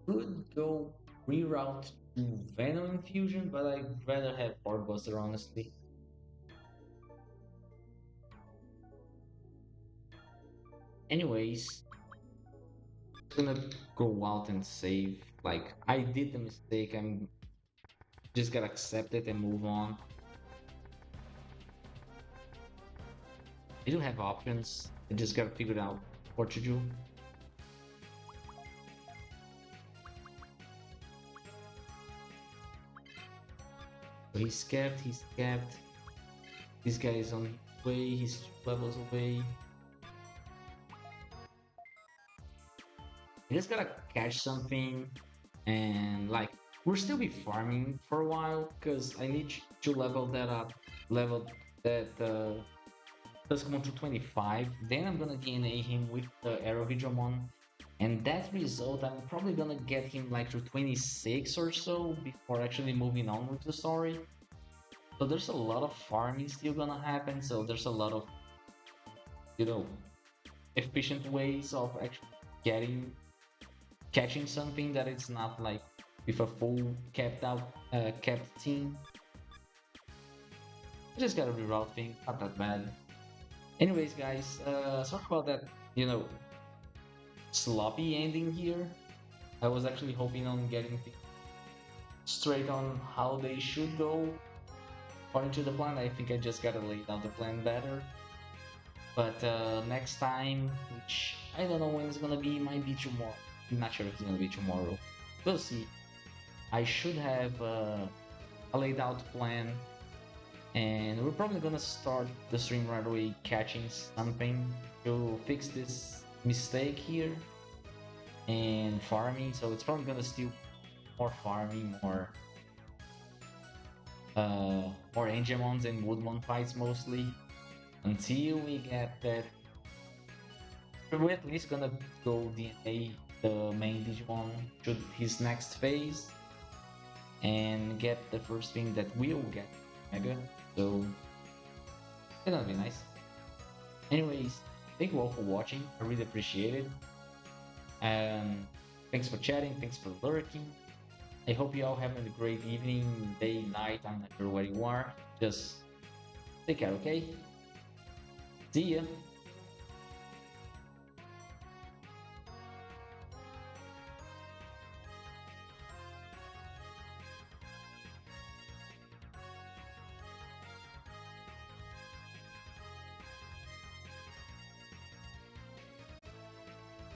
Could go reroute to Venom Infusion, but I'd rather have Hornbuster, honestly. Anyways, I'm gonna go out and save. Like, I did the mistake, I'm just gotta accept it and move on. I do have options, I just gotta figure out what to do. So he's kept. This guy is on his way, he's 2 levels away. I just gotta catch something and like we'll still be farming for a while because I need to level that up, level that does come on to 25. Then I'm gonna DNA him with the Aerohydramon, and that result I'm probably gonna get him like to 26 or so before actually moving on with the story. So there's a lot of farming still gonna happen. So there's a lot of, you know, efficient ways of actually getting catching something that it's not like with a full kept team. I just gotta reroute things, not that bad. Anyways, guys, sorry about that, you know, sloppy ending here. I was actually hoping on getting things straight on how they should go according to the plan. I think I just gotta lay down the plan better. But next time, which I don't know when it's gonna be, might be tomorrow. I'm not sure if it's gonna be tomorrow. We'll see. I should have a laid out plan, and we're probably gonna start the stream right away catching something to fix this mistake here and farming. So it's probably gonna still more farming, more Angemons and Woodmon fights mostly until we get that. We're at least gonna go DNA the main Digimon to his next phase and get the first thing that will get Mega. So it's gonna be nice. Anyways, thank you all for watching. I really appreciate it. And thanks for chatting. Thanks for lurking. I hope you all having a great evening, day, night. I'm not sure where you are. Just take care, okay? See ya.